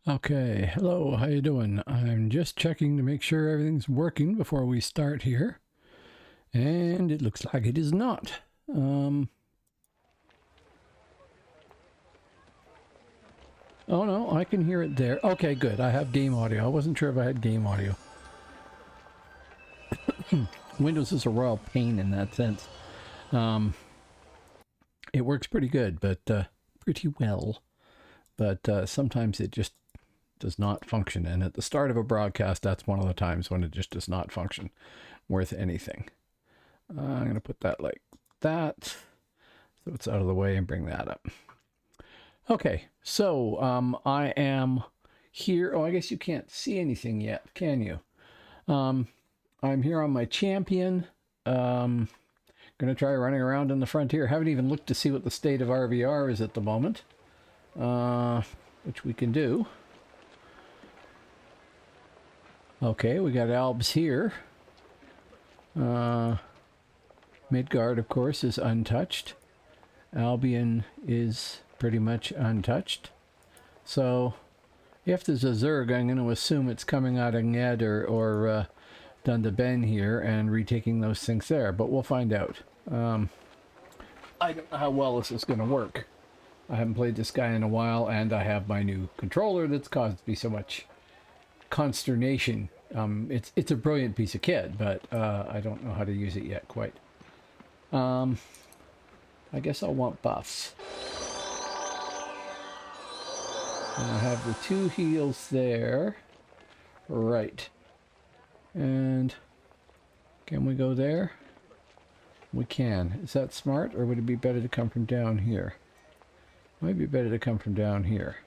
Okay, hello, how you doing? I'm just checking to make sure everything's working before we start here. And it looks like it is not. Oh no, I can hear it there. Okay, good. I have game audio. I wasn't sure if I had game audio. Windows is a royal pain in that sense. It works pretty good, but pretty well. But sometimes it just does not function. And at the start of a broadcast, that's one of the times when it just does not function worth anything. I'm going to put that like that, so it's out of the way, and bring that up. Okay, so I am here. Oh, I guess you can't see anything yet, can you? I'm here on my champion. Going to try running around in the frontier. Haven't even looked to see what the state of RVR is at the moment, which we can do. Okay, we got Albs here. Midgard, of course, is untouched. Albion is pretty much untouched. So if there's a Zerg, I'm going to assume it's coming out of Ned or Dunda Ben here and retaking those things there, but we'll find out. I don't know how well this is going to work. I haven't played this guy in a while, and I have my new controller that's caused me so much consternation. It's a brilliant piece of kit, but I don't know how to use it yet quite. I guess I'll want buffs. And I have the 2 heals there. Right. And can we go there? We can. Is that smart, or would it be better to come from down here? Might be better to come from down here.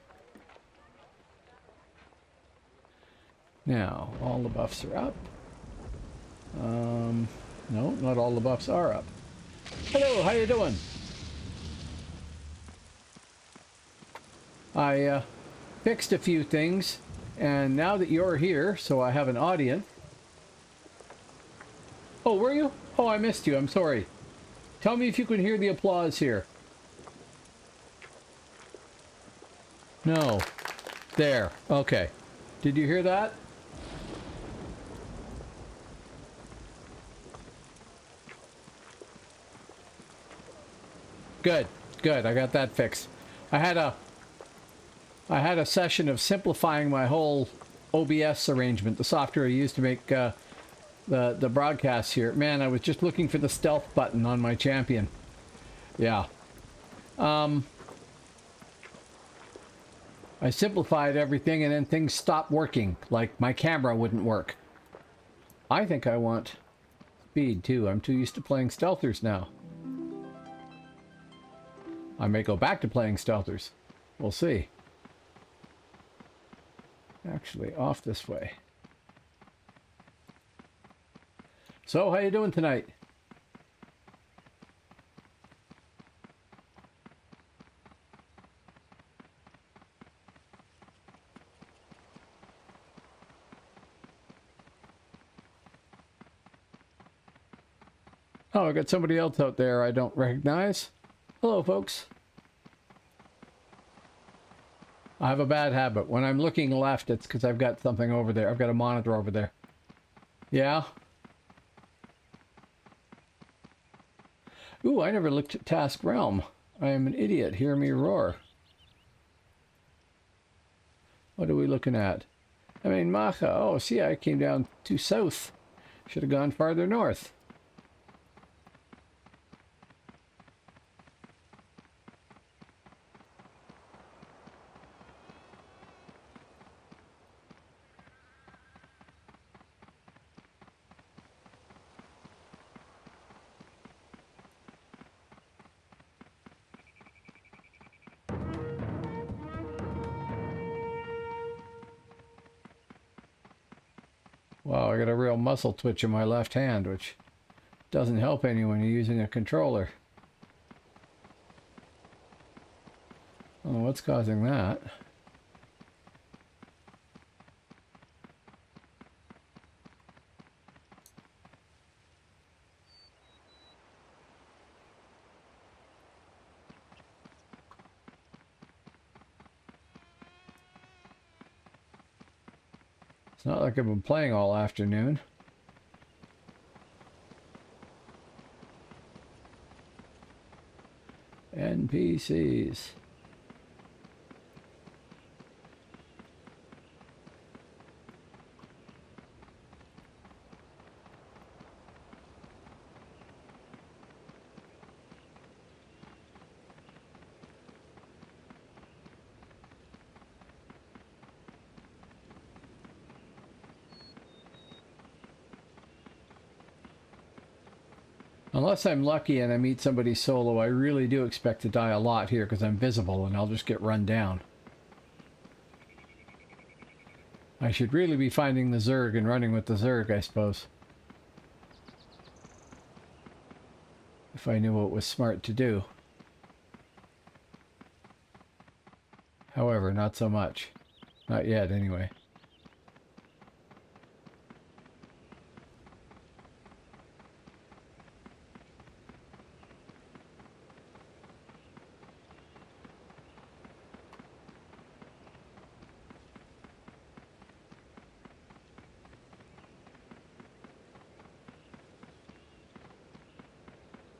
Now, all the buffs are up. No, not all the buffs are up. Hello, how you doing? I fixed a few things, and now that you're here, so I have an audience. Oh, were you? Oh, I missed you. I'm sorry. Tell me if you can hear the applause here. No. There. Okay. Did you hear that? Good. Good. I got that fixed. I had a session of simplifying my whole OBS arrangement, the software I use to make the broadcasts here. Man, I was just looking for the stealth button on my champion. Yeah. I simplified everything, and then things stopped working. Like my camera wouldn't work. I think I want speed too. I'm too used to playing stealthers now. I may go back to playing stealthers. We'll see. Actually, off this way. So, how you doing tonight? Oh, I got somebody else out there I don't recognize. Hello, folks. I have a bad habit. When I'm looking left, it's because I've got something over there. I've got a monitor over there. Yeah? Ooh, I never looked at Task Realm. I am an idiot. Hear me roar. What are we looking at? I mean, Macha. Oh, see, I came down too south. Should have gone farther north. Wow, I got a real muscle twitch in my left hand, which doesn't help any when you're using a controller. I don't know what's causing that. It's not like I've been playing all afternoon. NPCs. Unless I'm lucky and I meet somebody solo, I really do expect to die a lot here because I'm visible and I'll just get run down. I should really be finding the Zerg and running with the Zerg, I suppose. If I knew what was smart to do. However, not so much. Not yet, anyway.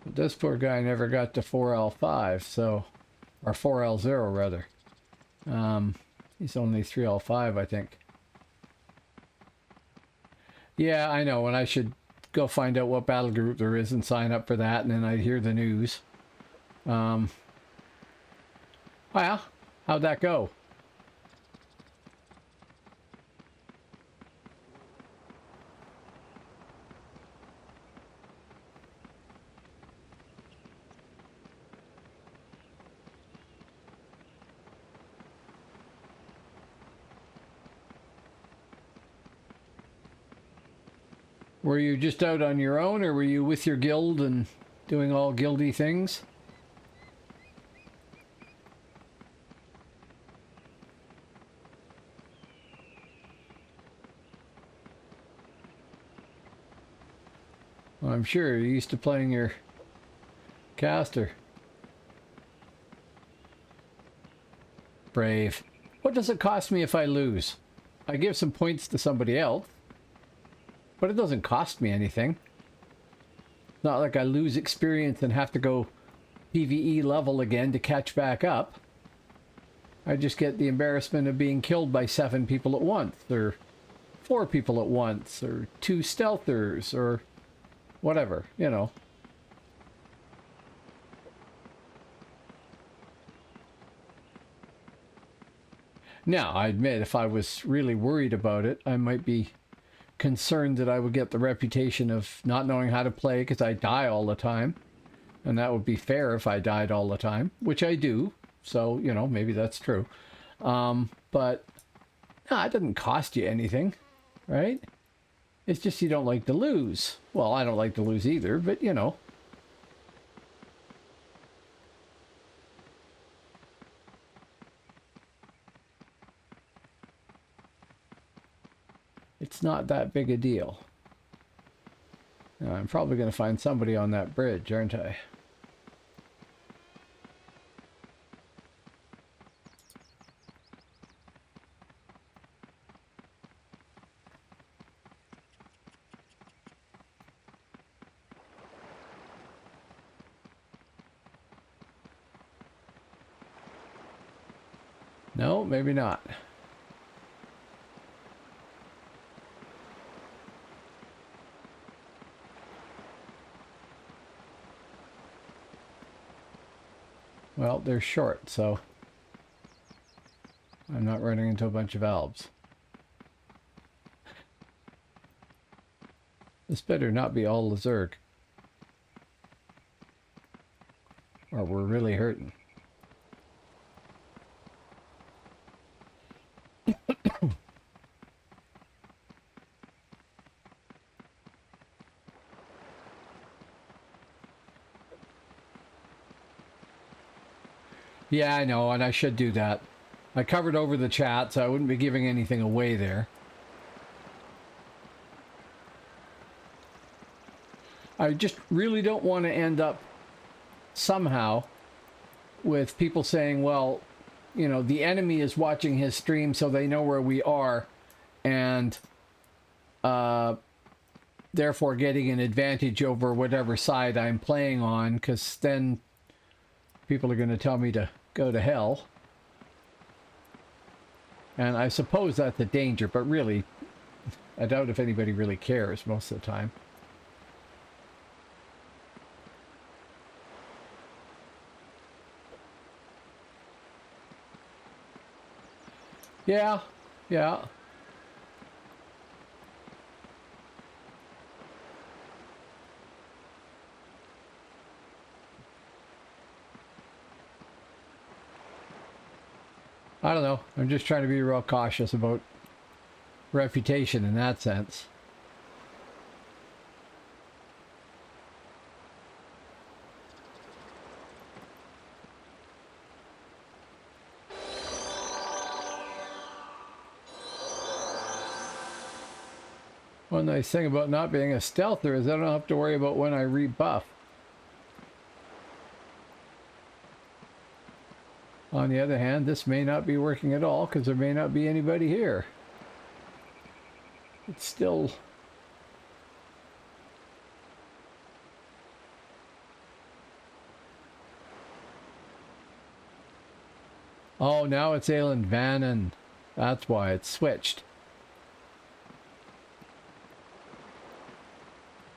This poor guy never got to 4L5, so, or 4L0 rather. He's only 3L5, I think. Yeah, I know, and I should go find out what battle group there is and sign up for that, and then I'd hear the news. Well, how'd that go? Were you just out on your own, or were you with your guild and doing all guildy things? Well, I'm sure you're used to playing your caster. Brave. What does it cost me if I lose? I give some points to somebody else. But it doesn't cost me anything. Not like I lose experience and have to go PvE level again to catch back up. I just get the embarrassment of being killed by 7 people at once, or 4 people at once, or 2 stealthers, or whatever, you know. Now, I admit, if I was really worried about it, I might be concerned that I would get the reputation of not knowing how to play because I die all the time. And that would be fair if I died all the time, which I do. So, you know, maybe that's true. But no, it doesn't cost you anything, right? It's just you don't like to lose. Well, I don't like to lose either, but you know. It's not that big a deal. Now, I'm probably going to find somebody on that bridge, aren't I? No, maybe not. Well, they're short, so I'm not running into a bunch of albs. This better not be all the Zerg, or we're really hurting. Yeah, I know, and I should do that. I covered over the chat, so I wouldn't be giving anything away there. I just really don't want to end up somehow with people saying, well, you know, the enemy is watching his stream so they know where we are, and therefore getting an advantage over whatever side I'm playing on, because then people are going to tell me to go to hell. And I suppose that's a danger, but really, I doubt if anybody really cares most of the time. Yeah, yeah. I don't know. I'm just trying to be real cautious about reputation in that sense. One nice thing about not being a stealther is I don't have to worry about when I rebuff. On the other hand, this may not be working at all because there may not be anybody here. It's still... Oh, now it's Alan Vannon. That's why it's switched.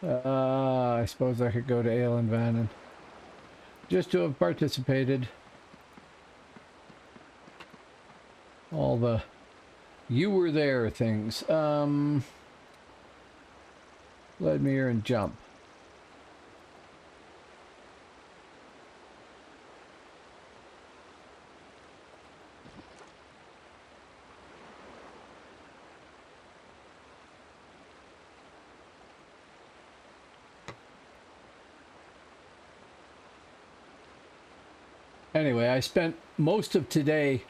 I suppose I could go to Alan Vannon. Just to have participated. All the you were there things. Let me here and jump. Anyway, I spent most of today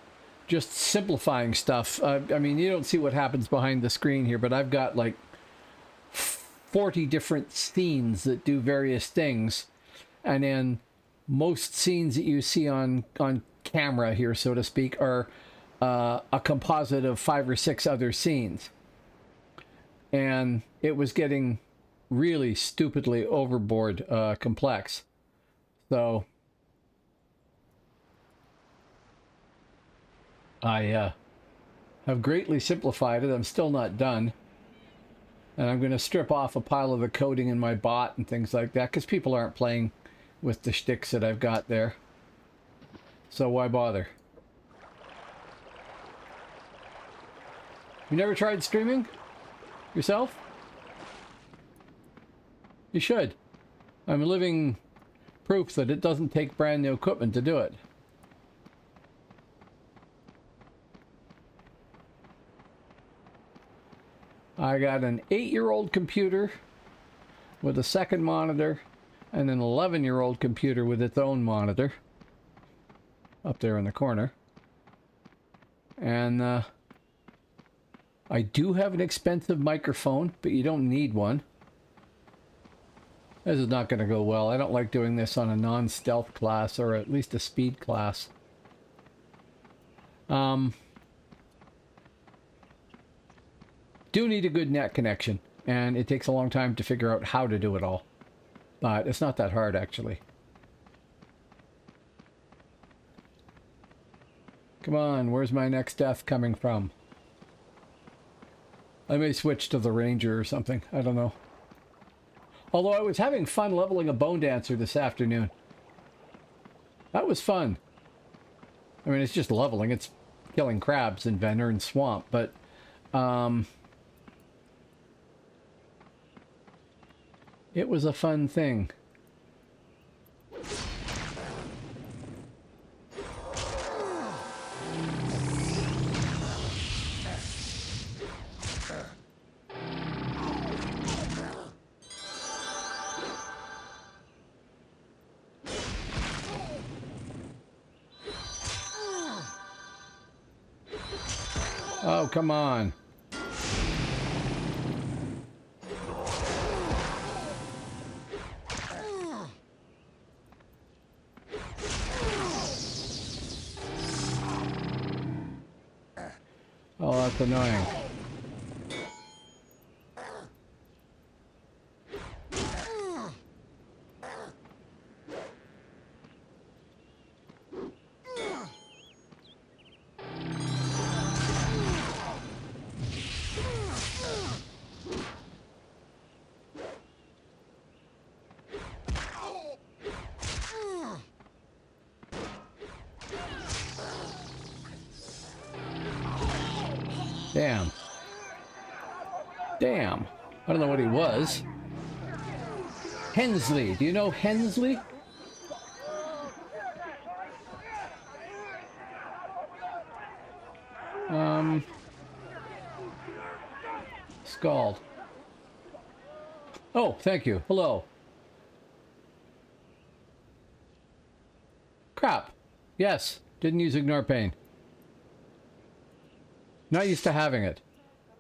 just simplifying stuff. I mean, you don't see what happens behind the screen here, but I've got like 40 different scenes that do various things. And then most scenes that you see on camera here, so to speak, are a composite of 5 or 6 other scenes. And it was getting really stupidly overboard complex. So I have greatly simplified it. I'm still not done. And I'm going to strip off a pile of the coding in my bot and things like that, because people aren't playing with the shticks that I've got there. So why bother? You never tried streaming yourself? You should. I'm living proof that it doesn't take brand new equipment to do it. I got an 8-year-old computer with a second monitor and an 11-year-old computer with its own monitor up there in the corner. And I do have an expensive microphone, but you don't need one. This is not going to go well. I don't like doing this on a non-stealth class, or at least a speed class. Do need a good net connection, and it takes a long time to figure out how to do it all. But it's not that hard, actually. Come on, where's my next death coming from? I may switch to the Ranger or something. I don't know. Although I was having fun leveling a Bone Dancer this afternoon. That was fun. I mean, it's just leveling. It's killing crabs in Van Ern Swamp, but... it was a fun thing. Oh, come on. Oh, that's annoying. Damn. Damn. I don't know what he was. Hensley. Do you know Hensley? Scald. Oh, thank you. Hello. Crap. Yes. Didn't use ignore pain. Not used to having it.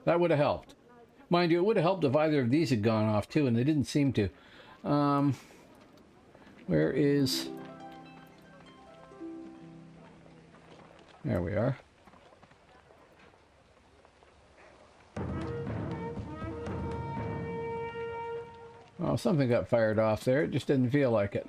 That would have helped. Mind you, it would have helped if either of these had gone off too, and they didn't seem to. Where is... There we are. Oh, something got fired off there. It just didn't feel like it.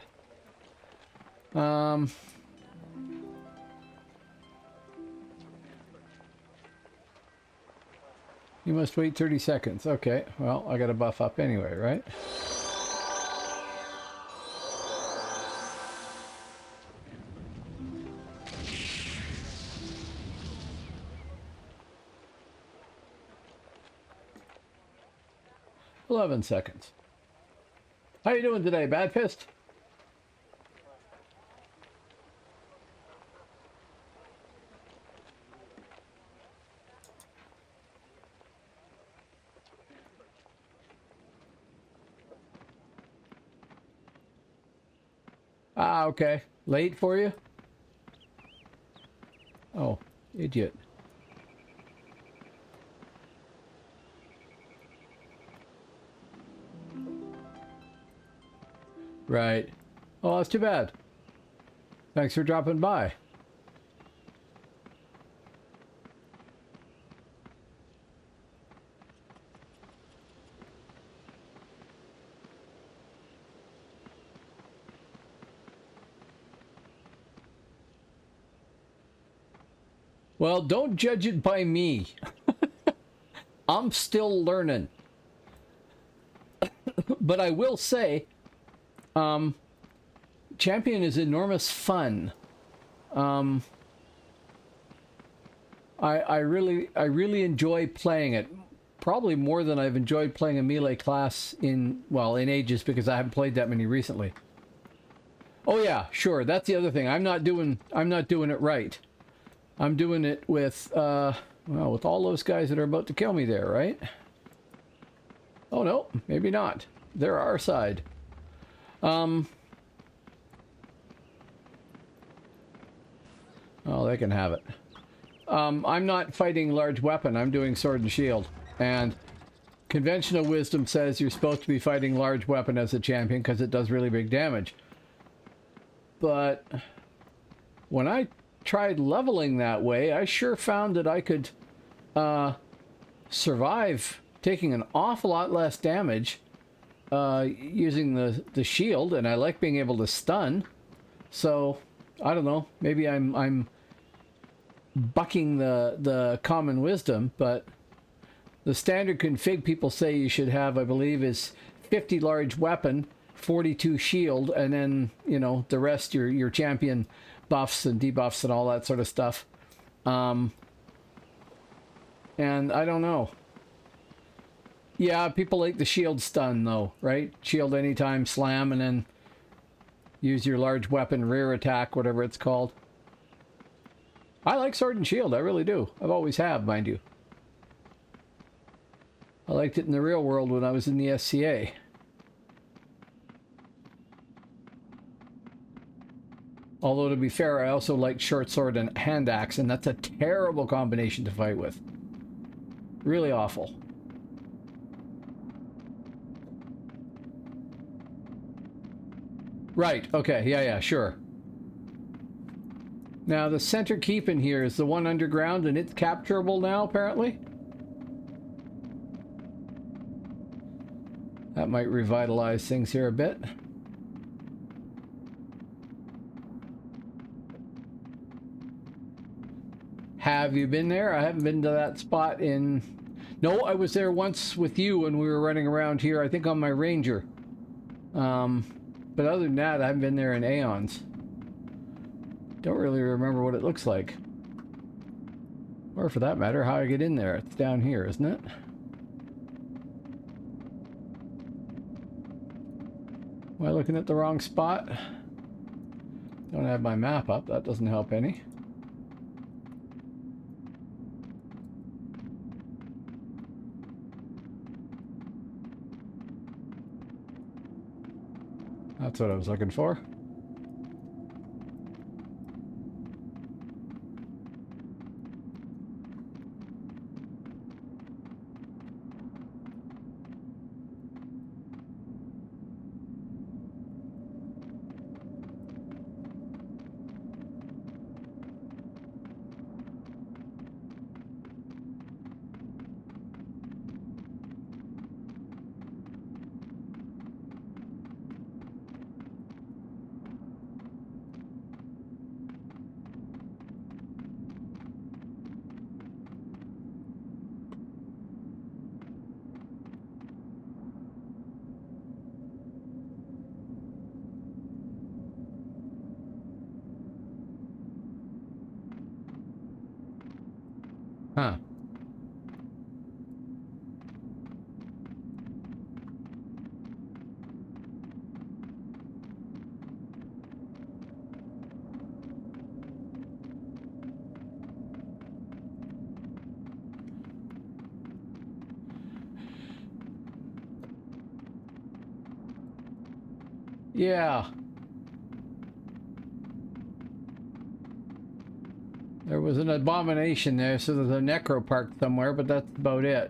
You must wait 30 seconds. Okay, well, I gotta buff up anyway, right? "11 seconds. How you doing today, Bad Fist? Ah, okay. Late for you? Oh, idiot. Right. Oh, that's too bad. Thanks for dropping by. Well, don't judge it by me. I'm still learning. But I will say, Champion is enormous fun. I really enjoy playing it. Probably more than I've enjoyed playing a melee class in ages, because I haven't played that many recently. Oh yeah, sure. That's the other thing. I'm not doing it right. I'm doing it with with all those guys that are about to kill me there, right? Oh no, maybe not. They're our side. Oh, they can have it. I'm not fighting large weapon. I'm doing sword and shield. And conventional wisdom says you're supposed to be fighting large weapon as a champion because it does really big damage. But when I tried leveling that way, I sure found that I could survive taking an awful lot less damage using the shield, and I like being able to stun. So I don't know, maybe I'm bucking the common wisdom, but the standard config people say you should have, I believe, is 50 large weapon, 42 shield, and then, you know, the rest your champion buffs and debuffs and all that sort of stuff. And I don't know. Yeah, people like the shield stun though, right? Shield anytime, slam, and then use your large weapon rear attack, whatever it's called. I like sword and shield, I really do. I've always have, mind you. I liked it in the real world when I was in the SCA. Although, to be fair, I also like short sword and hand axe, and that's a terrible combination to fight with. Really awful. Right, okay, yeah, sure. Now, the center keep in here is the one underground, and it's capturable now, apparently? That might revitalize things here a bit. Have you been there? I haven't been to that spot in... No, I was there once with you when we were running around here, I think on my Ranger. But other than that, I haven't been there in aeons. Don't really remember what it looks like. Or for that matter, how I get in there. It's down here, isn't it? Am I looking at the wrong spot? Don't have my map up. That doesn't help any. That's what I was looking for. Huh. Yeah. There was an abomination there, so there's a necro park somewhere, but that's about it.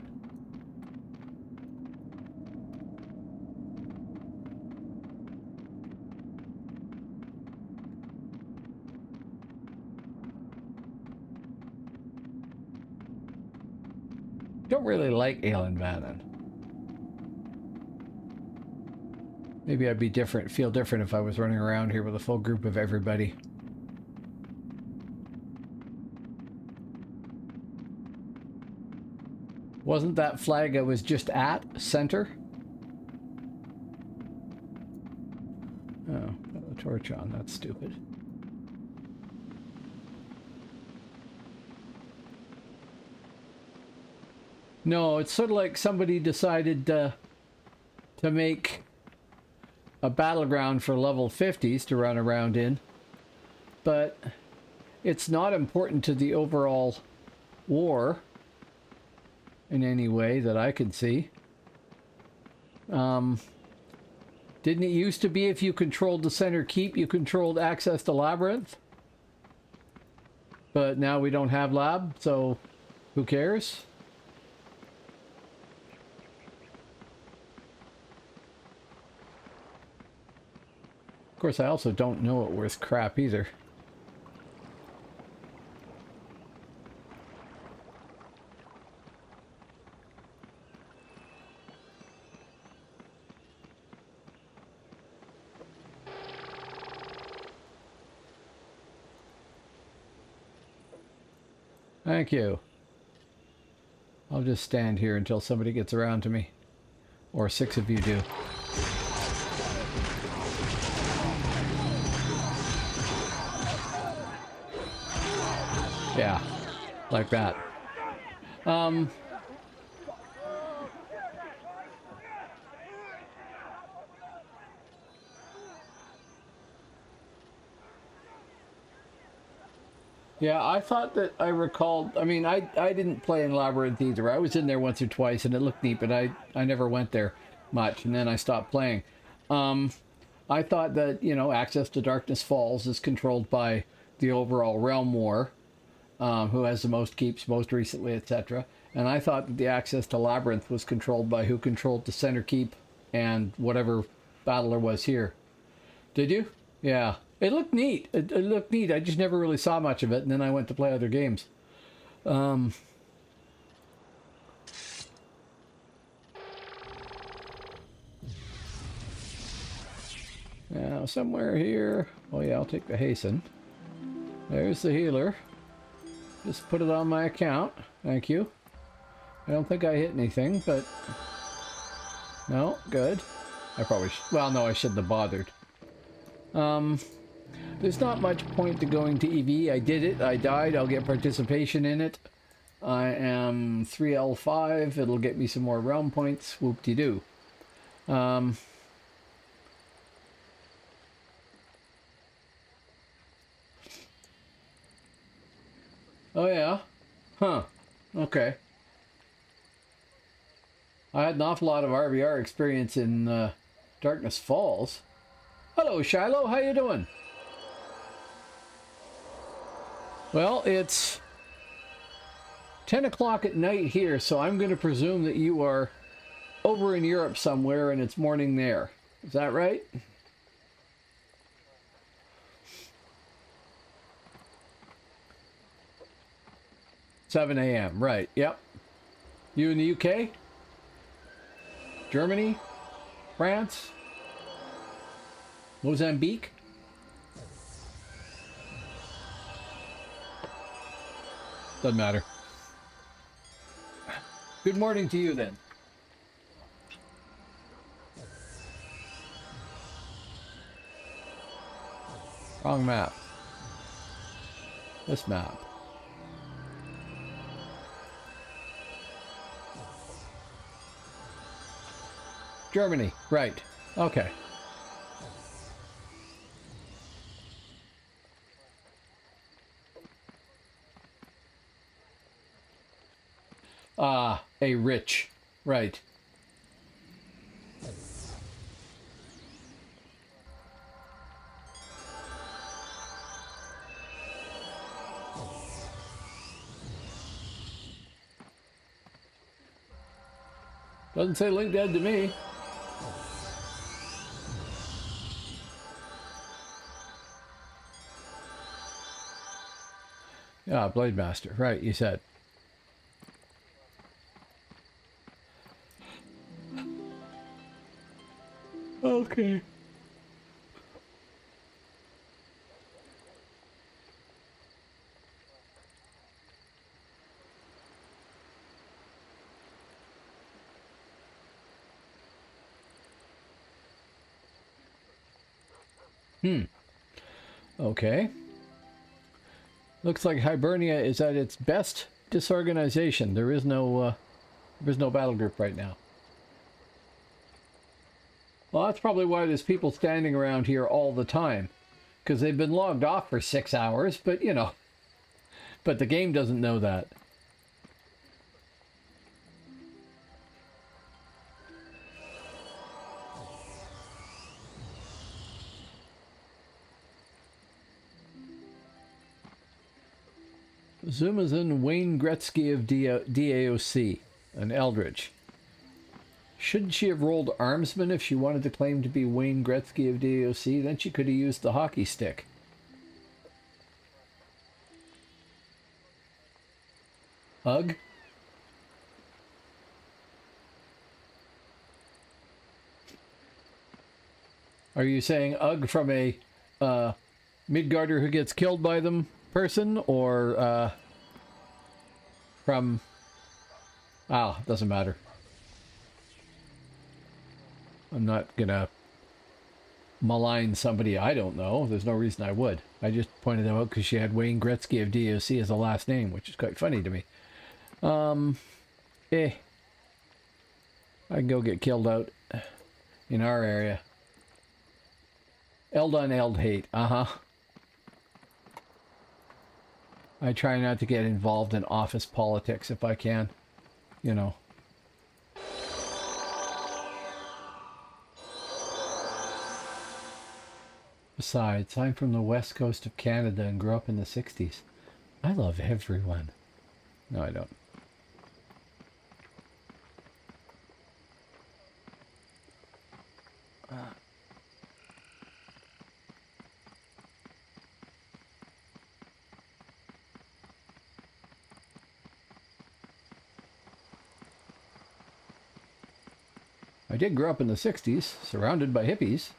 Don't really like Alan Vannon. Maybe I'd be different, feel different if I was running around here with a full group of everybody. Wasn't that flag I was just at center? Oh, got the torch on. That's stupid. No, it's sort of like somebody decided to make a battleground for level 50s to run around in, but it's not important to the overall war in any way that I could see. Didn't it used to be if you controlled the center keep, you controlled access to Labyrinth? But now we don't have Lab, so who cares? Of course, I also don't know it worth crap either. Thank you. I'll just stand here until somebody gets around to me. Or 6 of you do. Yeah, like that. Yeah, I thought that I recalled, I mean, I didn't play in Labyrinth either. I was in there once or twice and it looked neat, but I never went there much, and then I stopped playing. I thought that, you know, access to Darkness Falls is controlled by the overall Realm War, who has the most keeps most recently, etc. And I thought that the access to Labyrinth was controlled by who controlled the center keep and whatever battler was here. Did you? Yeah. It looked neat. It looked neat. I just never really saw much of it, and then I went to play other games. Now, somewhere here... Oh yeah, I'll take the hasten. There's the healer. Just put it on my account. Thank you. I don't think I hit anything, but... No, good. I probably... Well, no, I shouldn't have bothered. There's not much point to going to EV. I did it. I died. I'll get participation in it. I am 3L5. It'll get me some more realm points. Whoop-de-doo. Oh yeah? Huh. Okay. I had an awful lot of RVR experience in Darkness Falls. Hello, Shiloh. How you doing? Well, it's 10 o'clock at night here, so I'm going to presume that you are over in Europe somewhere and it's morning there. Is that right? $7 a.m. Right. Yep. You in the UK? Germany? France? Mozambique? Doesn't matter. Good morning to you then. Wrong map. This map. Germany, right. Okay. Ah, a rich. Right. Doesn't say link dead to me. Yeah, Blade Master. Right, you said. Okay. Okay. Looks like Hibernia is at its best disorganization. There's no battle group right now. Well, that's probably why there's people standing around here all the time, because they've been logged off for 6 hours. But you know, but the game doesn't know that. Zuma's in Wayne Gretzky of DAOC, an Eldritch. Shouldn't she have rolled Armsman if she wanted to claim to be Wayne Gretzky of DAOC? Then she could have used the hockey stick. Ugh? Are you saying ugh from a Midgarder who gets killed by them person, or from... Ah, doesn't matter. I'm not gonna malign somebody I don't know. There's no reason I would. I just pointed them out because she had Wayne Gretzky of DOC as a last name, which is quite funny to me. I can go get killed out in our area. Eld on Eld hate. I try not to get involved in office politics if I can. You know. Besides, I'm from the west coast of Canada and grew up in the 60s. I love everyone. No, I don't. I did grow up in the 60s, surrounded by hippies.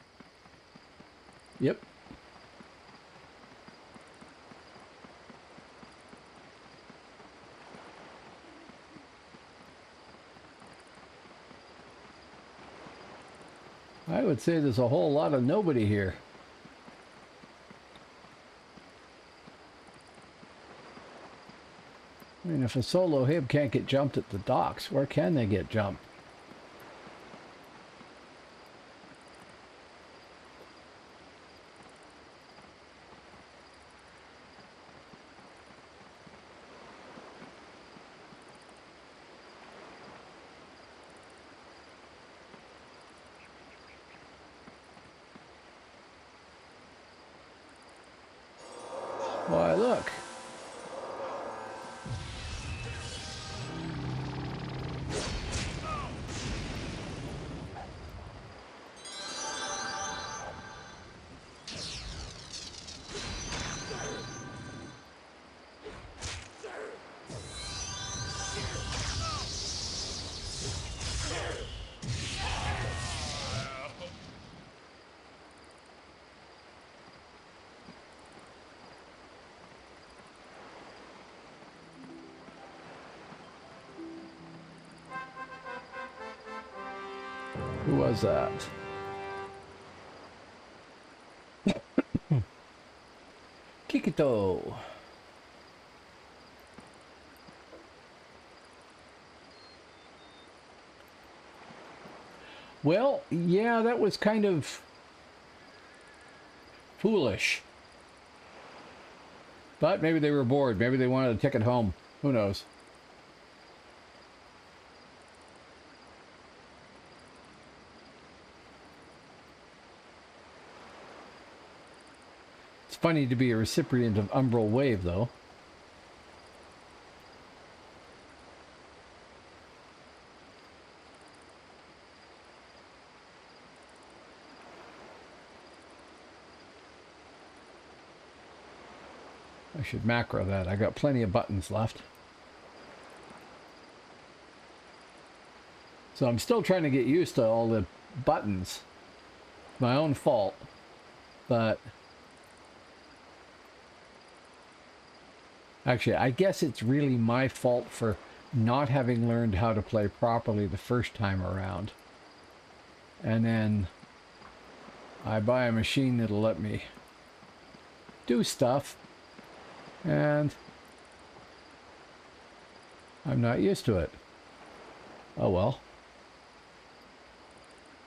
Yep. I would say there's a whole lot of nobody here. I mean, if a solo hib can't get jumped at the docks, where can they get jumped? Why, look. Who was that? Kikito. Well, yeah, that was kind of foolish. But maybe they were bored. Maybe they wanted a ticket home. Who knows? It's funny to be a recipient of Umbral Wave, though. I should macro that. I got plenty of buttons left. So I'm still trying to get used to all the buttons. My own fault. But actually, I guess it's really my fault for not having learned how to play properly the first time around. And then I buy a machine that'll let me do stuff. And I'm not used to it. Oh well.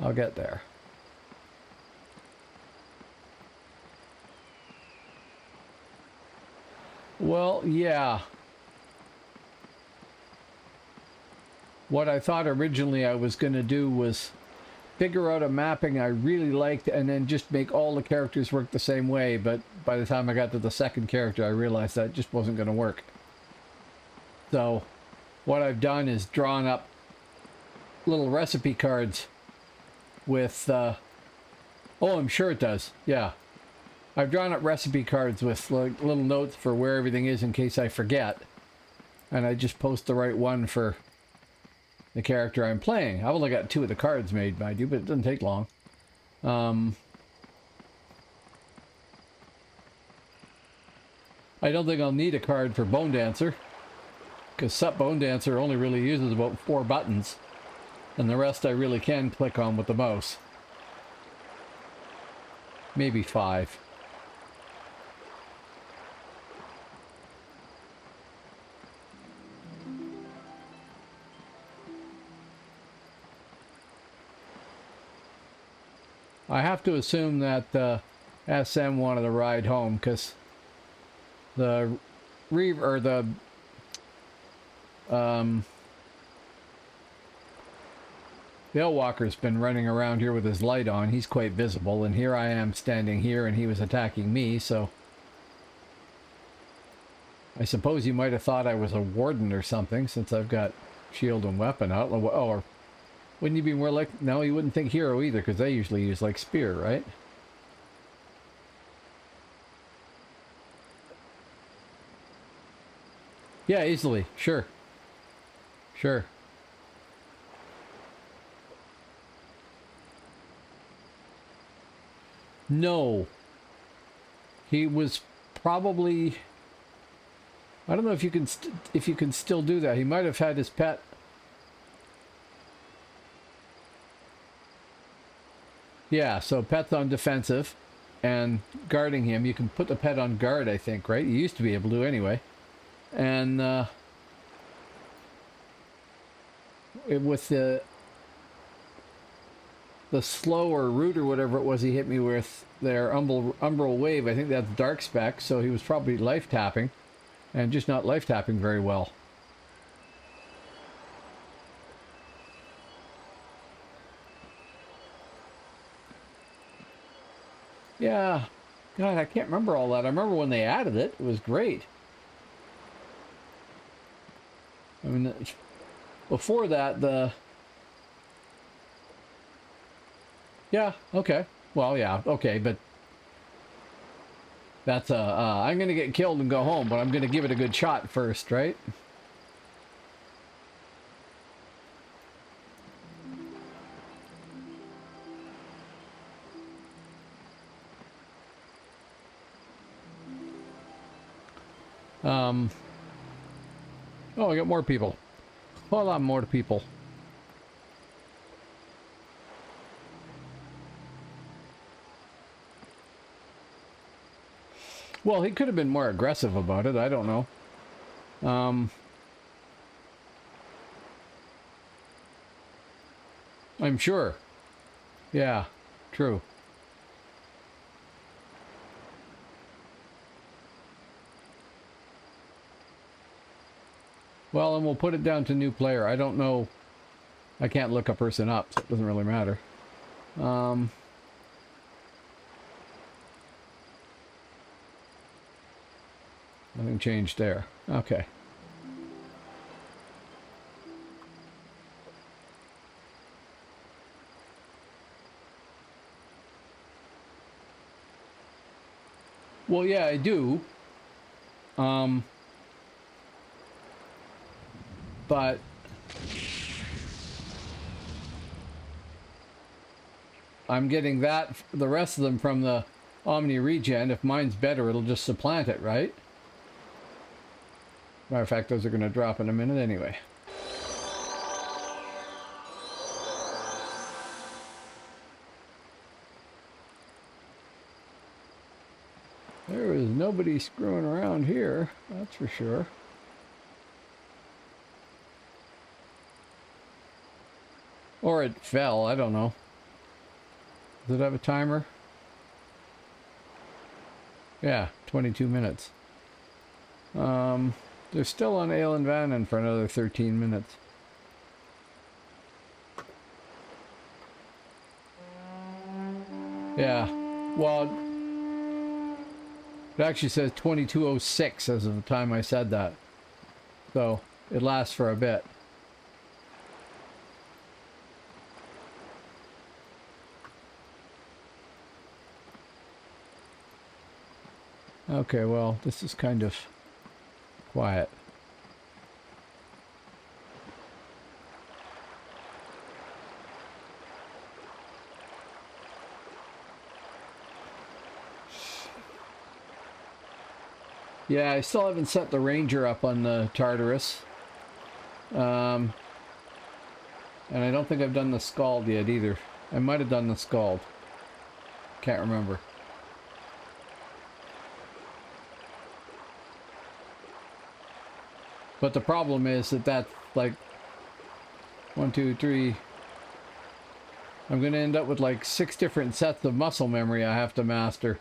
I'll get there. Well, yeah. What I thought originally I was going to do was figure out a mapping I really liked and then just make all the characters work the same way, but by the time I got to the second character I realized that just wasn't going to work. So what I've done is drawn up little recipe cards with oh, I'm sure it does. Yeah, I've drawn up recipe cards with like little notes for where everything is in case I forget, and I just post the right one for the character I'm playing. I've only got 2 of the cards made, mind you, but it doesn't take long. I don't think I'll need a card for Bone Dancer, because Sup Bone Dancer only really uses about 4 buttons, and the rest I really can click on with the mouse. Maybe 5. I have to assume that SM wanted a ride home, because the Walker's been running around here with his light on. He's quite visible, and here I am standing here, and he was attacking me, so I suppose you might have thought I was a warden or something, since I've got shield and weapon out. Oh, or wouldn't you be more like... No, you wouldn't think hero either, because they usually use, like, spear, right? Yeah, easily. Sure. Sure. No. He was probably... I don't know if you can still do that. He might have had his pet... Yeah, so pet's on defensive and guarding him. You can put the pet on guard, I think, right? You used to be able to anyway. And with the slower root or whatever it was he hit me with their umbral wave. I think that's dark spec, so he was probably life tapping and just not life tapping very well. Yeah, God, I can't remember all that. I remember when they added it. It was great. I mean, before that, yeah, okay. Well, yeah, okay, but that's I'm gonna get killed and go home, but I'm gonna give it a good shot first, right? Oh, I got more people. A lot more people. Well, he could have been more aggressive about it. I don't know. I'm sure. Yeah, true. Well, and we'll put it down to new player. I don't know. I can't look a person up, so it doesn't really matter. Nothing changed there. Okay. Well, yeah, I do. But I'm getting that, the rest of them from the Omni Regen. If mine's better, it'll just supplant it, right? Matter of fact, those are going to drop in a minute anyway. There is nobody screwing around here, that's for sure. Or it fell, I don't know. Does it have a timer? Yeah, 22 minutes. They're still on Ale and Vannon for another 13 minutes. Yeah, well, it actually says 22:06 as of the time I said that. So, it lasts for a bit. Okay, well, this is kind of quiet. Yeah, I still haven't set the Ranger up on the Tartarus. And I don't think I've done the Scald yet either. I might have done the Scald. Can't remember. But the problem is that that's like 1, 2, 3. I'm going to end up with like 6 different sets of muscle memory I have to master,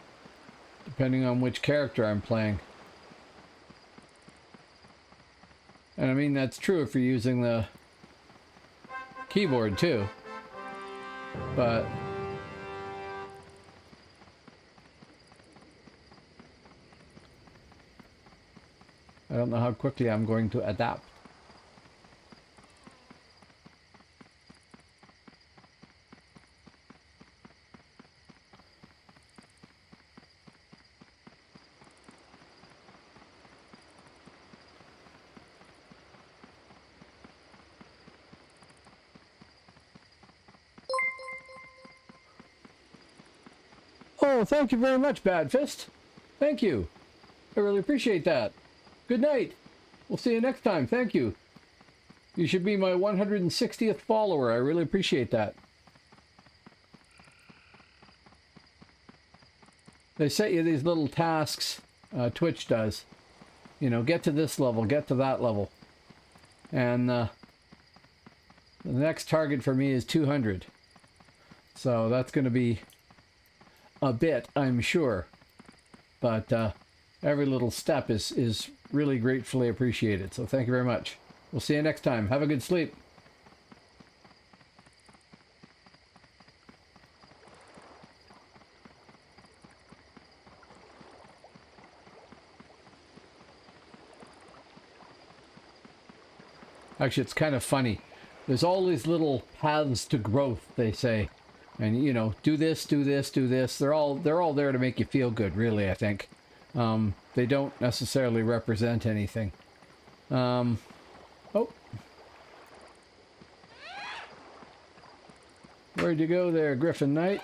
depending on which character I'm playing. And I mean, that's true if you're using the keyboard too. But I don't know how quickly I'm going to adapt. Oh, thank you very much, Bad Fist. Thank you. I really appreciate that. Good night. We'll see you next time. Thank you. You should be my 160th follower. I really appreciate that. They set you these little tasks, Twitch does. You know, get to this level, get to that level. And The next target for me is 200. So that's going to be a bit, I'm sure. But every little step is really gratefully appreciated. So thank you very much. We'll see you next time. Have a good sleep. Actually, it's kind of funny. There's all these little paths to growth, they say. And, you know, do this, do this, do this. They're all there to make you feel good, really, I think. They don't necessarily represent anything. Oh. Where'd you go there, Griffin Knight?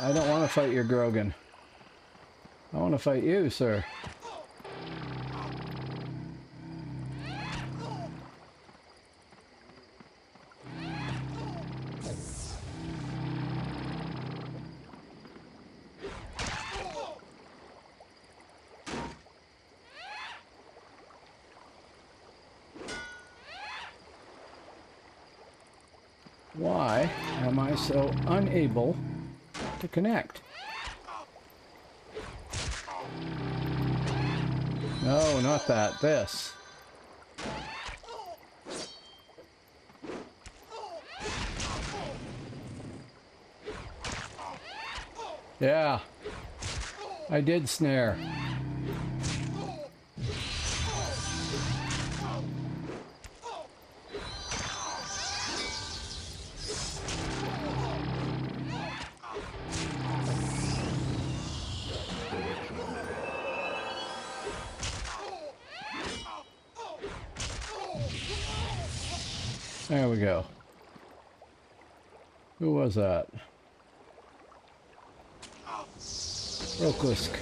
I don't want to fight your Grogan. I want to fight you, sir. Why am I so unable to connect? No, not that. This. Yeah. I did snare. There we go. Who was that? Rokusk.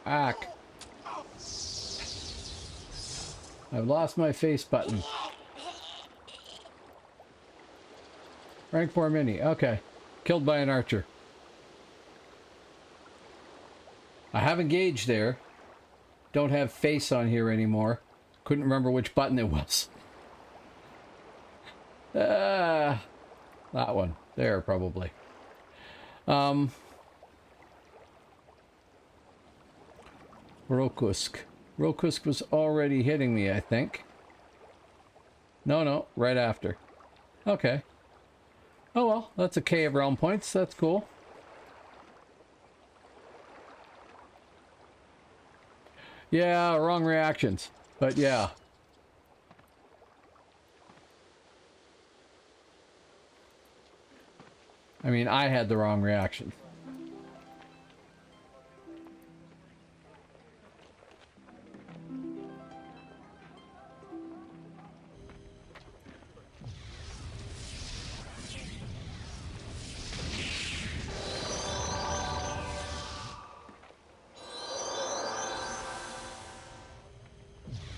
Ack. I've lost my face button. Rank 4 mini. Okay. Killed by an archer. I have engaged there. Don't have face on here anymore. Couldn't remember which button it was. That one. There, probably. Rokusk. Rokusk was already hitting me, I think. No, right after. Okay. Oh well, that's a K of realm points. That's cool. Yeah, wrong reactions. But yeah. I mean, I had the wrong reaction.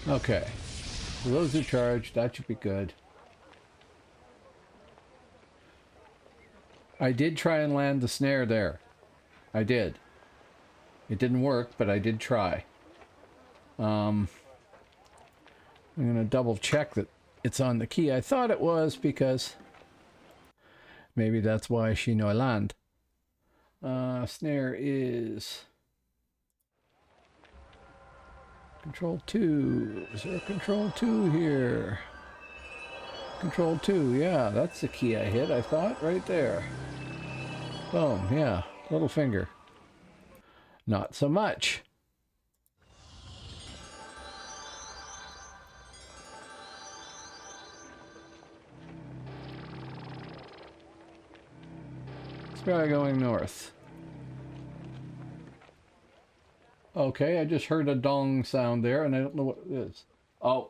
Okay. So those are charged. That should be good. I did try and land the snare there. I did. It didn't work, but I did try. I'm going to double check that it's on the key. I thought it was because maybe that's why she no land. Snare is Control 2. Is there a Control 2 here? Control 2, yeah, that's the key I hit, I thought, right there. Boom, yeah, little finger. Not so much. Let's try going north. Okay, I just heard a dong sound there, and I don't know what it is. Oh,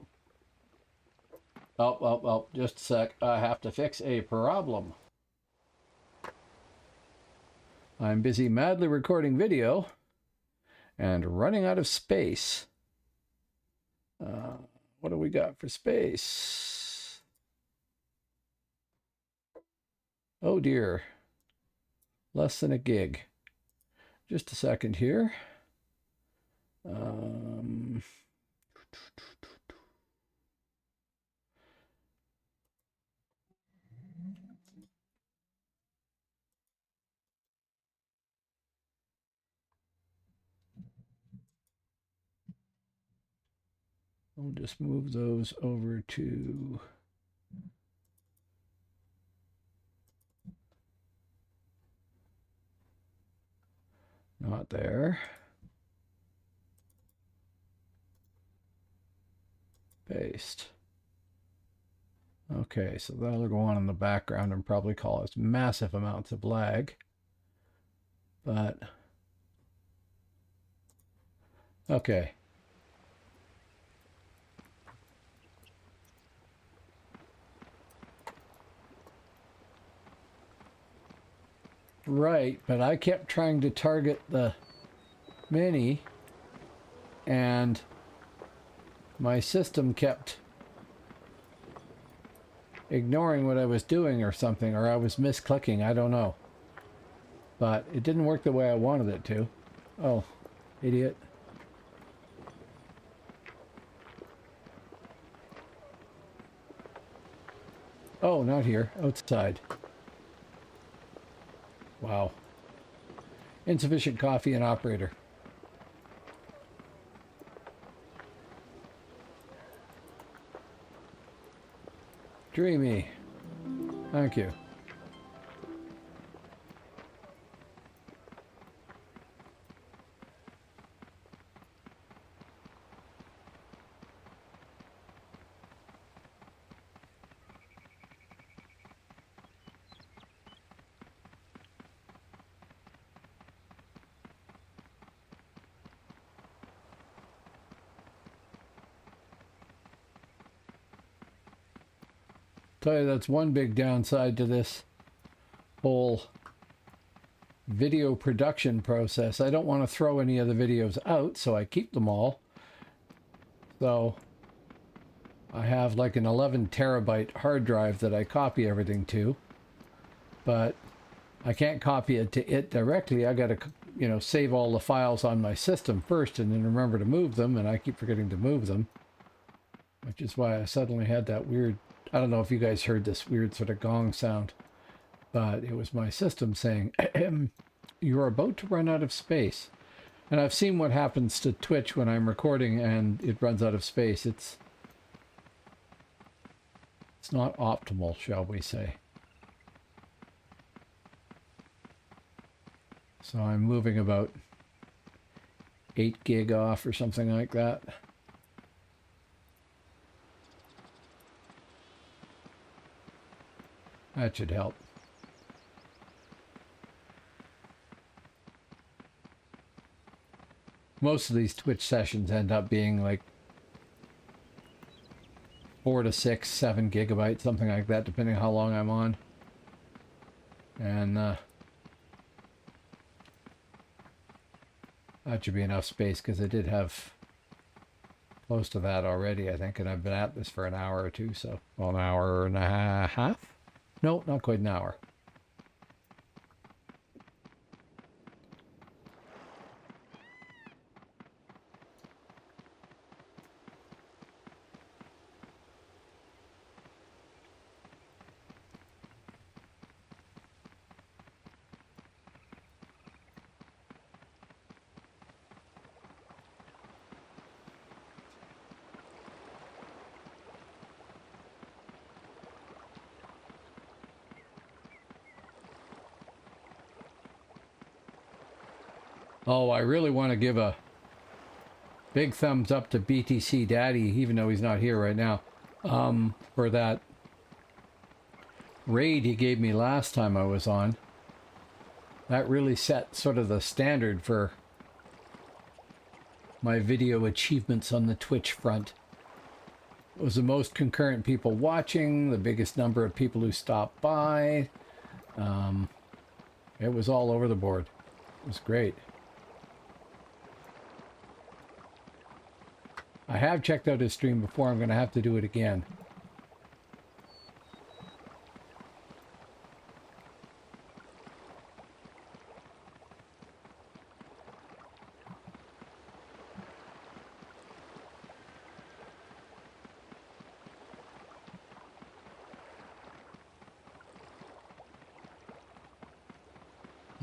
just a sec. I have to fix a problem. I'm busy madly recording video and running out of space. What do we got for space? Oh dear. Less than a gig. Just a second here. I'll just move those over to not there. Paste. Okay, so that'll go on in the background and probably cause massive amounts of lag. But okay. Right, but I kept trying to target the mini and my system kept ignoring what I was doing or something, or I was misclicking, I don't know. But it didn't work the way I wanted it to. Oh, idiot. Oh, not here, outside. Wow. Insufficient coffee and operator. Dreamy. Thank you. Tell you, that's one big downside to this whole video production process. I don't want to throw any of the videos out, so I keep them all. So I have like an 11 terabyte hard drive that I copy everything to, but I can't copy it to it directly. I got to, you know, save all the files on my system first and then remember to move them, and I keep forgetting to move them, which is why I suddenly had that weird, I don't know if you guys heard this weird sort of gong sound, but it was my system saying, you're about to run out of space. And I've seen what happens to Twitch when I'm recording and it runs out of space. It's not optimal, shall we say. So I'm moving about 8 gig off or something like that. That should help. Most of these Twitch sessions end up being like 4 to 6, 7 gigabytes, something like that, depending on how long I'm on. And that should be enough space because I did have close to that already, I think, and I've been at this for an hour or two, so, well, an hour and a half? No, not quite an hour. Oh, I really want to give a big thumbs up to BTC Daddy, even though he's not here right now, for that raid he gave me last time I was on. That really set sort of the standard for my video achievements on the Twitch front. It was the most concurrent people watching, the biggest number of people who stopped by. It was all over the board. It was great. I have checked out his stream before. I'm going to have to do it again.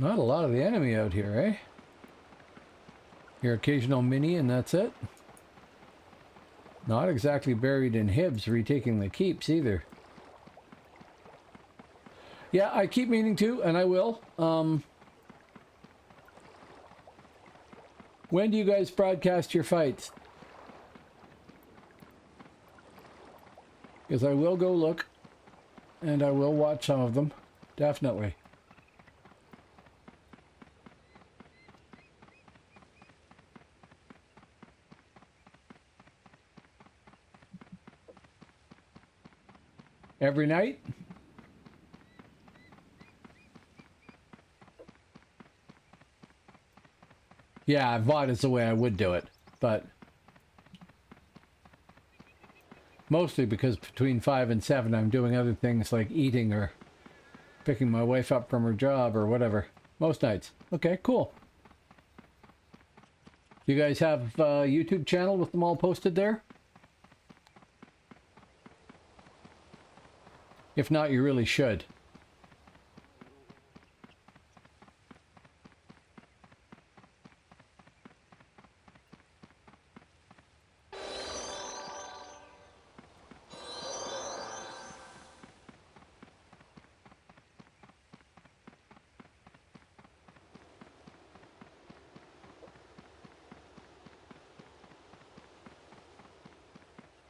Not a lot of the enemy out here, eh? Your occasional mini and that's it? Not exactly buried in Hibs retaking the keeps either. Yeah, I keep meaning to, and I will. When do you guys broadcast your fights? Because I will go look, and I will watch some of them. Definitely. Every night? Yeah, VOD is the way I would do it, but mostly because between 5 and 7 I'm doing other things like eating or picking my wife up from her job or whatever. Most nights. Okay, cool. You guys have a YouTube channel with them all posted there? If not, you really should.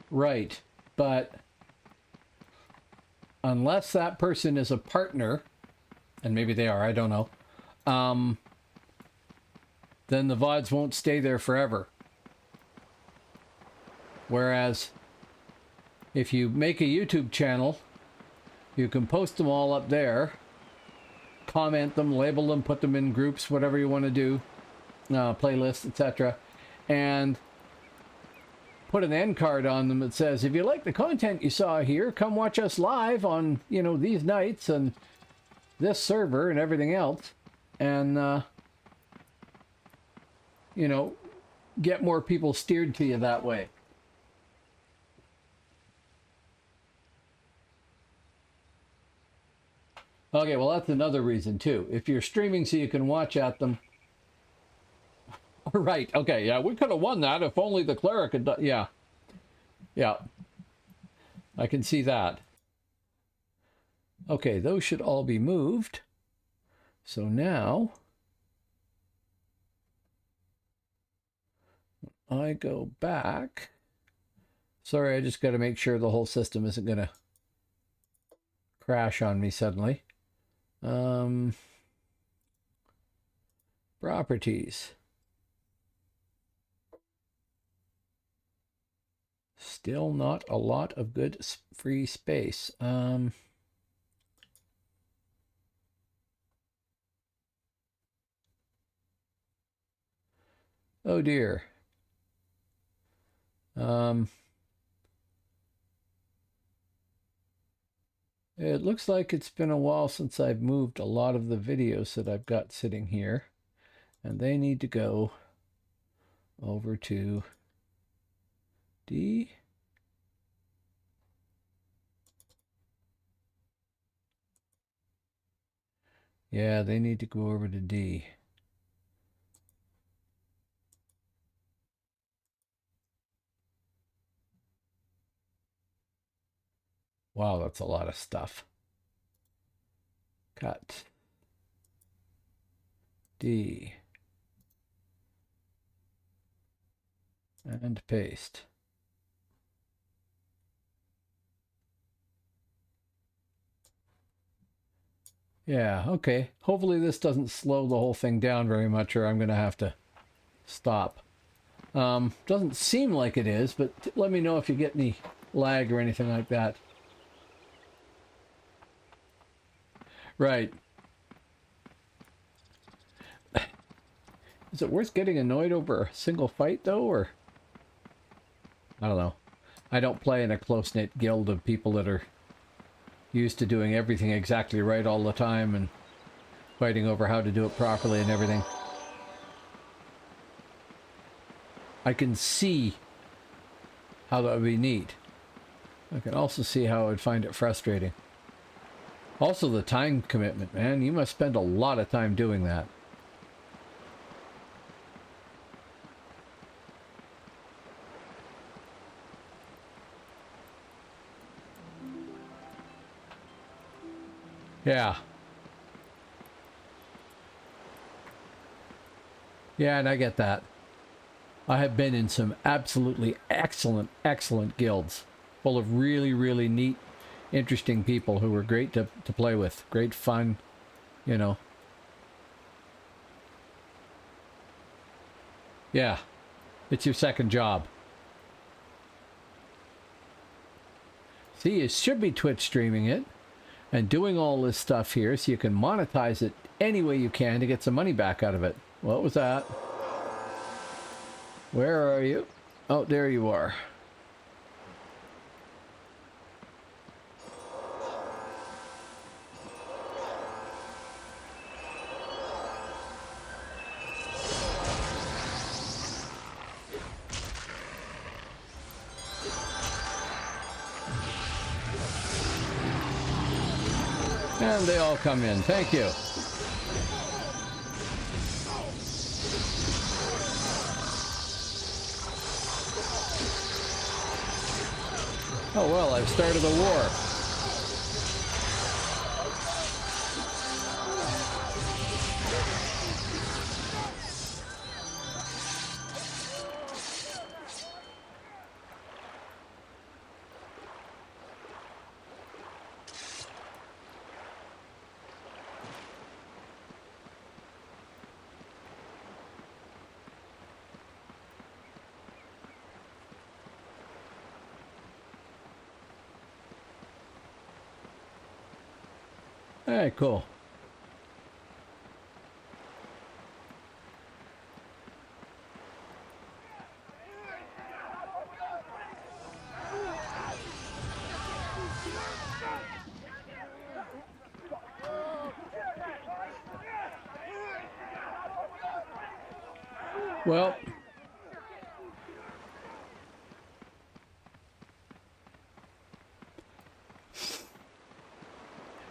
Right, but unless that person is a partner, and maybe they are, I don't know, then the VODs won't stay there forever. Whereas if you make a YouTube channel, you can post them all up there, comment them, label them, put them in groups, whatever you want to do, playlists, etc. And put an end card on them that says, if you like the content you saw here, come watch us live on, you know, these nights and this server and everything else. And, you know, get more people steered to you that way. Okay, well, that's another reason, too. If you're streaming so you can watch at them. Right, okay, yeah, we could have won that if only the cleric had done... Yeah. Yeah. I can see that. Okay, those should all be moved. So now... I go back... Sorry, I just got to make sure the whole system isn't going to crash on me suddenly. Properties. Still not a lot of good free space. Oh dear. It looks like it's been a while since I've moved a lot of the videos that I've got sitting here, and they need to go over to D. Yeah, they need to go over to D. Wow, that's a lot of stuff. Cut. D. And paste. Yeah, okay. Hopefully this doesn't slow the whole thing down very much, or I'm going to have to stop. Doesn't seem like it is, but let me know if you get any lag or anything like that. Right. Is it worth getting annoyed over a single fight, though, or... I don't know. I don't play in a close-knit guild of people that are used to doing everything exactly right all the time and fighting over how to do it properly and everything. I can see how that would be neat. I can also see how I would find it frustrating. Also the time commitment, man. You must spend a lot of time doing that. Yeah. Yeah, and I get that. I have been in some absolutely excellent, excellent guilds full of really, really neat, interesting people who were great to play with. Great fun, you know. Yeah, it's your second job. See, you should be Twitch streaming it and doing all this stuff here so you can monetize it any way you can to get some money back out of it. What was that? Where are you? Oh, there you are. And they all come in. Thank you. Oh well, I've started a war. Hey, cool. Well,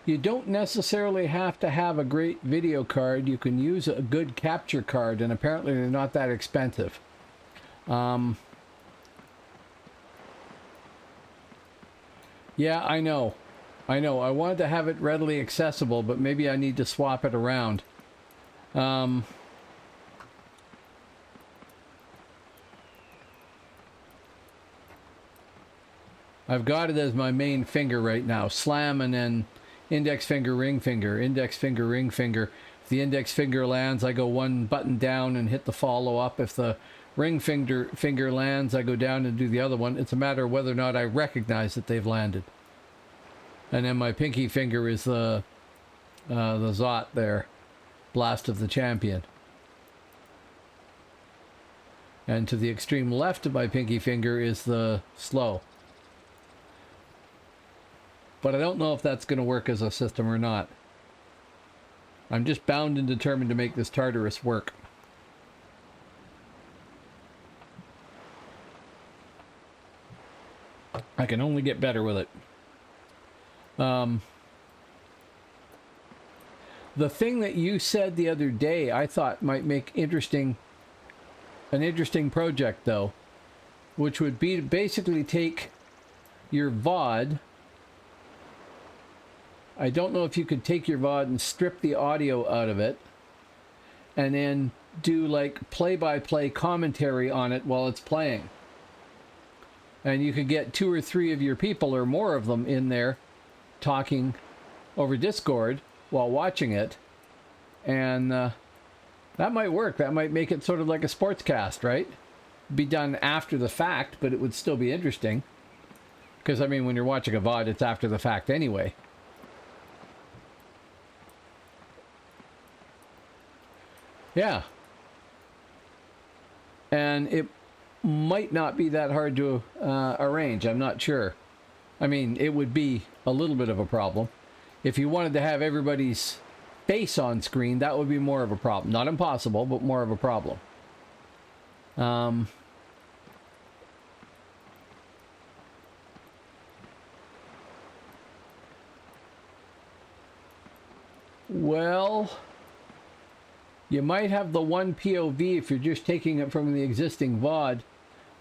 you don't necessarily have to have a great video card. You can use a good capture card, and apparently they're not that expensive. Yeah, I know. I know. I wanted to have it readily accessible, but maybe I need to swap it around. I've got it as my main finger right now. Slam and then index finger, ring finger, index finger, ring finger. If the index finger lands, I go one button down and hit the follow up. If the ring finger lands, I go down and do the other one. It's a matter of whether or not I recognize that they've landed. And then my pinky finger is the Zot there. Blast of the Champion. And to the extreme left of my pinky finger is the slow. But I don't know if that's going to work as a system or not. I'm just bound and determined to make this Tartarus work. I can only get better with it. The thing that you said the other day, I thought might make an interesting project though, which would be to basically take your VOD. I don't know if you could take your VOD and strip the audio out of it and then do like play-by-play commentary on it while it's playing. And you could get 2 or 3 of your people or more of them in there talking over Discord while watching it. And that might work. That might make it sort of like a sportscast, right? Be done after the fact, but it would still be interesting. Because, I mean, when you're watching a VOD, it's after the fact anyway. Yeah. And it might not be that hard to arrange. I'm not sure. I mean, it would be a little bit of a problem. If you wanted to have everybody's face on screen, that would be more of a problem. Not impossible, but more of a problem. Well, you might have the one POV if you're just taking it from the existing VOD.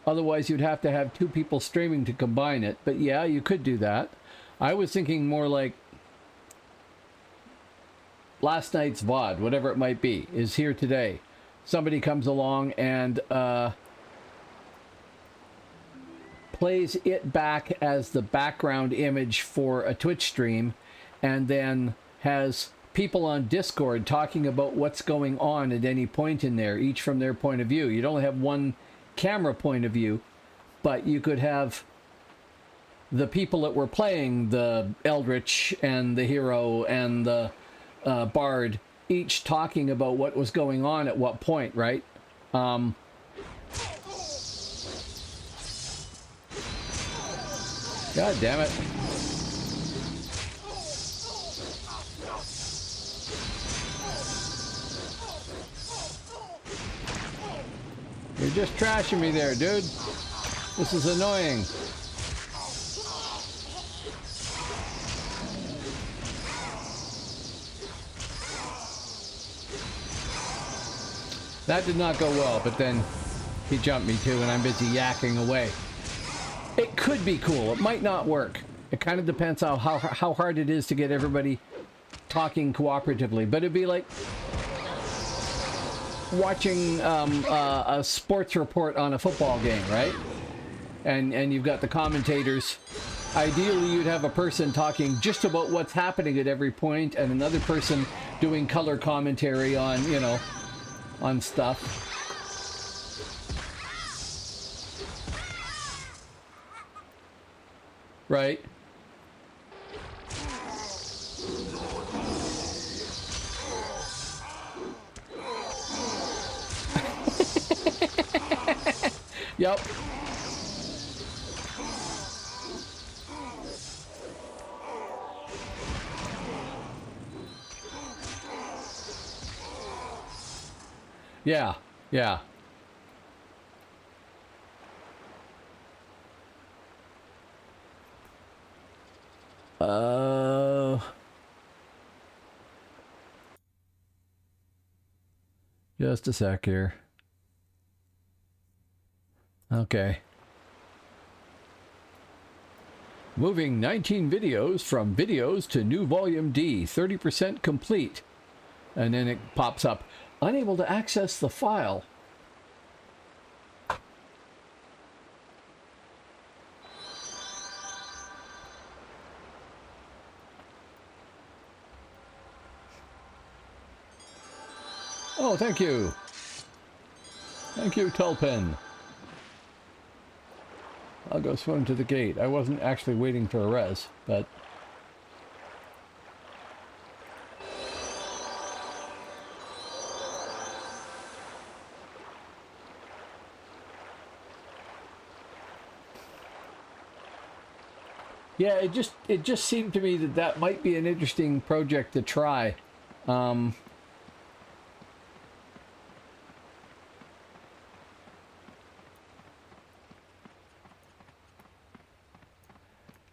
Otherwise, you'd have to have two people streaming to combine it. But yeah, you could do that. I was thinking more like last night's VOD, whatever it might be, is here today. Somebody comes along and plays it back as the background image for a Twitch stream, and then has people on Discord talking about what's going on at any point in there, each from their point of view. You'd only have one camera point of view, but you could have the people that were playing the Eldritch and the Hero and the Bard each talking about what was going on at what point, right? God damn it. You're just trashing me there, dude. This is annoying. That did not go well, but then he jumped me too, and I'm busy yakking away. It could be cool. It might not work. It kind of depends on how hard it is to get everybody talking cooperatively. But it'd be like watching a sports report on a football game, right? And you've got the commentators. Ideally, you'd have a person talking just about what's happening at every point, and another person doing color commentary on, you know, on stuff. Right? Yep. Yeah, yeah. Just a sec here. Okay. Moving 19 videos from videos to new volume D, 30% complete. And then it pops up, unable to access the file. Oh, thank you. Thank you, Tulpen. I'll go swim to the gate. I wasn't actually waiting for a res, but... yeah, it just seemed to me that that might be an interesting project to try.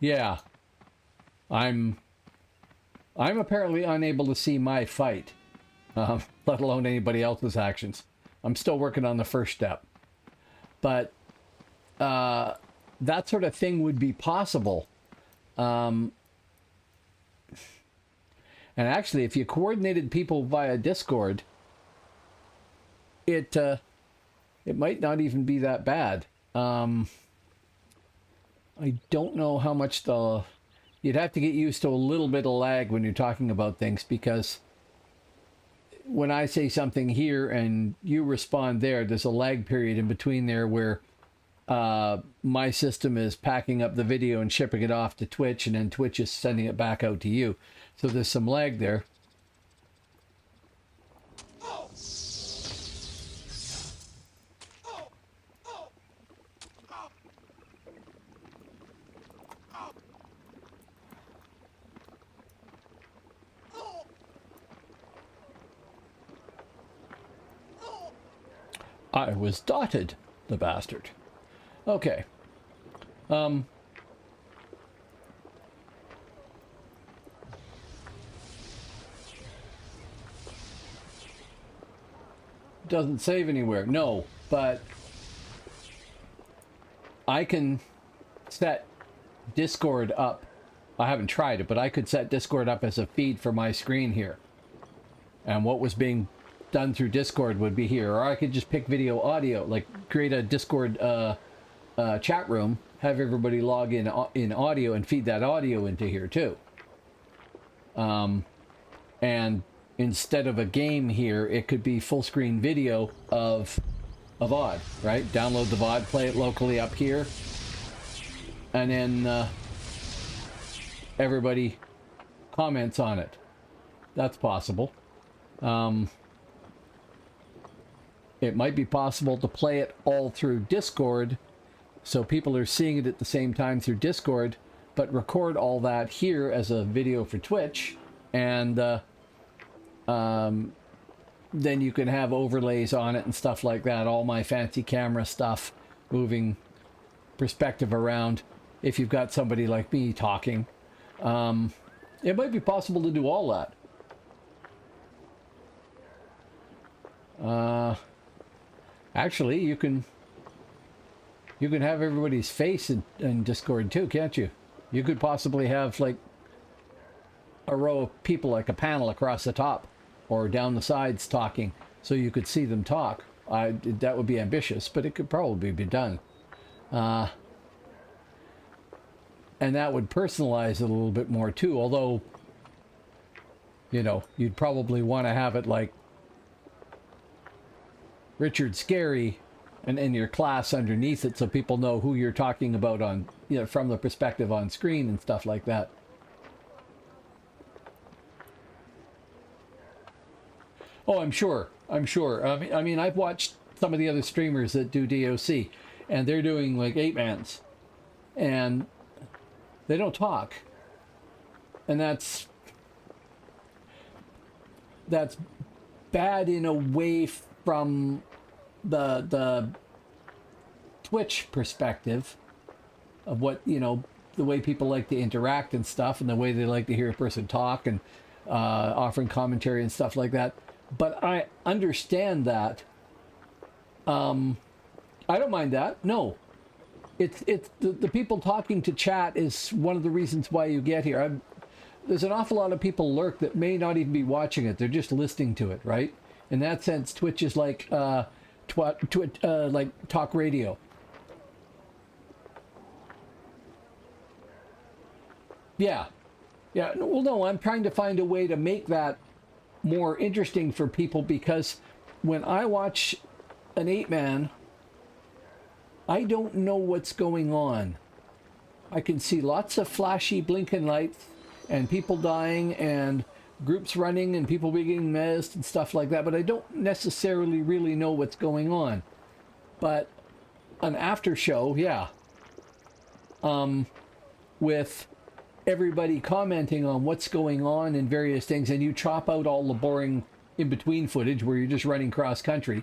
Yeah, I'm apparently unable to see my fight, let alone anybody else's actions. I'm still working on the first step, but that sort of thing would be possible. And actually, if you coordinated people via Discord, it might not even be that bad. I don't know how much you'd have to get used to a little bit of lag when you're talking about things, because when I say something here and you respond there, there's a lag period in between there where my system is packing up the video and shipping it off to Twitch, and then Twitch is sending it back out to you. So there's some lag there. I was dotted, the bastard. Okay. Doesn't save anywhere. No, but I can set Discord up. I haven't tried it, but I could set Discord up as a feed for my screen here. And what was being done through Discord would be here. Or I could just pick video audio, like create a Discord chat room, have everybody log in audio and feed that audio into here too. And instead of a game here, it could be full screen video of VOD, right? Download the VOD, play it locally up here, and then everybody comments on it. That's possible. It might be possible to play it all through Discord, so people are seeing it at the same time through Discord, but record all that here as a video for Twitch, and then you can have overlays on it and stuff like that, all my fancy camera stuff, moving perspective around if you've got somebody like me talking. It might be possible to do all that. Actually, you can have everybody's face in Discord too, can't you? You could possibly have like a row of people, like a panel across the top or down the sides talking, so you could see them talk. That would be ambitious, but it could probably be done. And that would personalize it a little bit more too, although, you know, you'd probably want to have it like Richard Scary and in your class underneath it, so people know who you're talking about on, you know, from the perspective on screen and stuff like that. Oh, I'm sure. I mean, I've watched some of the other streamers that do DAOC, and they're doing like 8-mans, and they don't talk, and that's bad in a way from the Twitch perspective of what, you know, the way people like to interact and stuff, and the way they like to hear a person talk and offering commentary and stuff like that. But I understand that. I don't mind that. No, it's the people talking to chat is one of the reasons why you get here. There's an awful lot of people lurk that may not even be watching it. They're just listening to it, right? In that sense, Twitch is like like talk radio. Yeah. Well, no, I'm trying to find a way to make that more interesting for people, because when I watch an 8-man, I don't know what's going on. I can see lots of flashy blinking lights and people dying and groups running and people being mezzed and stuff like that, but I don't necessarily really know what's going on. But an after show, yeah, with everybody commenting on what's going on and various things, and you chop out all the boring in-between footage where you're just running cross country,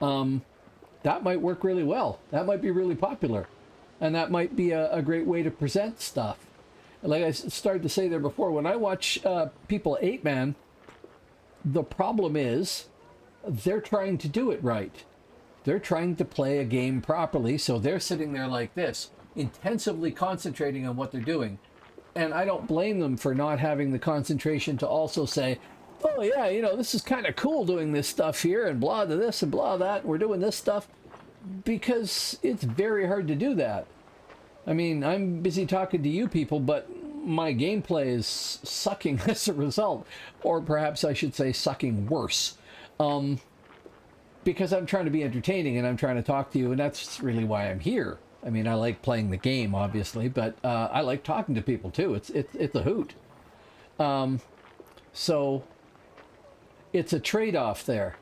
that might work really well. That might be really popular, and that might be a great way to present stuff. Like I started to say there before, when I watch people 8-man, the problem is they're trying to do it right. They're trying to play a game properly, so they're sitting there like this, intensively concentrating on what they're doing. And I don't blame them for not having the concentration to also say, oh yeah, you know, this is kind of cool doing this stuff here, and blah to this and blah that, we're doing this stuff, because it's very hard to do that. I mean, I'm busy talking to you people, but my gameplay is sucking as a result, or perhaps I should say sucking worse, because I'm trying to be entertaining and I'm trying to talk to you, and that's really why I'm here. I mean, I like playing the game, obviously, but I like talking to people too. It's a hoot. So it's a trade-off there.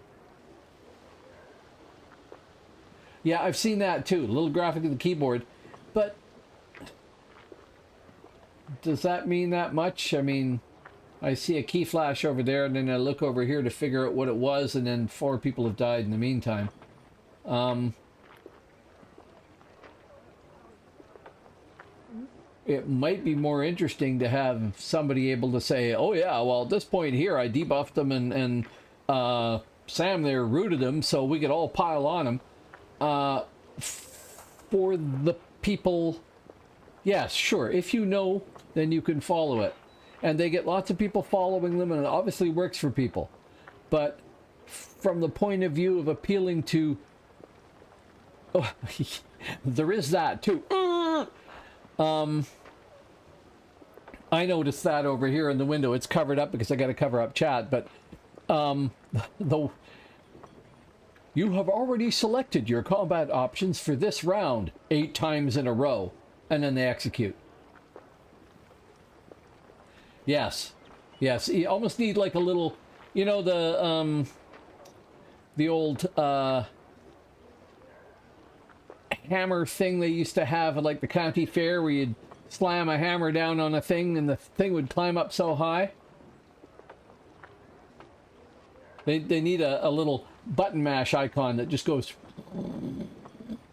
Yeah, I've seen that too. A little graphic of the keyboard, but does that mean that much? I mean, I see a key flash over there, and then I look over here to figure out what it was, and then 4 people have died in the meantime. It might be more interesting to have somebody able to say, oh yeah, well at this point here I debuffed them and Sam there rooted him so we could all pile on him. For the people, yes, sure. If you know, then you can follow it. And they get lots of people following them, and it obviously works for people. But from the point of view of appealing to... Oh, there is that, too. I noticed that over here in the window. It's covered up because I got to cover up chat, but you have already selected your combat options for this round 8 times in a row, and then they execute. Yes, you almost need like a little, you know, the old hammer thing they used to have at like the county fair, where you'd slam a hammer down on a thing and the thing would climb up so high. They need a little button mash icon that just goes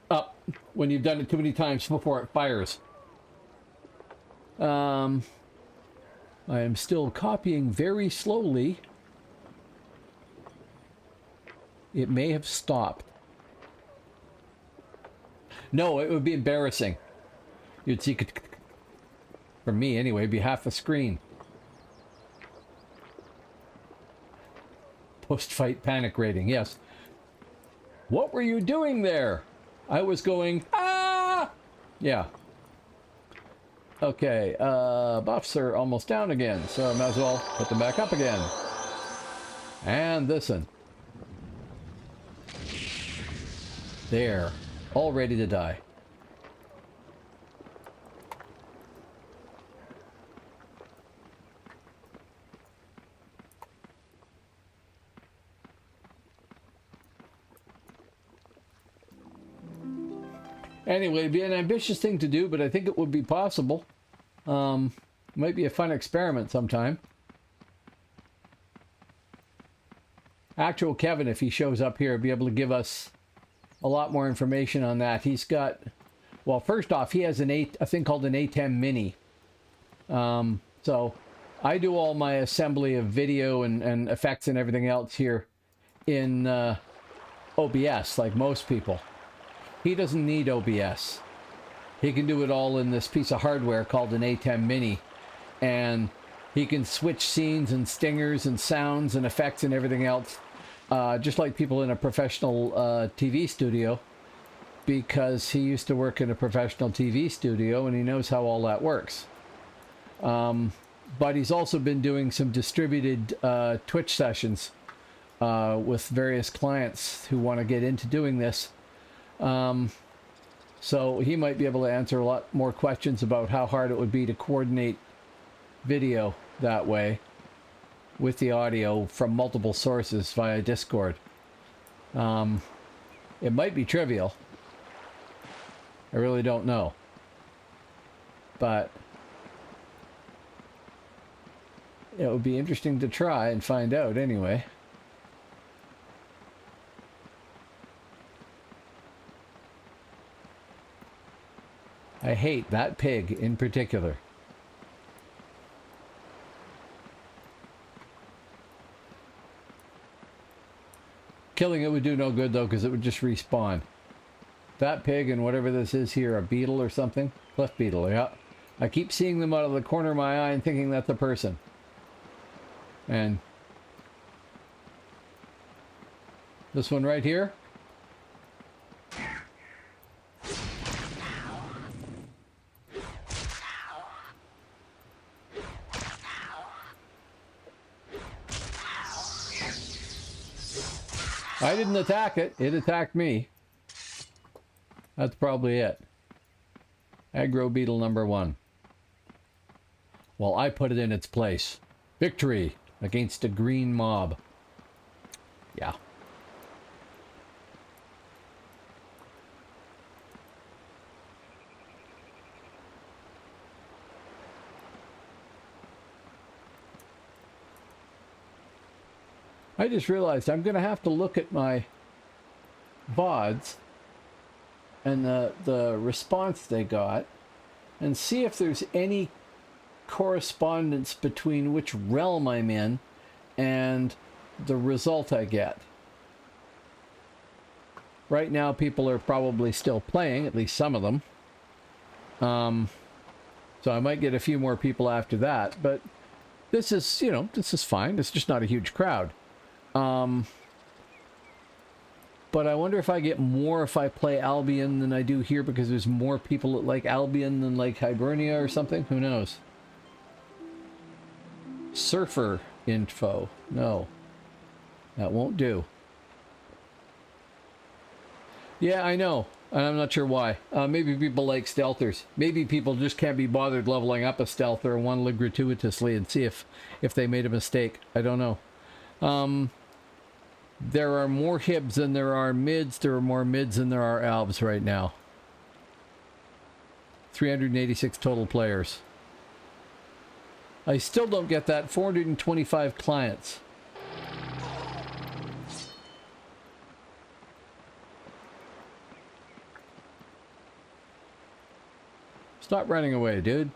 up when you've done it too many times before it fires. I am still copying very slowly. It may have stopped. No, it would be embarrassing. You'd see, for me anyway, it'd be half a screen. Post-fight panic rating, yes. What were you doing there? I was going, ah! Yeah. Okay, buffs are almost down again, so I might as well put them back up again. And this one. There. All ready to die. Anyway, it'd be an ambitious thing to do, but I think it would be possible. Might be a fun experiment sometime. Actual Kevin, if he shows up here, will be able to give us a lot more information on that. He's got, well, first off, he has a thing called an ATEM Mini. So I do all my assembly of video and effects and everything else here in OBS, like most people. He doesn't need OBS. He can do it all in this piece of hardware called an ATEM Mini. And he can switch scenes and stingers and sounds and effects and everything else, just like people in a professional TV studio, because he used to work in a professional TV studio and he knows how all that works. But he's also been doing some distributed Twitch sessions with various clients who want to get into doing this. So he might be able to answer a lot more questions about how hard it would be to coordinate video that way with the audio from multiple sources via Discord. It might be trivial. I really don't know. But it would be interesting to try and find out anyway. I hate that pig in particular. Killing it would do no good though, because it would just respawn. That pig and whatever this is here, a beetle or something? Cliff beetle, yeah. I keep seeing them out of the corner of my eye and thinking that's a person. And this one right here. I didn't attack it. It attacked me. That's probably it. Aggro beetle number 1. Well, I put it in its place. Victory against a green mob. Yeah. I just realized I'm going to have to look at my VODs and the response they got and see if there's any correspondence between which realm I'm in and the result I get. Right now, people are probably still playing, at least some of them. So I might get a few more people after that, but this is, you know, this is fine. It's just not a huge crowd. But I wonder if I get more if I play Albion than I do here, because there's more people that like Albion than like Hibernia or something. Who knows? Surfer info. No. That won't do. Yeah, I know. And I'm not sure why. Maybe people like stealthers. Maybe people just can't be bothered leveling up a stealther and want to live gratuitously and see if they made a mistake. I don't know. There are more Hibs than there are mids. There are more mids than there are Albs right now. 386 total players. I still don't get that. 425 clients. Stop running away, dude.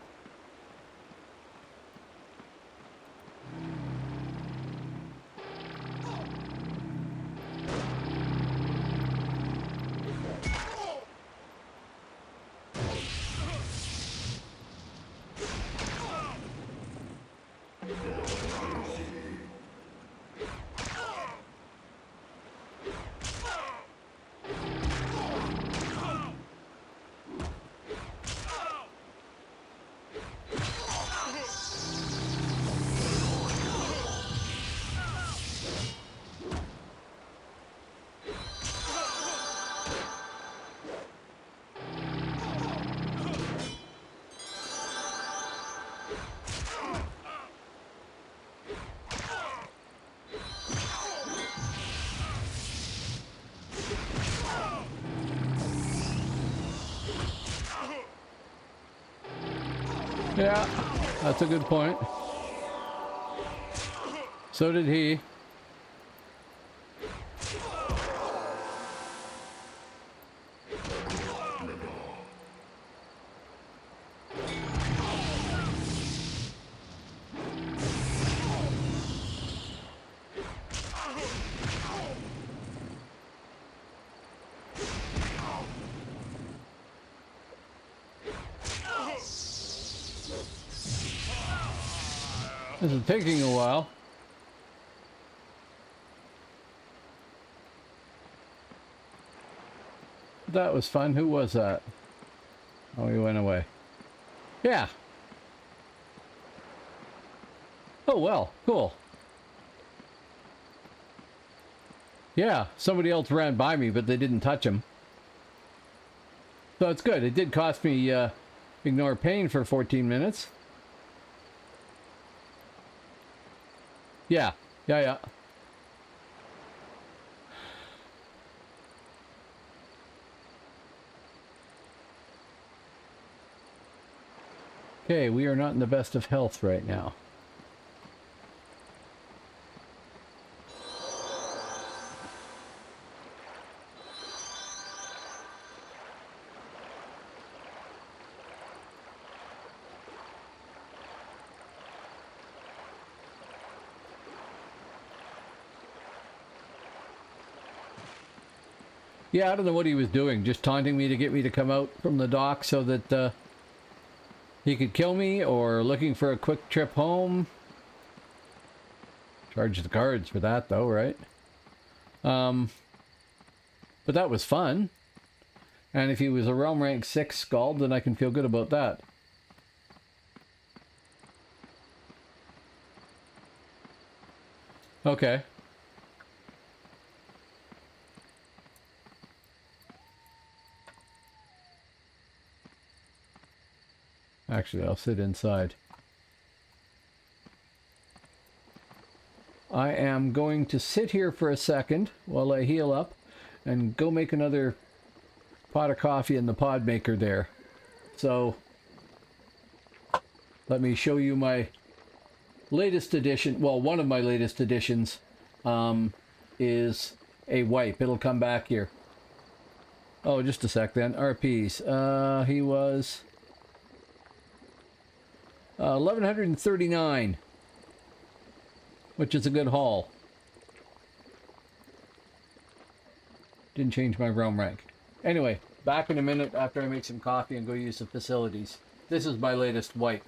Yeah, that's a good point. So did he. This is taking a while. That was fun. Who was that? Oh, he went away. Yeah. Oh, well. Cool. Yeah, somebody else ran by me, but they didn't touch him. So it's good. It did cost me ignore pain for 14 minutes. Yeah. Yeah. Okay, we are not in the best of health right now. Yeah, I don't know what he was doing, just taunting me to get me to come out from the dock so that he could kill me, or looking for a quick trip home. Charge the cards for that though, right? But that was fun. And if he was a realm rank 6 Scald, then I can feel good about that. Okay. Actually, I'll sit inside. I am going to sit here for a second while I heal up and go make another pot of coffee in the pod maker there. So let me show you my latest addition. Well, one of my latest additions is a wipe. It'll come back here. Oh, just a sec then. RPs. He was 1139, which is a good haul. Didn't change my realm rank. Anyway, back in a minute after I make some coffee and go use the facilities. This is my latest wipe.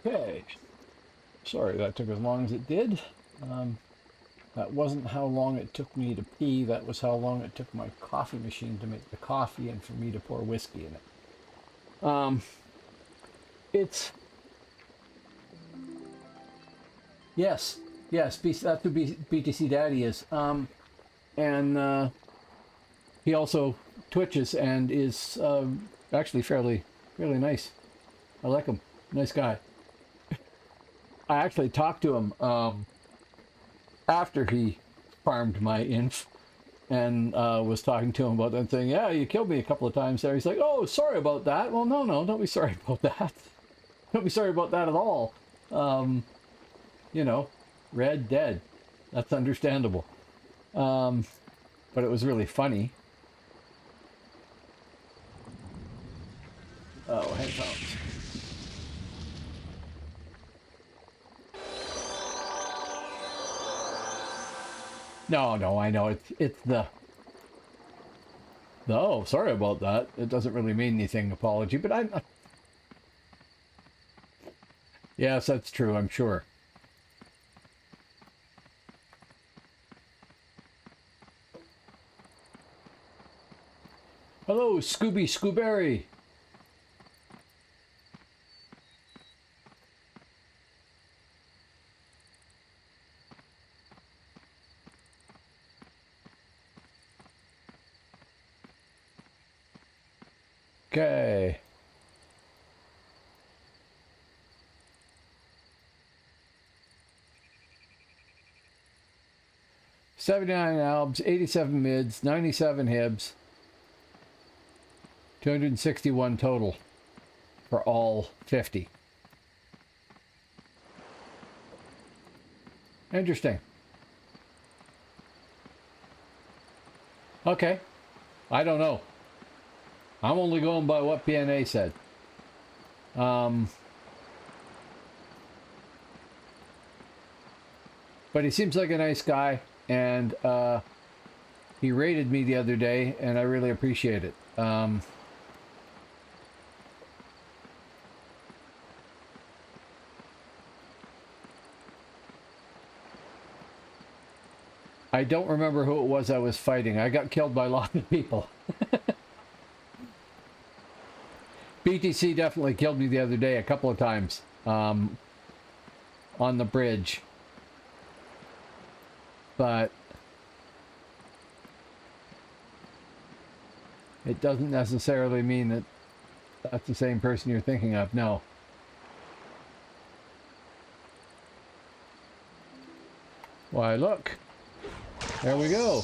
Okay. Sorry that took as long as it did. That wasn't how long it took me to pee. That was how long it took my coffee machine to make the coffee and for me to pour whiskey in it. It's... Yes. Yes, that's who BTC Daddy is. And he also twitches and is actually fairly nice. I like him. Nice guy. I actually talked to him after he farmed my inf and was talking to him about that thing. Yeah, you killed me a couple of times there. He's like, oh, sorry about that. Well, no, don't be sorry about that. Don't be sorry about that at all. You know, red dead. That's understandable. But it was really funny. Oh, headphones. No, I know it's the oh, sorry about that. It doesn't really mean anything, apology, but I'm yes, that's true, I'm sure. Hello, Scooby Scooberry. Okay. $79 albs, 87 mids, 97 hibs, 261 total for all 50. Interesting. Okay. I don't know. I'm only going by what PNA said. But he seems like a nice guy, and he rated me the other day, and I really appreciate it. I don't remember who it was I was fighting. I got killed by lots of people. BTC definitely killed me the other day a couple of times on the bridge. But it doesn't necessarily mean that that's the same person you're thinking of. No. Why, look. There we go.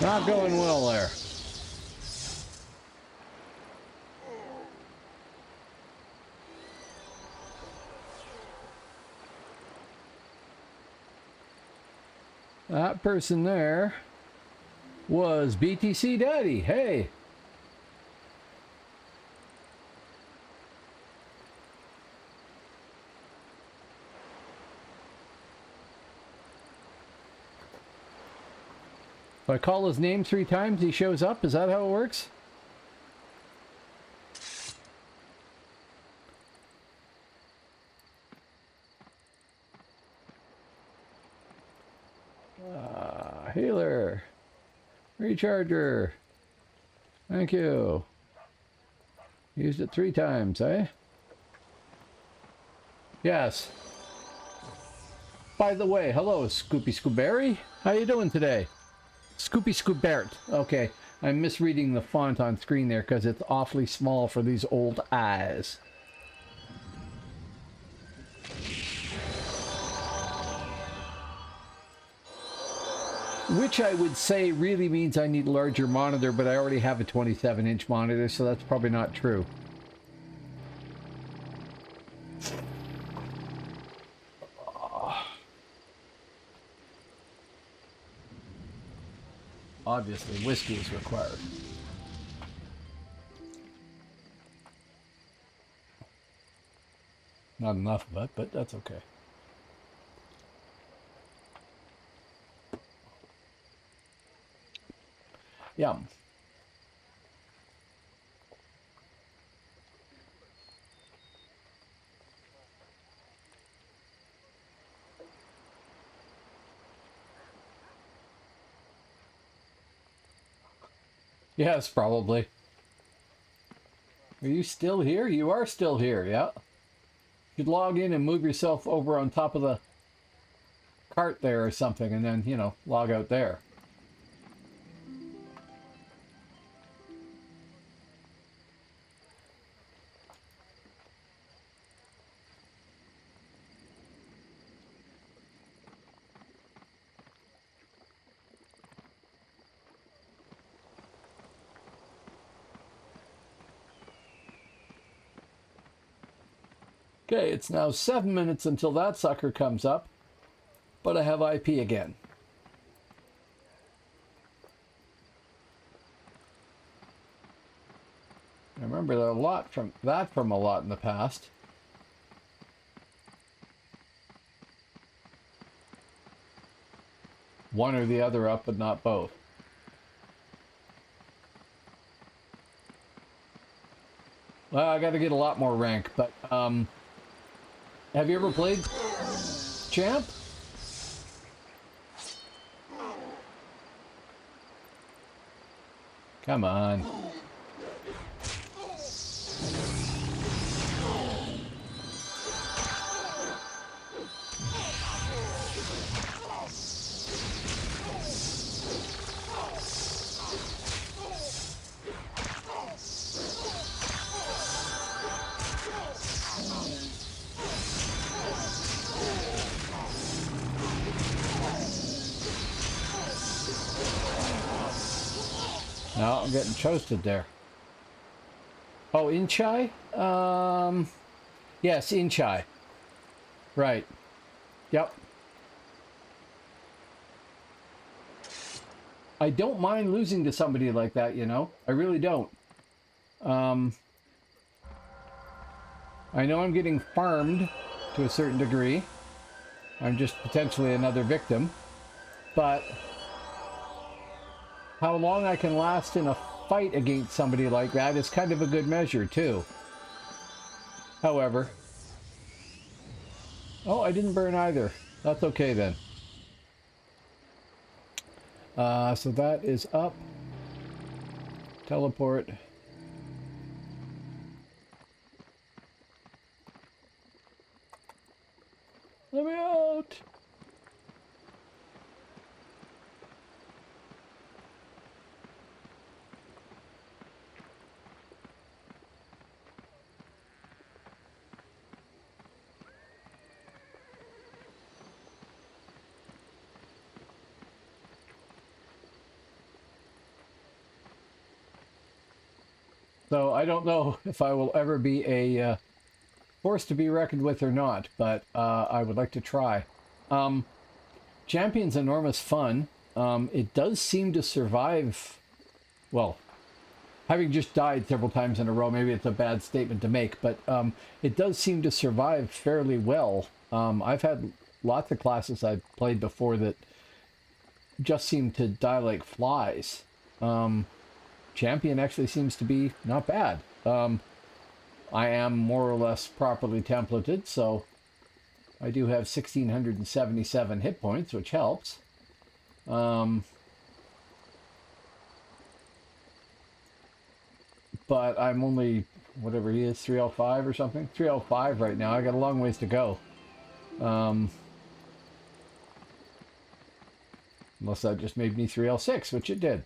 Not going well there. That person there was BTC Daddy. Hey. If I call his name 3 times, he shows up? Is that how it works? Healer. Recharger. Thank you. Used it 3 times, eh? Yes. By the way, hello, Scoopy Scooberry. How you doing today? Scoopy Scoobert. Okay, I'm misreading the font on screen there because it's awfully small for these old eyes. Which I would say really means I need a larger monitor, but I already have a 27-inch monitor, so that's probably not true. Obviously, whiskey is required. Not enough of it, but that's okay. Yum. Yes, probably. Are you still here? You are still here, yeah. You could log in and move yourself over on top of the cart there or something, and then, you know, log out there. Okay, it's now 7 minutes until that sucker comes up, but I have IP again. I remember a lot from a lot in the past. One or the other up, but not both. Well, I got to get a lot more rank, but have you ever played Champ? Come on. No, I'm getting toasted there. Oh, Inchai? Yes, Inchai. Right. Yep. I don't mind losing to somebody like that, you know? I really don't. I know I'm getting farmed to a certain degree. I'm just potentially another victim. But how long I can last in a fight against somebody like that is kind of a good measure, too. However... Oh, I didn't burn either. That's okay, then. So that is up. Teleport. Let me out! So I don't know if I will ever be a force to be reckoned with or not, but I would like to try. Champion's enormous fun. It does seem to survive, well, having just died several times in a row, maybe it's a bad statement to make, but it does seem to survive fairly well. I've had lots of classes I've played before that just seem to die like flies. Champion actually seems to be not bad. I am more or less properly templated, so I do have 1,677 hit points, which helps. But I'm only, whatever he is, 305 or something? 305 right now. I got a long ways to go. Unless that just made me 306, which it did.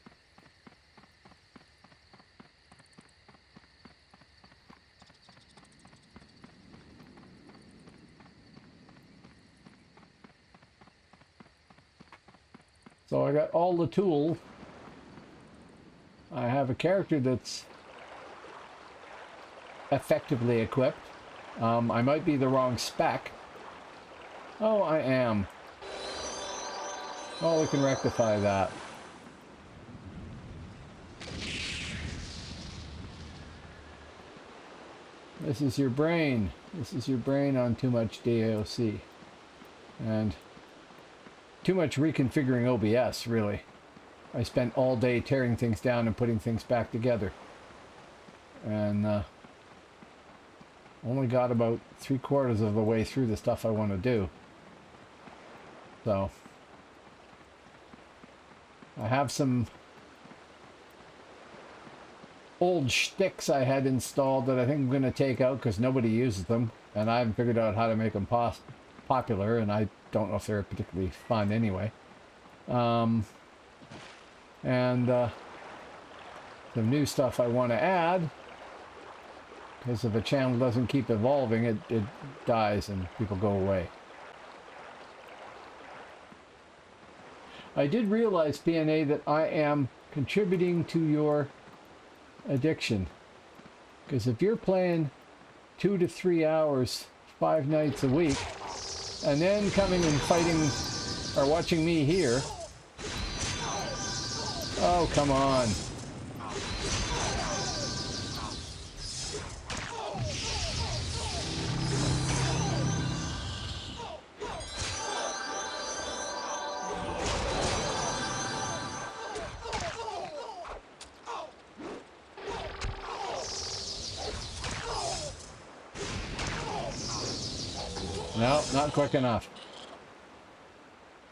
So I got all the tools. I have a character that's effectively equipped. I might be the wrong spec. Oh, I am. Oh, we can rectify that. This is your brain. This is your brain on too much DAOC. And too much reconfiguring OBS, really. I spent all day tearing things down and putting things back together. And only got about 3/4 of the way through the stuff I want to do. So I have some old shticks I had installed that I think I'm going to take out because nobody uses them, and I haven't figured out how to make them popular, and I don't know if they're particularly fun anyway. And some new stuff I want to add, because if a channel doesn't keep evolving, it dies and people go away. I did realize, PNA, that I am contributing to your addiction, because if you're playing 2 to 3 hours 5 nights a week and then coming and fighting or watching me here, oh come on. No, not quick enough.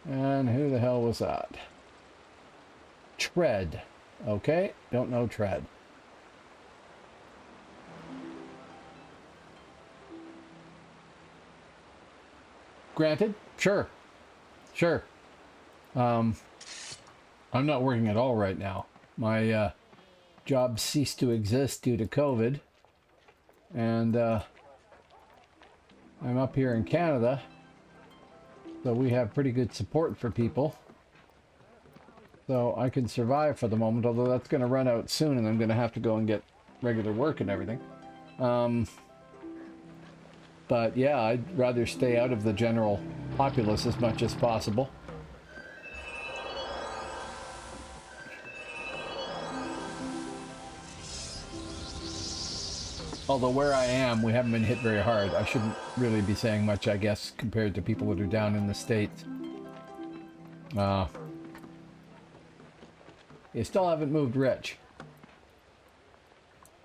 And who the hell was that? Tread. Okay, don't know Tread. Granted, sure. Sure. I'm not working at all right now. My job ceased to exist due to COVID. And I'm up here in Canada, so we have pretty good support for people. So I can survive for the moment, although that's going to run out soon and I'm going to have to go and get regular work and everything. But yeah, I'd rather stay out of the general populace as much as possible. Although where I am, we haven't been hit very hard. I shouldn't really be saying much, I guess, compared to people that are down in the States. You still haven't moved rich.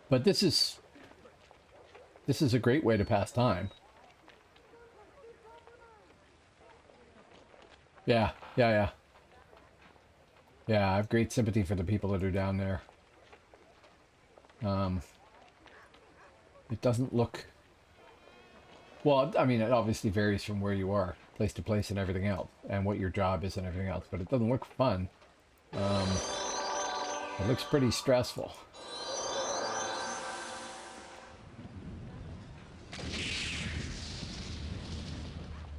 But this is a great way to pass time. Yeah. Yeah, I have great sympathy for the people that are down there. It doesn't look... Well, I mean, it obviously varies from where you are, place to place and everything else, and what your job is and everything else, but it doesn't look fun. It looks pretty stressful.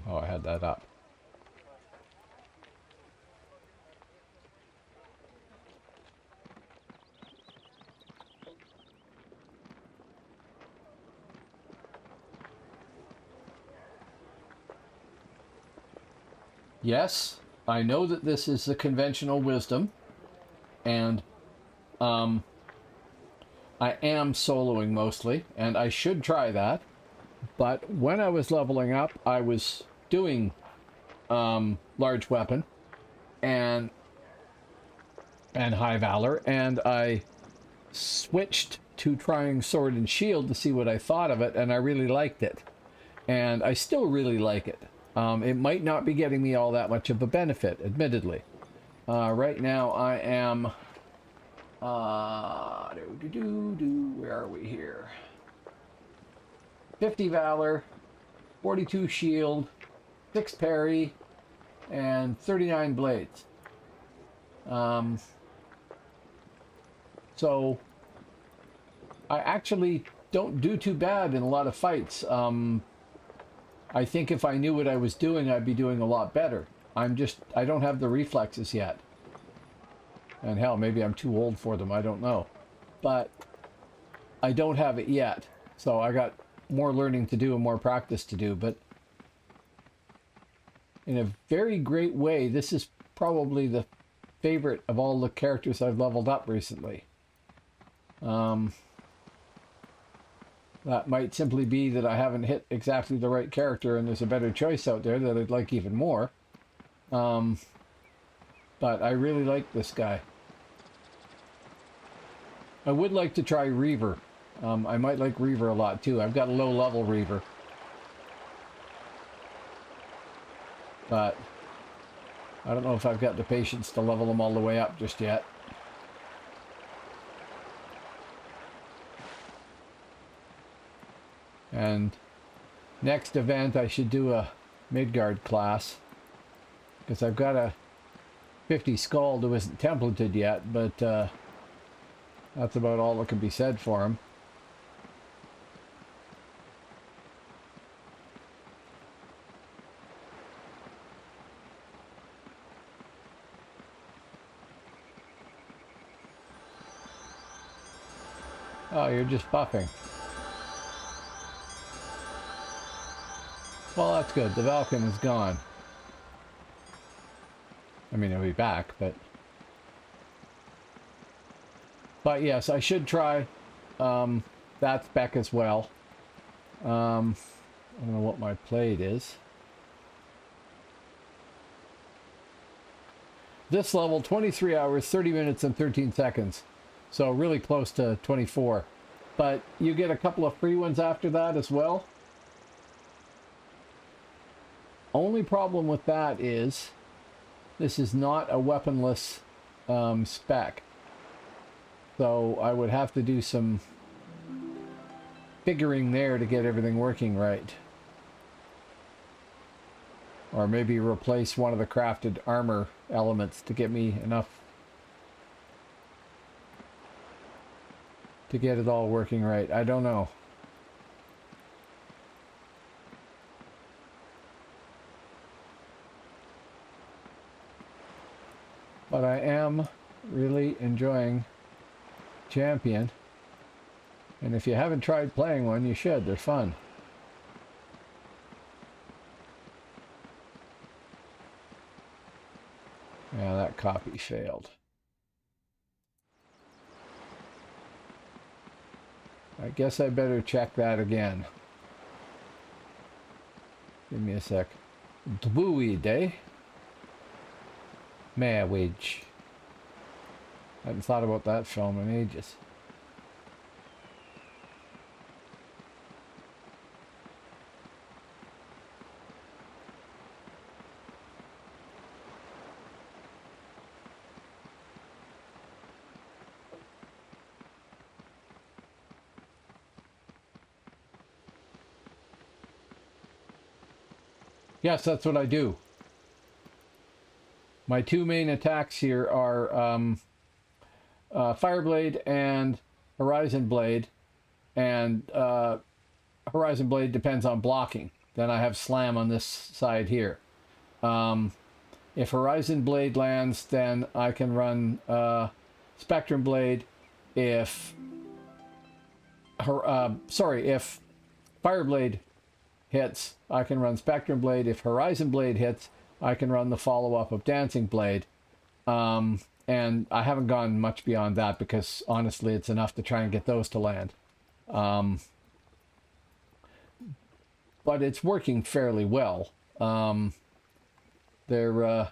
Oh, I had that up. Yes, I know that this is the conventional wisdom, and I am soloing mostly, and I should try that, but when I was leveling up, I was doing large weapon and high valor, and I switched to trying sword and shield to see what I thought of it, and I really liked it, and I still really like it. It might not be getting me all that much of a benefit, admittedly. Right now I am... where are we here? 50 Valor, 42 Shield, 6 Parry, and 39 Blades. So I actually don't do too bad in a lot of fights. I think if I knew what I was doing, I'd be doing a lot better. I don't have the reflexes yet. And hell, maybe I'm too old for them, I don't know. But I don't have it yet. So I got more learning to do and more practice to do. But in a very great way, this is probably the favorite of all the characters I've leveled up recently. That might simply be that I haven't hit exactly the right character and there's a better choice out there that I'd like even more. But I really like this guy. I would like to try Reaver. I might like Reaver a lot too. I've got a low level Reaver. But I don't know if I've got the patience to level them all the way up just yet. And next event I should do a Midgard class. Because I've got a 50 Skald who isn't templated yet, but that's about all that can be said for him. Oh, you're just buffing. Well, that's good. The Valken is gone. I mean, he'll be back, but... But yes, I should try that spec as well. I don't know what my plate is. This level, 23 hours, 30 minutes, and 13 seconds. So really close to 24. But you get a couple of free ones after that as well. Only problem with that is this is not a weaponless spec. So I would have to do some figuring there to get everything working right. Or maybe replace one of the crafted armor elements to get me enough to get it all working right. I don't know. But I am really enjoying Champion. And if you haven't tried playing one, you should. They're fun. Yeah, that copy failed. I guess I better check that again. Give me a sec. Dwooey Day. Marriage. I hadn't thought about that film in ages. Yes, that's what I do. My two main attacks here are Fireblade and Horizon Blade, and Horizon Blade depends on blocking. Then I have Slam on this side here. If Horizon Blade lands, then I can run Spectrum Blade. If Fireblade hits, I can run Spectrum Blade. If Horizon Blade hits, I can run the follow-up of Dancing Blade. And I haven't gone much beyond that because, honestly, it's enough to try and get those to land. But it's working fairly well. They're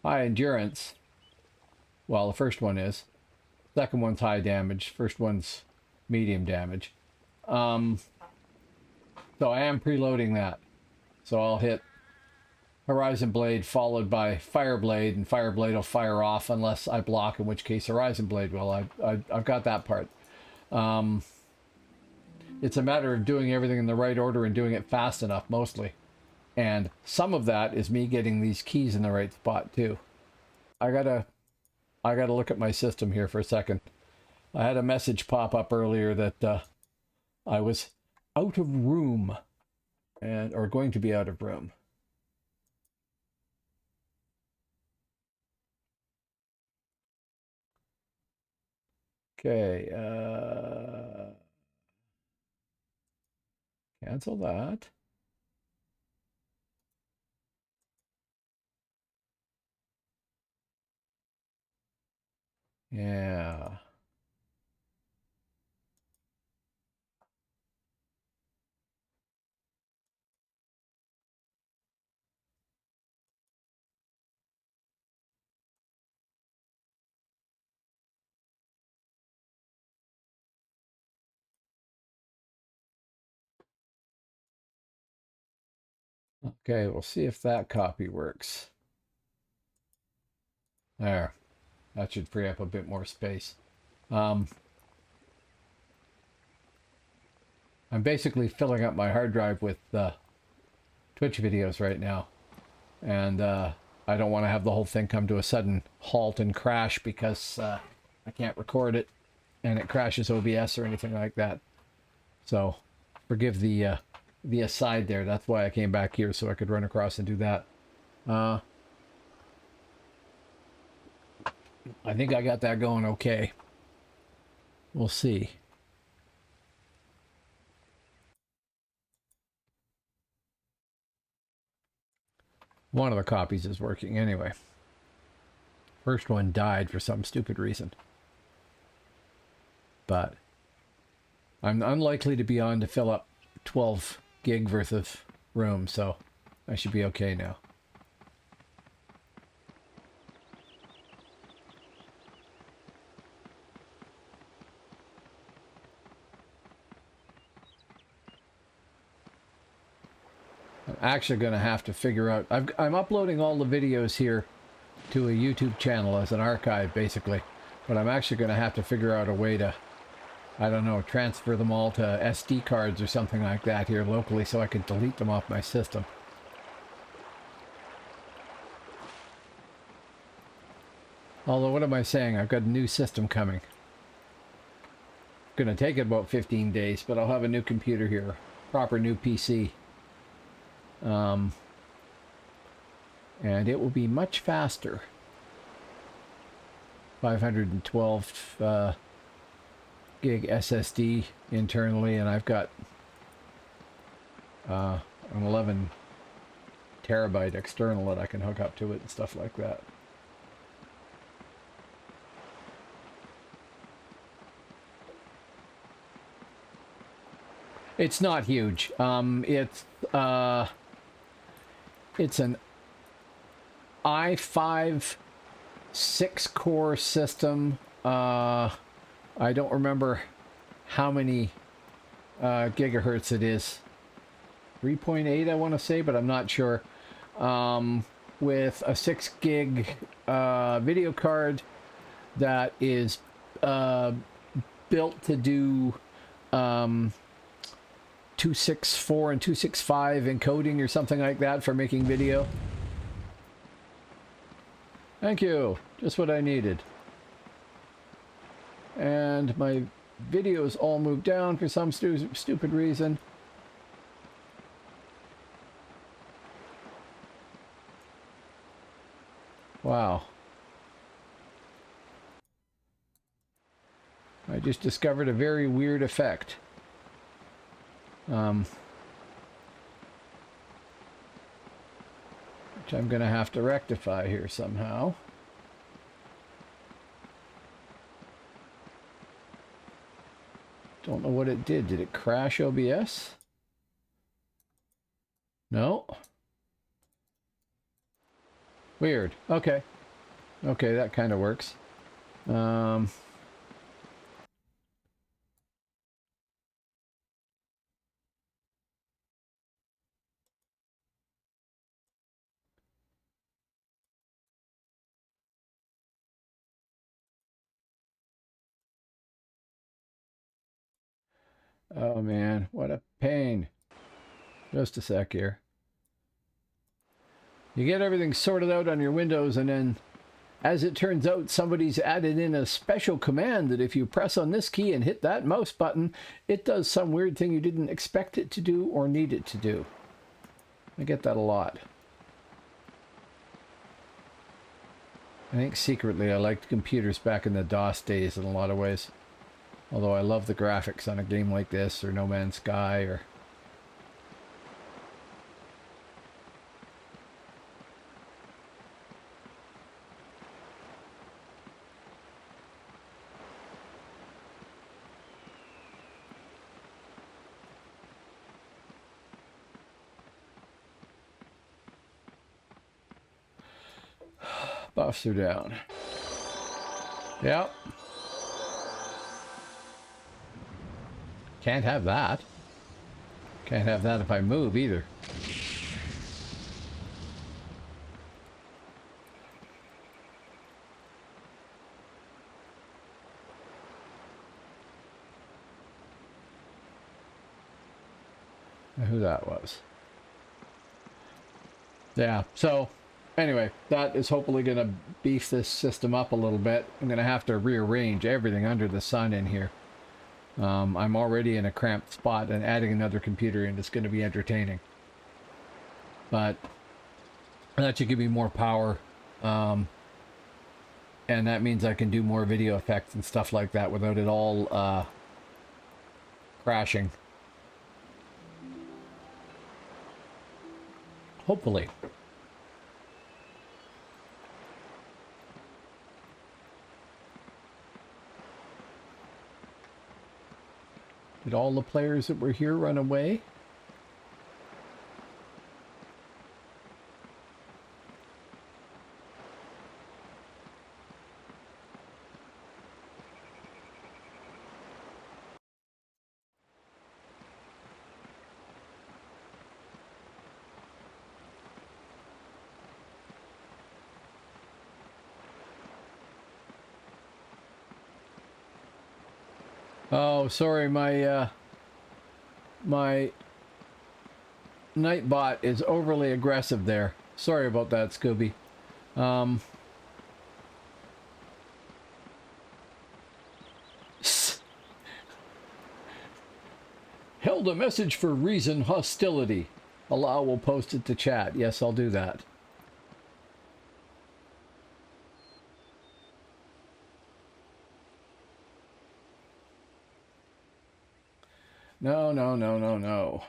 high endurance. Well, the first one is. Second one's high damage. First one's medium damage. So I am preloading that. So I'll hit Horizon Blade followed by Fire Blade, and Fire Blade will fire off unless I block, in which case Horizon Blade will. I've got that part. It's a matter of doing everything in the right order and doing it fast enough, mostly. And some of that is me getting these keys in the right spot, too. I gotta look at my system here for a second. I had a message pop up earlier that I was out of room, or going to be out of room. Okay, cancel that. Yeah. Okay, we'll see if that copy works. There. That should free up a bit more space. I'm basically filling up my hard drive with Twitch videos right now. And I don't want to have the whole thing come to a sudden halt and crash because I can't record it and it crashes OBS or anything like that. So forgive the aside there. That's why I came back here, so I could run across and do that. I think I got that going okay. We'll see. One of the copies is working anyway. First one died for some stupid reason. But I'm unlikely to be on to fill up 12 gig worth of room, so I should be okay now. I'm actually going to have to figure out... I'm uploading all the videos here to a YouTube channel as an archive, basically. But I'm actually going to have to figure out a way to, I don't know, transfer them all to SD cards or something like that here locally so I can delete them off my system. Although, what am I saying? I've got a new system coming. Going to take it about 15 days, but I'll have a new computer here. Proper new PC. And it will be much faster. 512 gig SSD internally, and I've got an 11 terabyte external that I can hook up to it and stuff like that. It's not huge. It's an i5 6-core system. I don't remember how many gigahertz it is. 3.8 I want to say, but I'm not sure. With a 6 gig video card that is built to do 264 and 265 encoding or something like that for making video. Thank you. Just what I needed. And my videos all moved down for some stupid reason. Wow. I just discovered a very weird effect. Which I'm going to have to rectify here somehow. Don't know what it did. Did it crash OBS? No. Weird. Okay. Okay, that kind of works. Oh man, what a pain. Just a sec here. You get everything sorted out on your Windows, and then, as it turns out, somebody's added in a special command that if you press on this key and hit that mouse button, it does some weird thing you didn't expect it to do or need it to do. I get that a lot. I think secretly I liked computers back in the DOS days in a lot of ways. Although I love the graphics on a game like this, or No Man's Sky, or... Buffs are down. Yep. Can't have that. Can't have that if I move either. Who that was. Yeah, so anyway, that is hopefully going to beef this system up a little bit. I'm going to have to rearrange everything under the sun in here. I'm already in a cramped spot, and adding another computer in is going to be entertaining. But that should give me more power. And that means I can do more video effects and stuff like that without it all crashing. Hopefully. Did all the players that were here run away? Oh, sorry, my Nightbot is overly aggressive there. Sorry about that, Scooby. Held a message for reason hostility. Allah will post it to chat. Yes, I'll do that. No, no, no, no, no.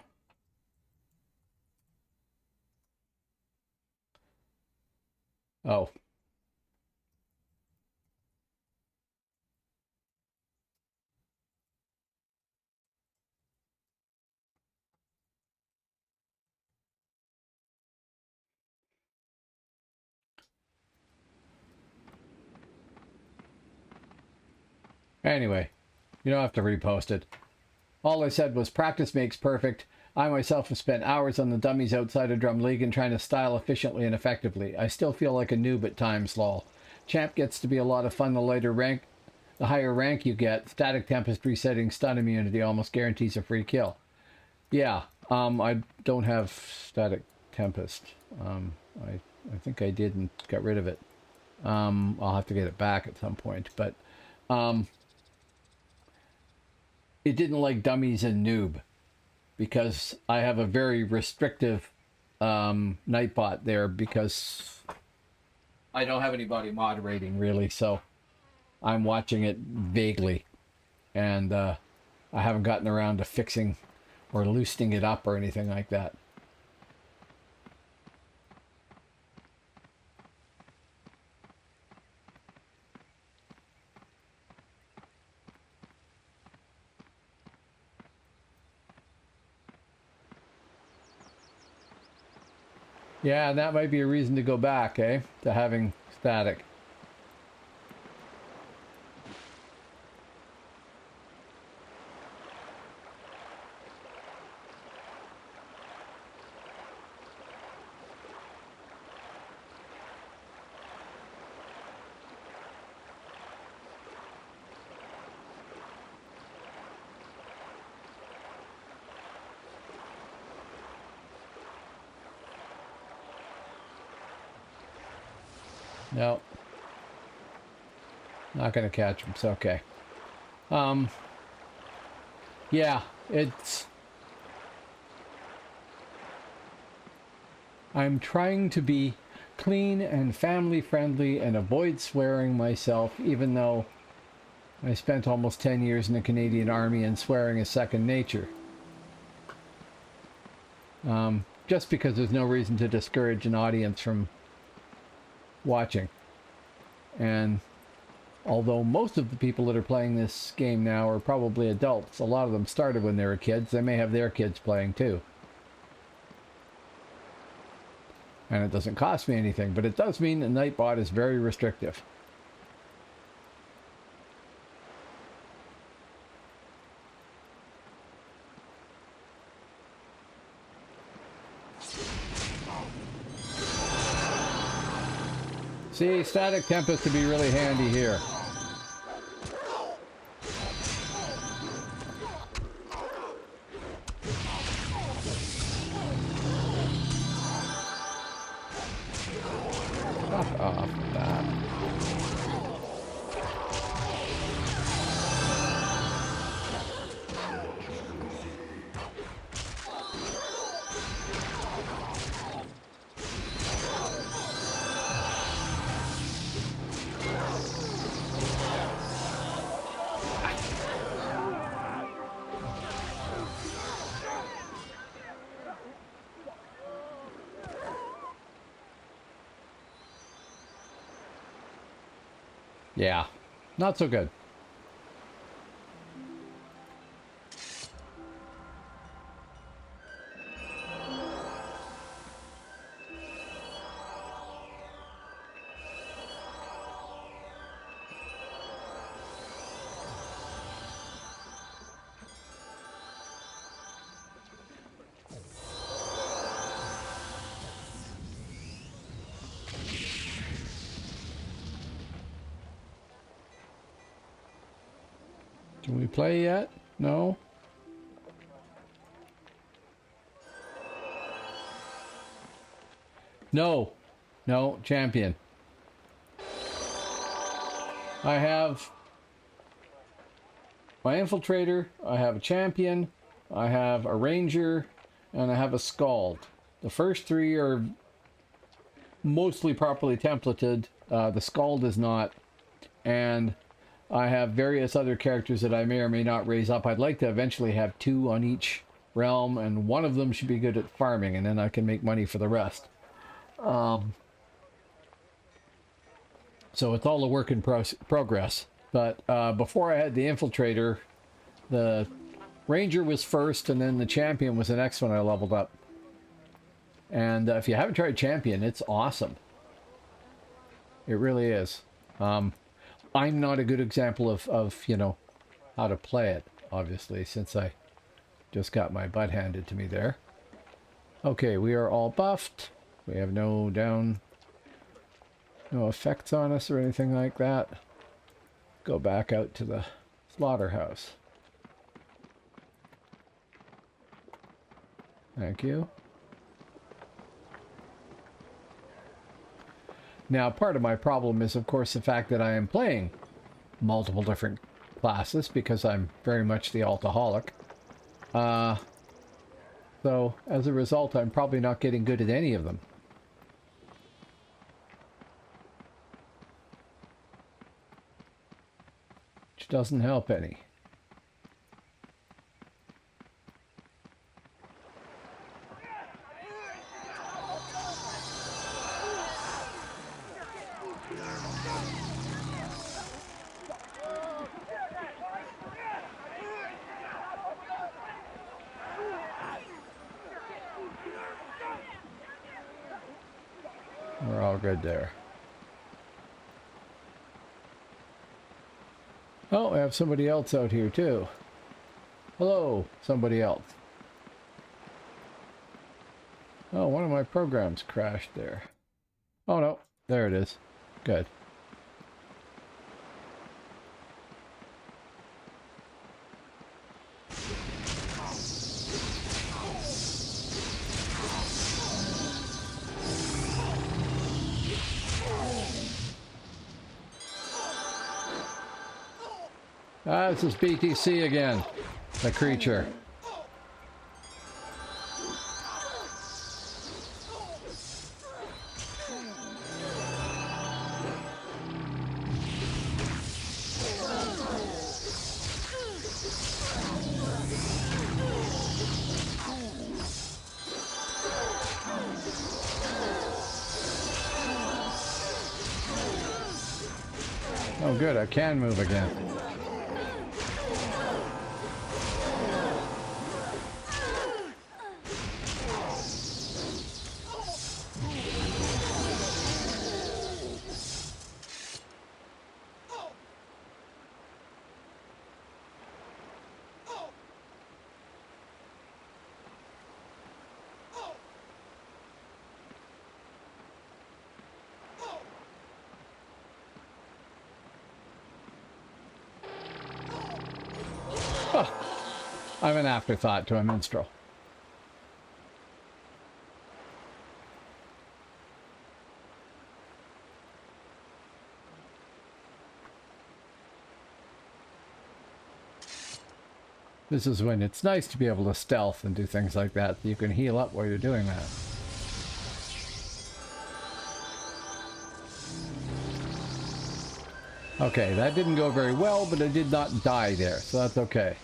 Oh. Anyway, you don't have to repost it. All I said was practice makes perfect. I myself have spent hours on the dummies outside of Drum League and trying to style efficiently and effectively. I still feel like a noob at times, lol. Champ gets to be a lot of fun the higher rank you get. Static Tempest resetting stun immunity almost guarantees a free kill. Yeah, I don't have Static Tempest. I think I did and got rid of it. I'll have to get it back at some point, but it didn't like dummies and noob because I have a very restrictive Nightbot there because I don't have anybody moderating really, so I'm watching it vaguely, and I haven't gotten around to fixing or loosening it up or anything like that. Yeah, and that might be a reason to go back, eh? To having static. No. Not gonna catch him, it's okay. Yeah, I'm trying to be clean and family friendly and avoid swearing myself, even though I spent almost 10 years in the Canadian Army, and swearing is second nature. Just because there's no reason to discourage an audience from watching. And although most of the people that are playing this game now are probably adults, a lot of them started when they were kids. They may have their kids playing too. And it doesn't cost me anything, but it does mean that Nightbot is very restrictive. See, Static Tempest would be really handy here. Fuck off with that. Yeah, not so good. Can we play yet? No? No. No, champion. I have my infiltrator, I have a champion, I have a ranger, and I have a scald. The first three are mostly properly templated. The scald is not. And I have various other characters that I may or may not raise up. I'd like to eventually have 2 on each realm, and one of them should be good at farming, and then I can make money for the rest. So it's all a work in progress. But before I had the infiltrator, the ranger was first, and then the champion was the next one I leveled up. And if you haven't tried champion, it's awesome. It really is. I'm not a good example of, you know, how to play it, obviously, since I just got my butt handed to me there. Okay, we are all buffed. We have no effects on us or anything like that. Go back out to the slaughterhouse. Thank you. Now, part of my problem is, of course, the fact that I am playing multiple different classes because I'm very much the alcoholic. So, as a result, I'm probably not getting good at any of them. Which doesn't help any. We're all good there. Oh, I have somebody else out here too. Hello, somebody else. Oh, one of my programs crashed there. Oh no, there it is. Good. Ah, this is BTC again, the creature. Oh good, I can move again. I'm an afterthought to a minstrel. This is when it's nice to be able to stealth and do things like that. You can heal up while you're doing that. Okay, that didn't go very well, but I did not die there, so that's okay.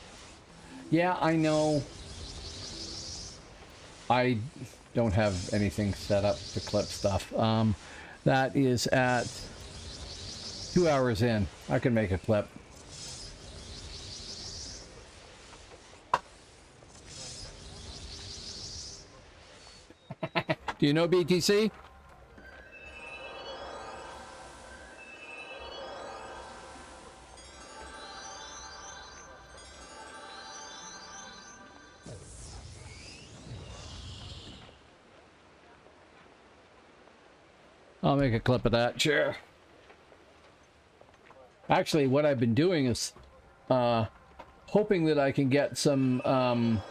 Yeah, I know. I don't have anything set up to clip stuff. That is at 2 hours in. I can make a clip. Do you know BTC? I'll make a clip of that, sure. Actually, what I've been doing is hoping that I can get some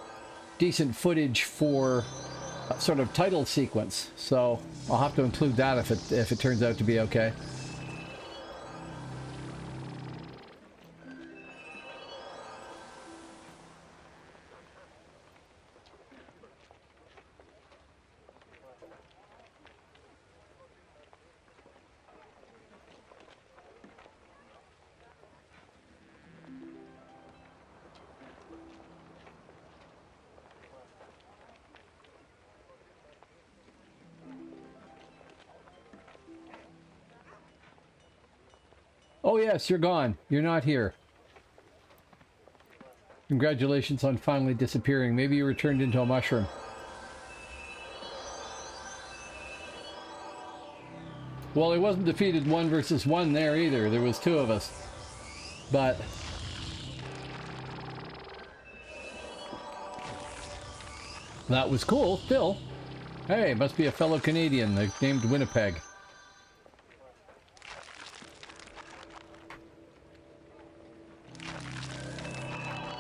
decent footage for a sort of title sequence. So I'll have to include that if it turns out to be okay. Oh yes, you're gone. You're not here. Congratulations on finally disappearing. Maybe you were turned into a mushroom. Well, it wasn't defeated 1 versus 1 there either. There was 2 of us. But that was cool, still. Hey, must be a fellow Canadian named Winnipeg.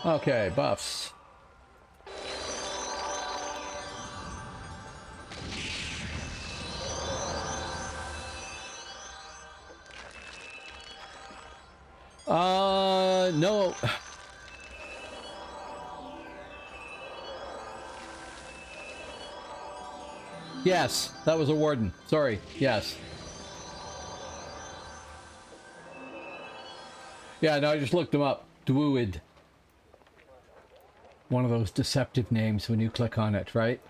Okay, buffs. No. Yes, that was a warden. Sorry, yes. Yeah, no, I just looked them up. Druid. One of those deceptive names when you click on it, right?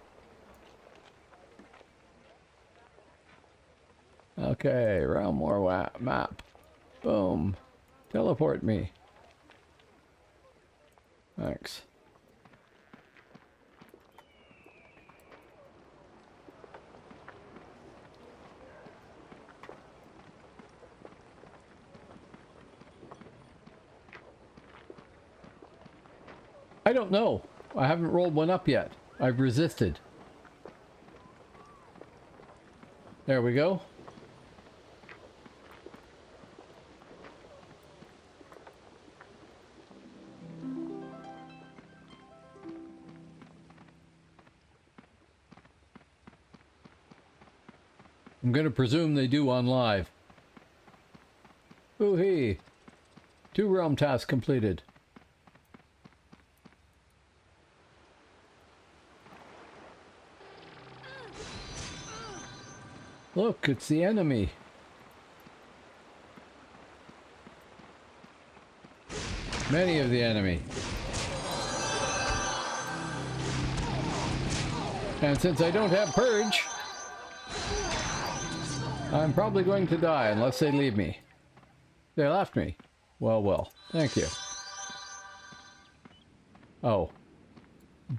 Okay, realm war map. Boom. Teleport me. Thanks. I don't know. I haven't rolled one up yet. I've resisted. There we go. I'm going to presume they do on live. Ooh-hee. 2 realm tasks completed. Look, it's the enemy. Many of the enemy. And since I don't have purge, I'm probably going to die unless they leave me. They left me. Well, well. Thank you. Oh.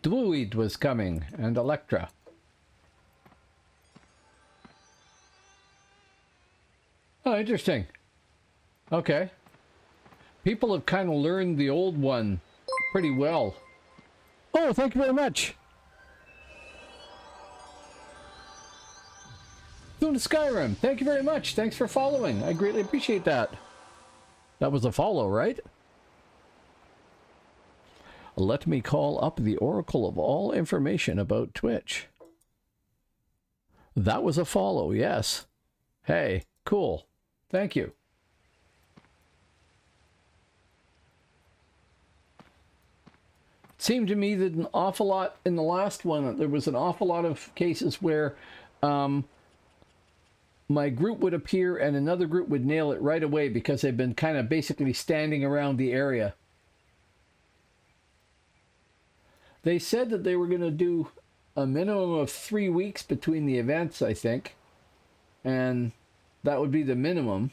Druid was coming, and Electra. Oh, interesting. Okay. People have kind of learned the old one pretty well. Oh, thank you very much. Doing Skyrim, thank you very much. Thanks for following. I greatly appreciate that. That was a follow, right? Let me call up the Oracle of all information about Twitch. That was a follow, yes. Hey, cool. Thank you. It seemed to me that an awful lot in the last one, there was an awful lot of cases where my group would appear and another group would nail it right away because they've been kind of basically standing around the area. They said that they were going to do a minimum of 3 weeks between the events, I think. And that would be the minimum.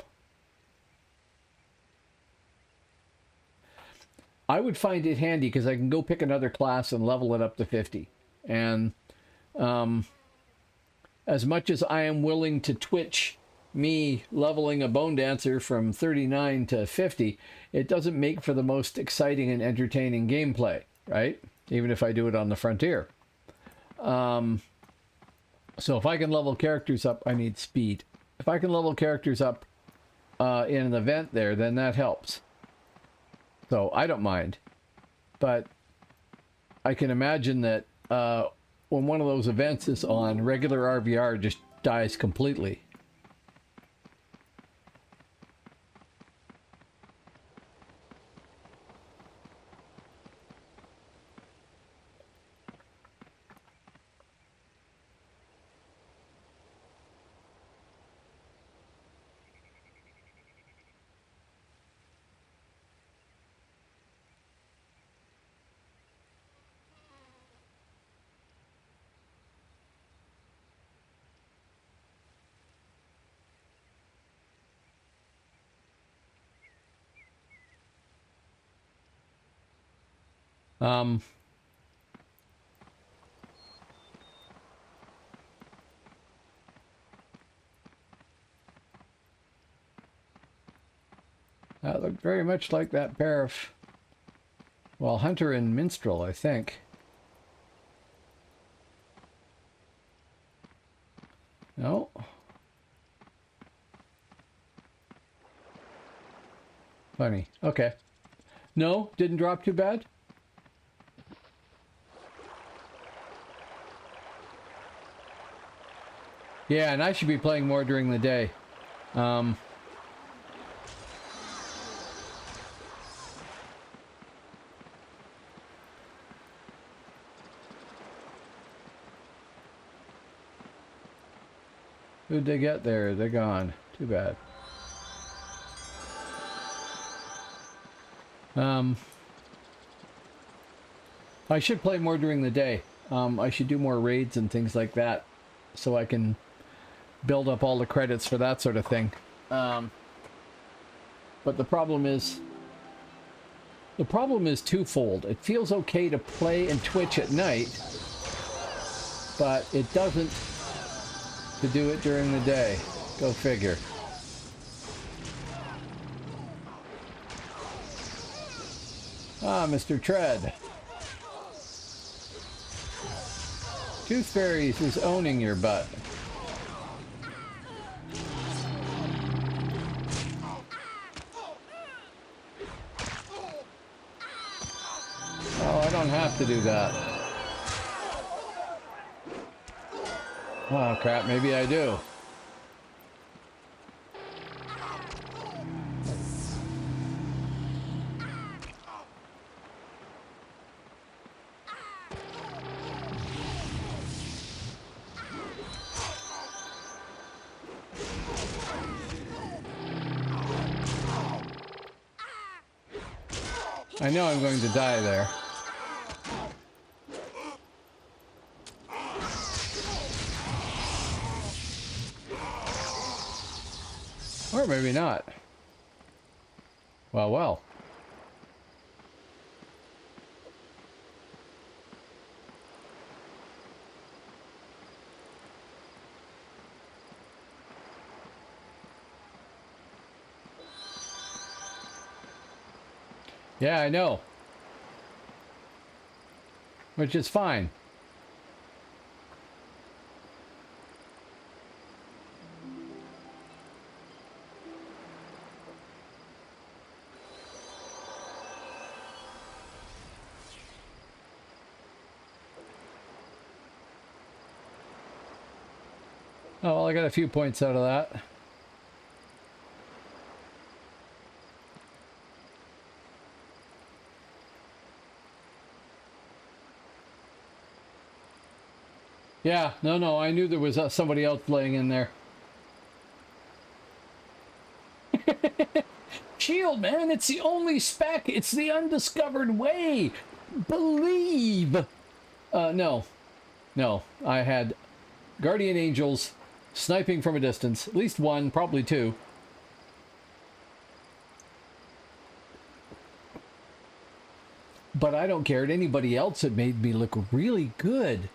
I would find it handy because I can go pick another class and level it up to 50. And as much as I am willing to Twitch me leveling a bone dancer from 39 to 50, it doesn't make for the most exciting and entertaining gameplay, right? Even if I do it on the frontier. So if I can level characters up, I need speed. If I can level characters up in an event there, then that helps. So I don't mind. But I can imagine that when one of those events is on, regular RVR just dies completely. That looked very much like that pair of, well, Hunter and Minstrel, I think. No. Funny. Okay. No, didn't drop too bad. Yeah, and I should be playing more during the day. Who'd they get there? They're gone. Too bad. I should play more during the day. I should do more raids and things like that, so I can build up all the credits for that sort of thing. But the problem is twofold. It feels okay to play and Twitch at night, but it doesn't to do it during the day. Go figure. Ah, Mr. Tread. Tooth Fairies is owning your butt. Oh, I don't have to do that. Oh, crap, maybe I do. I know I'm going to die there. Or maybe not. Well, well. Yeah, I know. Which is fine. Oh, well, I got a few points out of that. Yeah, no, I knew there was somebody else laying in there. Shield, man, it's the only spec. It's the undiscovered way. Believe. No. I had guardian angels sniping from a distance. At least one, probably two. But I don't care. Anybody else had made me look really good.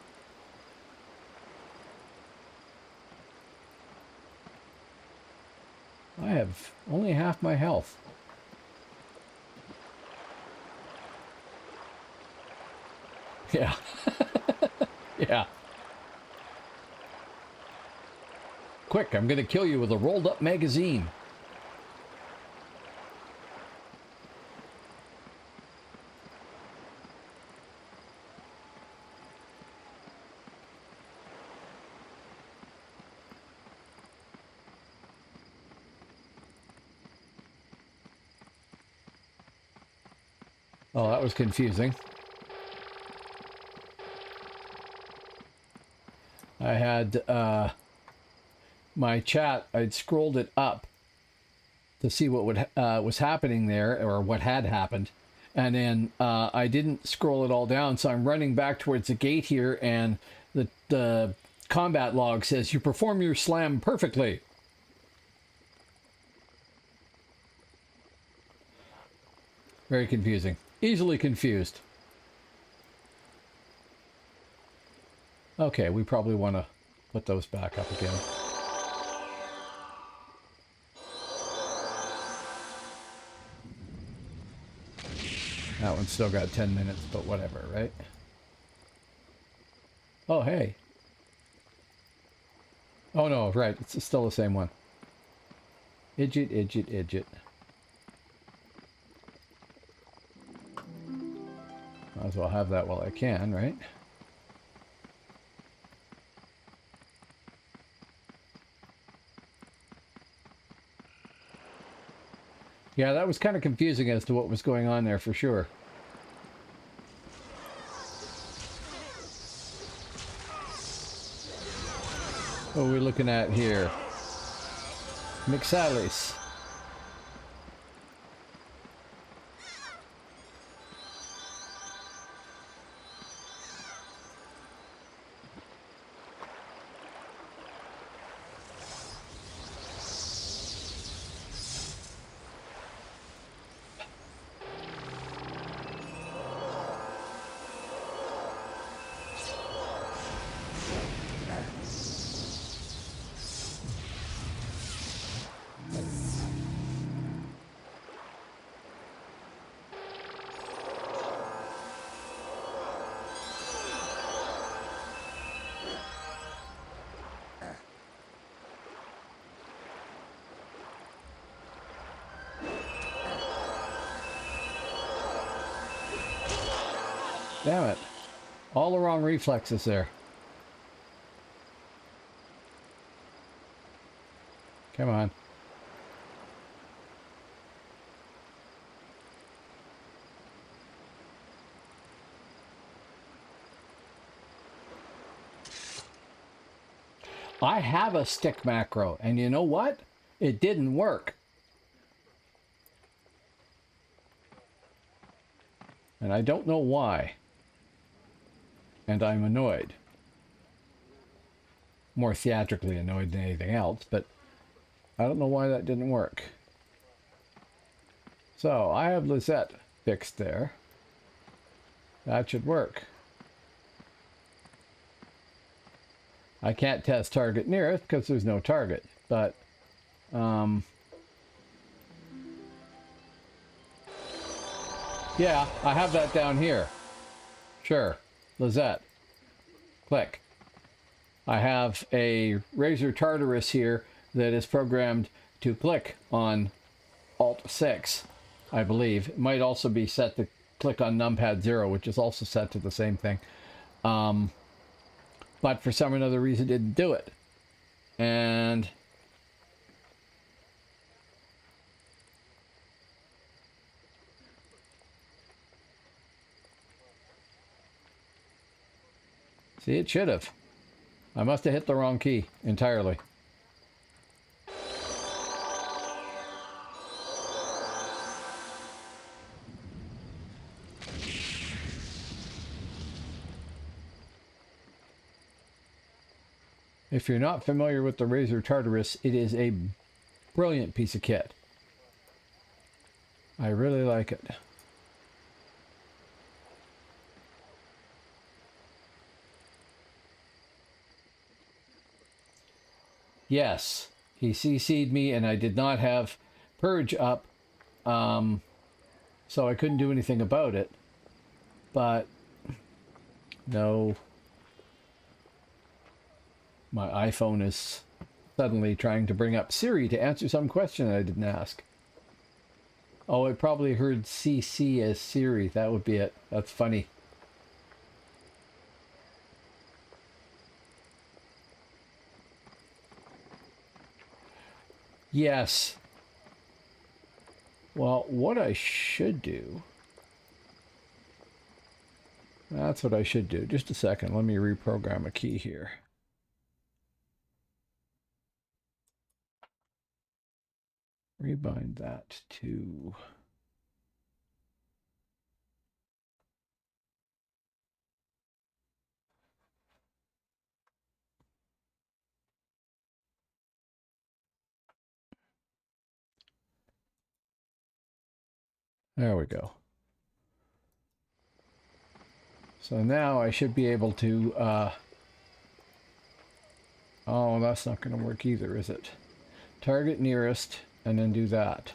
I have only half my health. Yeah. Yeah. Quick, I'm gonna kill you with a rolled up magazine. Oh, that was confusing. I had my chat, I'd scrolled it up to see what was happening there, or what had happened. And then I didn't scroll it all down, so I'm running back towards the gate here, and the combat log says, you perform your slam perfectly. Very confusing. Easily confused. Okay, we probably want to put those back up again. That one's still got 10 minutes, but whatever, right? Oh, hey. Oh, no, right. It's still the same one. Idjit, idjit, idjit. Might as well have that while I can, right? Yeah, that was kind of confusing as to what was going on there for sure. What are we looking at here? Mixalis. Damn it. All the wrong reflexes there. Come on. I have a stick macro, and you know what? It didn't work. And I don't know why. And I'm annoyed. More theatrically annoyed than anything else, but I don't know why that didn't work. So I have Lizette fixed there. That should work. I can't test target nearest because there's no target, but yeah, I have that down here. Sure. Lizette. Click. I have a Razor Tartarus here that is programmed to click on Alt 6, I believe. It might also be set to click on numpad 0, which is also set to the same thing. But for some other reason didn't do it. And see, it should have. I must have hit the wrong key entirely. If you're not familiar with the Razor Tartarus, it is a brilliant piece of kit. I really like it. Yes, he CC'd me and I did not have Purge up, so I couldn't do anything about it. But no, my iPhone is suddenly trying to bring up Siri to answer some question I didn't ask. Oh, it probably heard CC as Siri. That would be it. That's funny. Yes. Well, what I should do... That's what I should do. Just a second. Let me reprogram a key here. Rebind that to... There we go. So now I should be able to... Oh, that's not going to work either, is it? Target nearest, and then do that.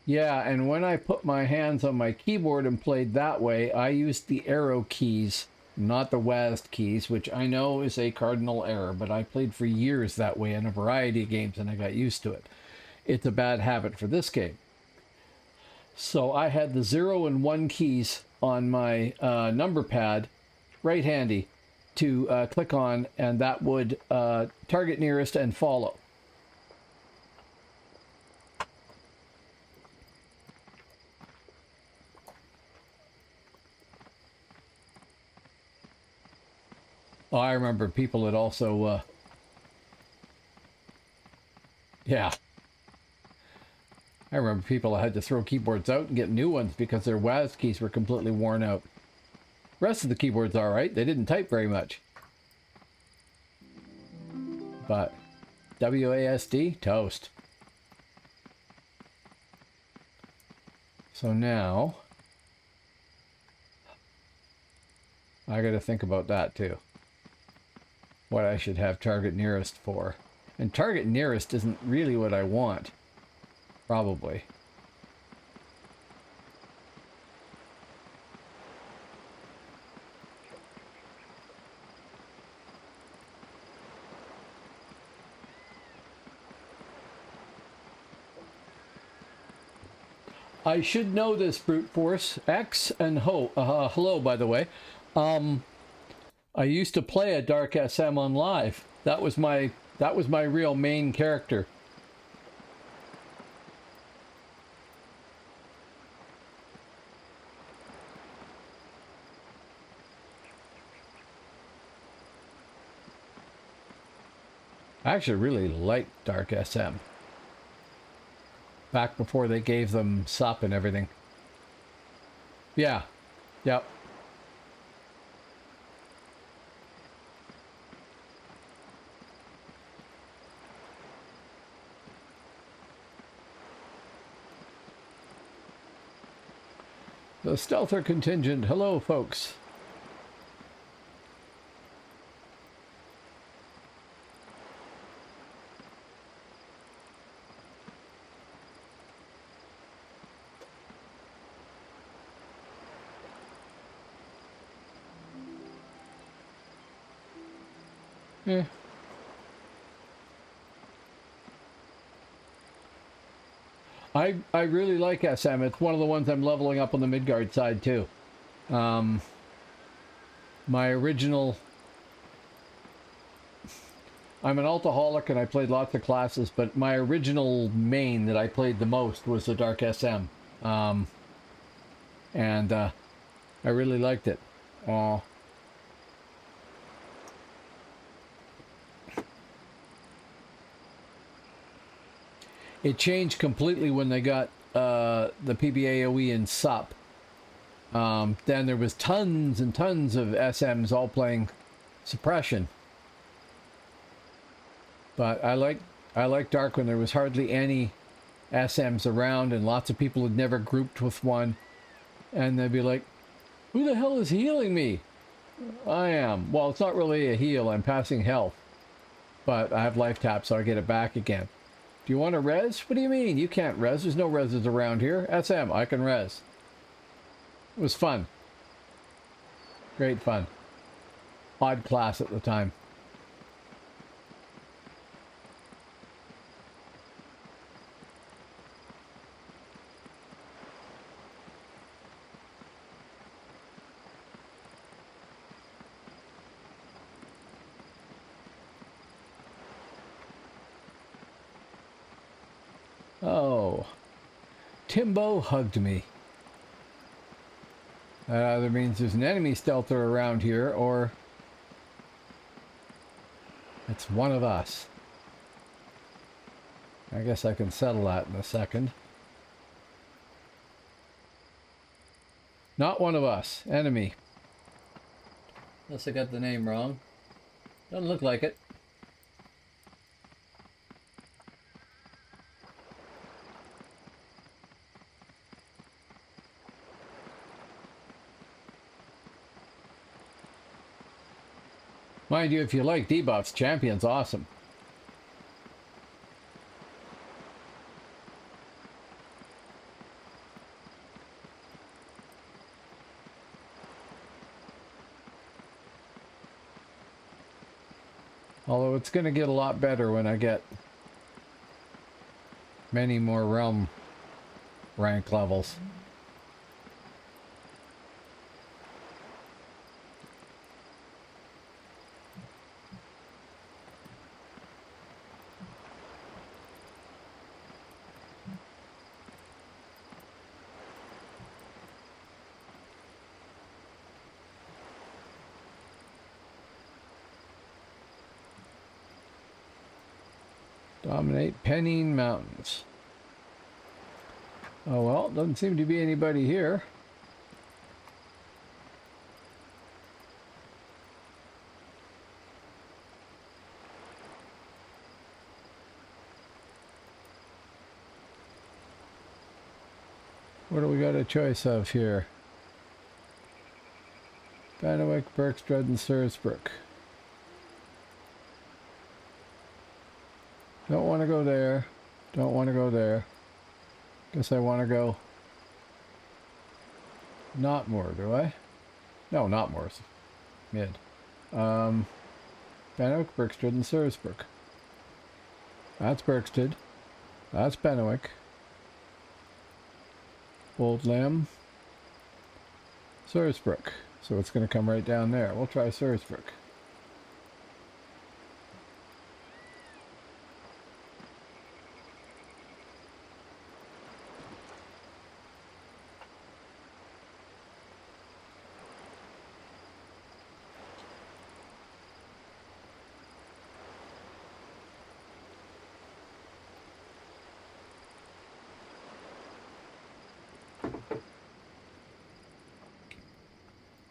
Yeah, and when I put my hands on my keyboard and played that way, I used the arrow keys, not the WASD keys, which I know is a cardinal error, but I played for years that way in a variety of games and I got used to it. It's a bad habit for this game. So I had the 0 and 1 keys on my number pad, right handy, to click on, and that would target nearest and follow. Oh, I remember people that also, yeah. I remember people that had to throw keyboards out and get new ones because their WASD keys were completely worn out. The rest of the keyboard's all right. They didn't type very much. But WASD, toast. So now, I got to think about that too. What I should have target nearest for. And target nearest isn't really what I want. Probably. I should know this, brute force. X and hello, by the way. I used to play a Dark SM on live. That was my real main character. I actually really liked Dark SM. Back before they gave them SUP and everything. Yeah. Yep. The stealther contingent. Hello, folks. Yeah. I really like SM. It's one of the ones I'm leveling up on the Midgard side too. My original... I'm an alcoholic and I played lots of classes, but my original main that I played the most was the Dark SM. And I really liked it. It changed completely when they got the PBAOE and SUP. Then there was tons and tons of SMs all playing suppression. But I like Dark when there was hardly any SMs around and lots of people had never grouped with one. And they'd be like, who the hell is healing me? I am. Well, it's not really a heal. I'm passing health. But I have life tap, so I get it back again. Do you want to res? What do you mean? You can't res. There's no reses around here. SM, I can res. It was fun. Great fun. Odd class at the time. Oh, Timbo hugged me. That either means there's an enemy stealther around here, or it's one of us. I guess I can settle that in a second. Not one of us. Enemy. Unless I got the name wrong. Doesn't look like it. Mind you, if you like debuffs, Champion's awesome. Although it's going to get a lot better when I get many more realm rank levels. Dominate Pennine Mountains. Oh well, doesn't seem to be anybody here. What do we got a choice of here? Bannowick, Berkstrud, and Sursbrook. Don't want to go there. Don't want to go there. Guess I want to go... Knotmoor, do I? No, Knotmoor's mid. Bannowick, Berkstrud, and Sursbrook. That's Berkstrud. That's Bannowick. Old Lamb. Sursbrook. So it's going to come right down there. We'll try Sursbrook.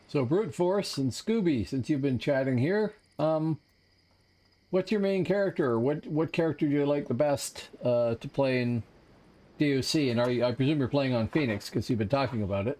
So Brute Force and Scooby, since you've been chatting here, what's your main character? What character do you like the best to play in DAOC? And I presume you're playing on Phoenix because you've been talking about it.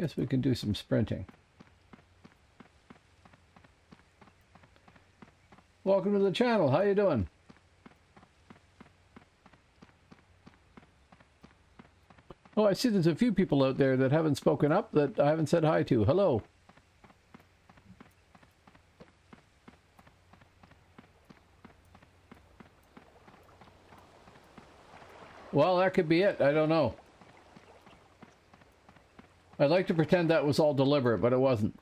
Guess we can do some sprinting. Welcome to the channel. How you doing? Oh, I see there's a few people out there that haven't spoken up that I haven't said hi to. Hello. Well, that could be it. I don't know. I'd like to pretend that was all deliberate, but it wasn't.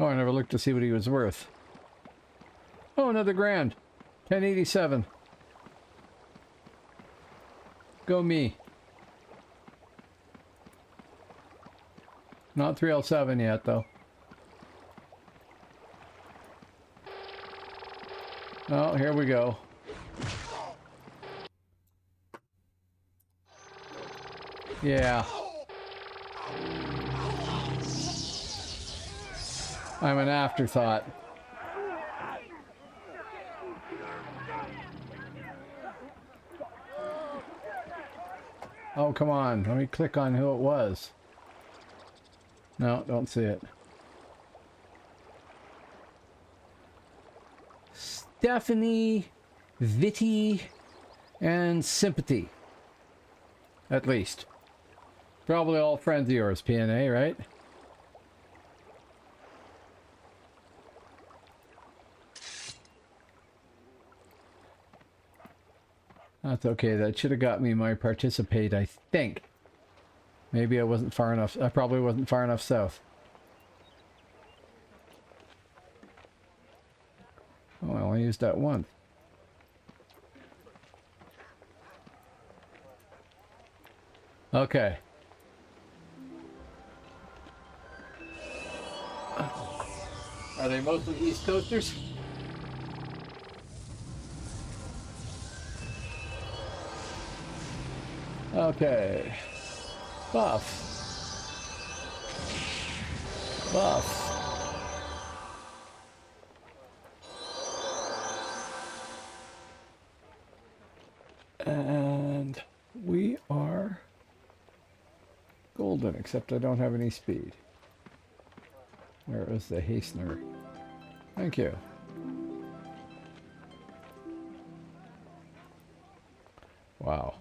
Oh, I never looked to see what he was worth. Oh, another grand. 1087. Go me. Not 3L7 yet, though. Oh, here we go. Yeah. I'm an afterthought. Oh, come on. Let me click on who it was. No, don't see it. Stephanie, Vitty, and Sympathy. At least. Probably all friends of yours, PNA, right? That's okay. That should have got me my participate, I think. Maybe I wasn't far enough. I probably wasn't far enough south. Oh, I only used that once. Okay. Are they mostly East Coasters? Okay. Buff. Buff. And we are golden, except I don't have any speed. Where is the hastener? Thank you. Wow.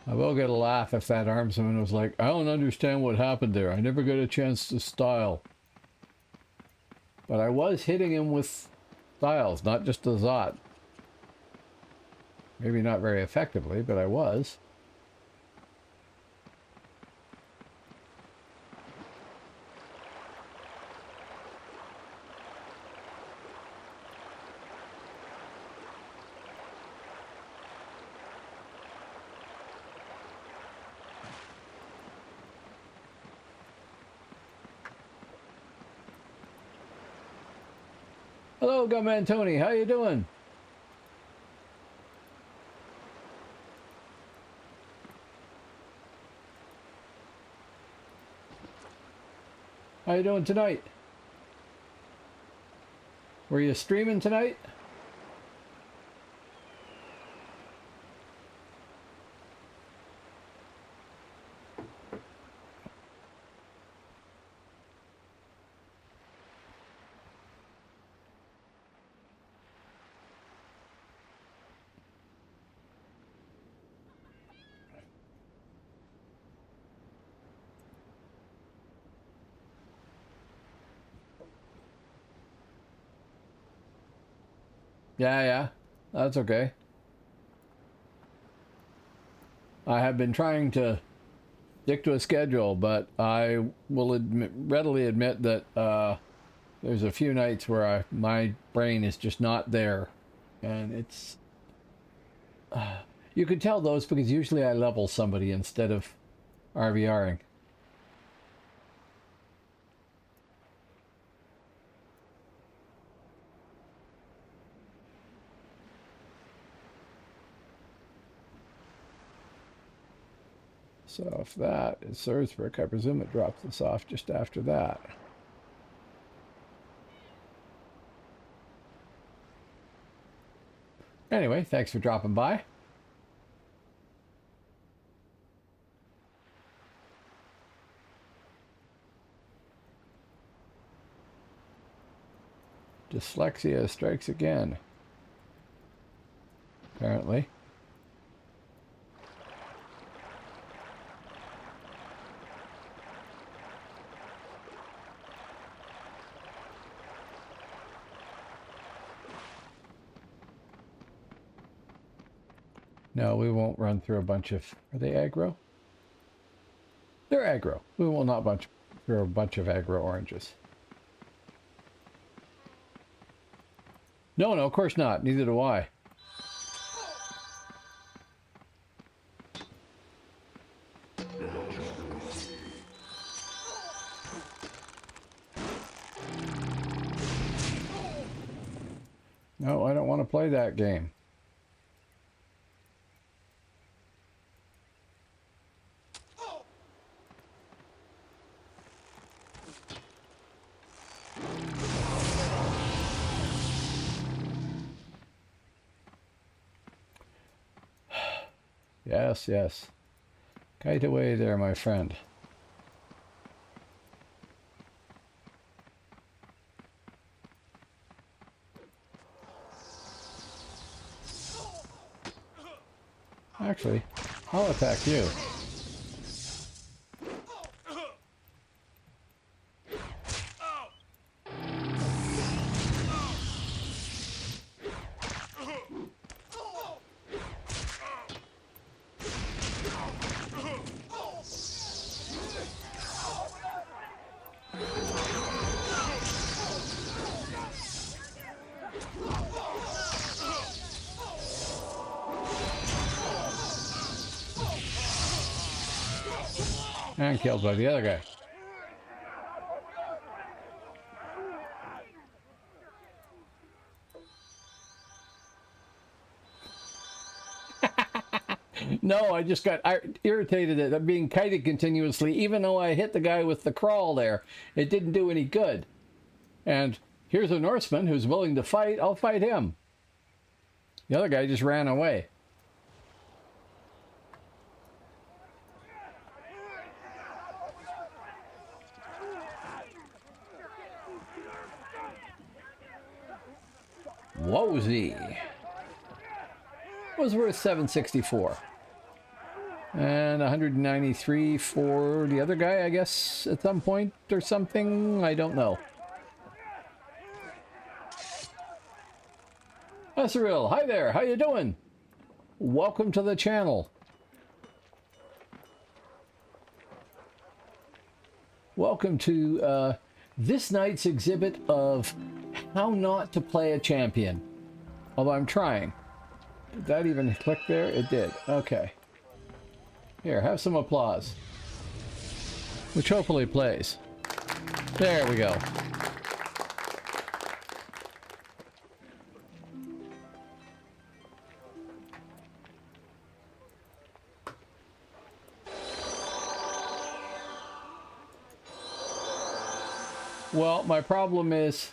I will get a laugh if that armsman was like, I don't understand what happened there. I never got a chance to style. But I was hitting him with styles, not just a Zot. Maybe not very effectively, but I was. Hello, Gunman Tony. How you doing? How you doing tonight? Were you streaming tonight? Yeah, that's okay. I have been trying to stick to a schedule, but I will readily admit that there's a few nights where my brain is just not there, and You could tell those because usually I level somebody instead of RVRing. So if that is Surdsburg, I presume it drops us off just after that. Anyway, thanks for dropping by. Dyslexia strikes again. Apparently. No, we won't run through a bunch of... Are they aggro? They're aggro. We will not through a bunch of aggro oranges. No, of course not. Neither do I. No, I don't want to play that game. Yes, yes. Kite away there, my friend. Actually, I'll attack you. And killed by the other guy. No, I just got irritated at being kited continuously, even though I hit the guy with the crawl there. It didn't do any good. And here's a Norseman who's willing to fight. I'll fight him. The other guy just ran away. Wozy was worth 764 and 193 for the other guy, I guess, at some point or something. I don't know. Asriel, hi there. How you doing? Welcome to the channel. Welcome to this night's exhibit of how not to play a champion. Although I'm trying. Did that even click there? It did. Okay. Here, have some applause. Which hopefully plays. There we go. Well, my problem is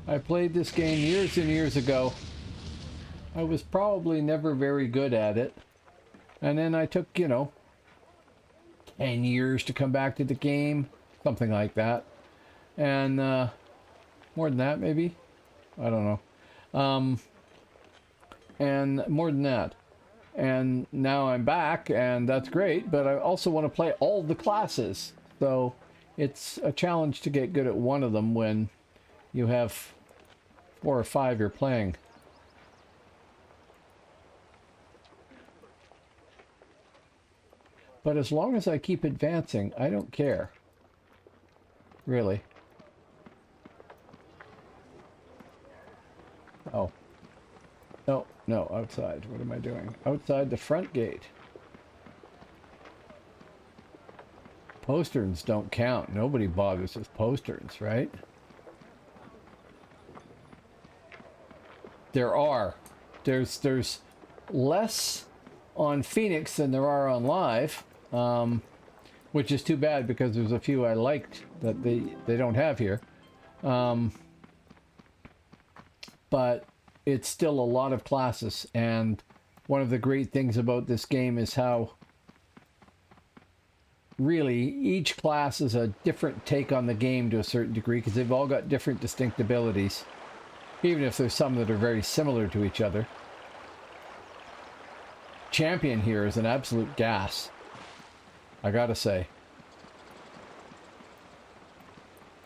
I played this game years and years ago. I was probably never very good at it. And then I took, 10 years to come back to the game. Something like that. And more than that, maybe? I don't know. And more than that. And now I'm back, and that's great. But I also want to play all the classes. So it's a challenge to get good at one of them when you have 4 or 5 you're playing. But as long as I keep advancing, I don't care. Really. Oh. No, No, outside. What am I doing? Outside the front gate. Posterns don't count. Nobody bothers with posterns, right? There are. There's less on Phoenix than there are on Live, which is too bad because there's a few I liked that they don't have here. But it's still a lot of classes, and one of the great things about this game is how really each class is a different take on the game to a certain degree, because they've all got different distinct abilities, even if there's some that are very similar to each other. Champion here is an absolute gas, I gotta say.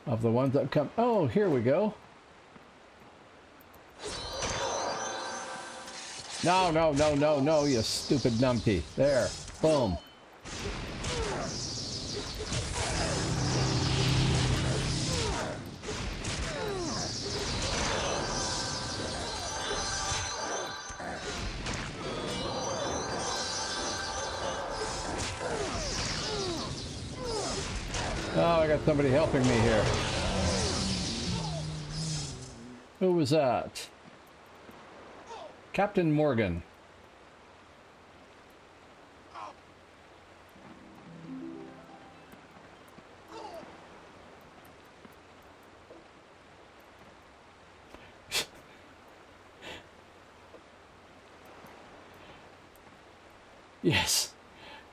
Of the ones that come... Oh, here we go. No, no, no, no, no, you stupid numpty. There. Boom. Oh, I got somebody helping me here. Who was that? Captain Morgan. Yes.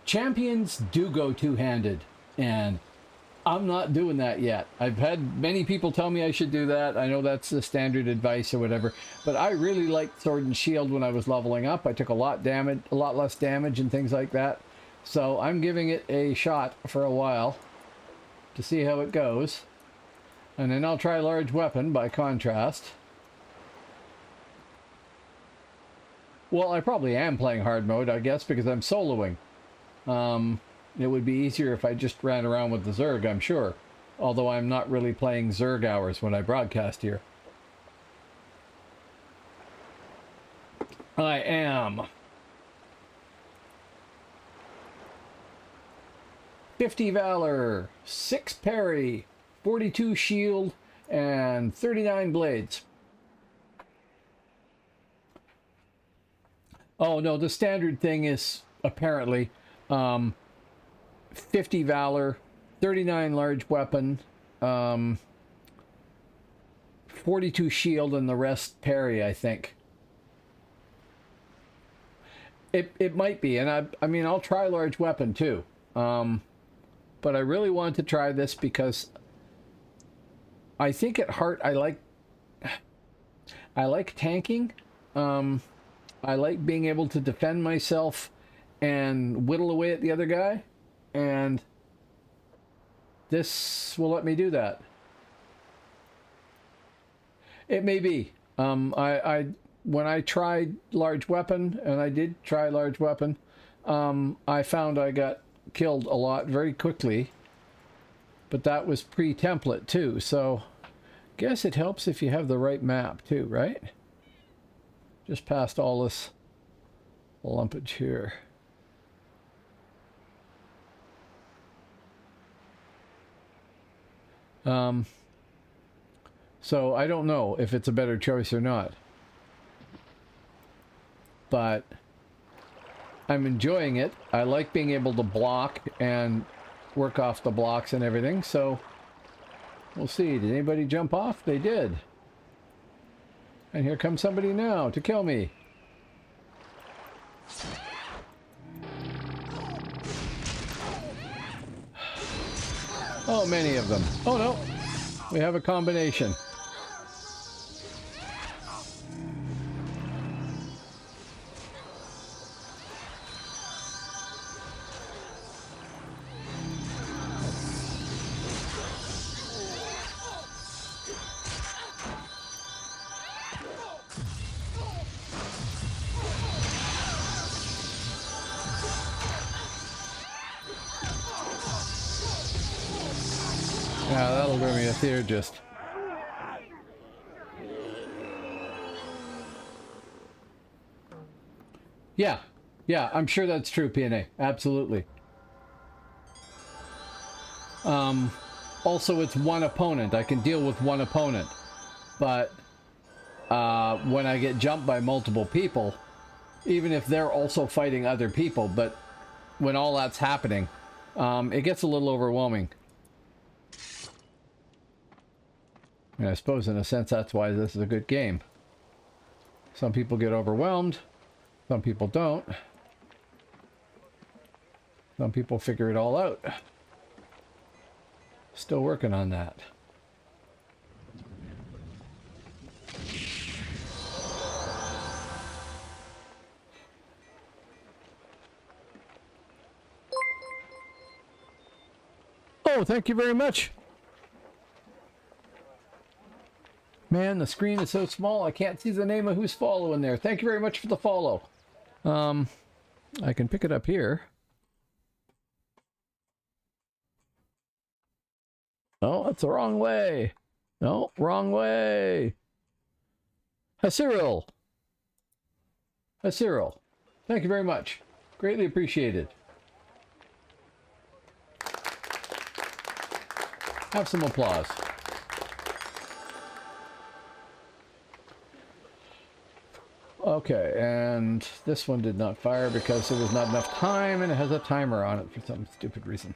Champions do go two-handed, and I'm not doing that yet. I've had many people tell me I should do that. I know that's the standard advice or whatever, but I really liked Sword and Shield when I was leveling up. I took a lot less damage and things like that. So I'm giving it a shot for a while to see how it goes. And then I'll try Large Weapon by contrast. Well, I probably am playing hard mode, I guess, because I'm soloing. It would be easier if I just ran around with the Zerg, I'm sure. Although I'm not really playing Zerg hours when I broadcast here. I am. 50 Valor, 6 Parry, 42 Shield, and 39 Blades. Oh, no, the standard thing is apparently... 50 Valor, 39 Large Weapon, 42 Shield, and the rest Parry, I think. It might be, and I mean, I'll try Large Weapon too. But I really wanted to try this because I think at heart I like tanking. I like being able to defend myself and whittle away at the other guy. And this will let me do that. It may be. When I tried Large Weapon, and I did try Large Weapon, I found I got killed a lot very quickly. But that was pre-template too, so guess it helps if you have the right map too, right? Just past all this lumpage here. So I don't know if it's a better choice or not, but I'm enjoying it. I like being able to block and work off the blocks and everything, so we'll see. Did anybody jump off? They did. And here comes somebody now to kill me. Oh, many of them. Oh no, we have a combination. Yeah, that'll bring me a theurgist. Yeah. Yeah, I'm sure that's true, PNA. Absolutely. Also, it's one opponent. I can deal with one opponent. But when I get jumped by multiple people, even if they're also fighting other people, but when all that's happening, it gets a little overwhelming. And I suppose in a sense that's why this is a good game. Some people get overwhelmed, some people don't. Some people figure it all out. Still working on that. Oh, thank you very much. Man, the screen is so small I can't see the name of who's following there. Thank you very much for the follow. I can pick it up here. Oh, that's the wrong way. No, wrong way. Cyril. Cyril. Thank you very much. Greatly appreciated. Have some applause. Okay, and this one did not fire because there was not enough time, and it has a timer on it for some stupid reason.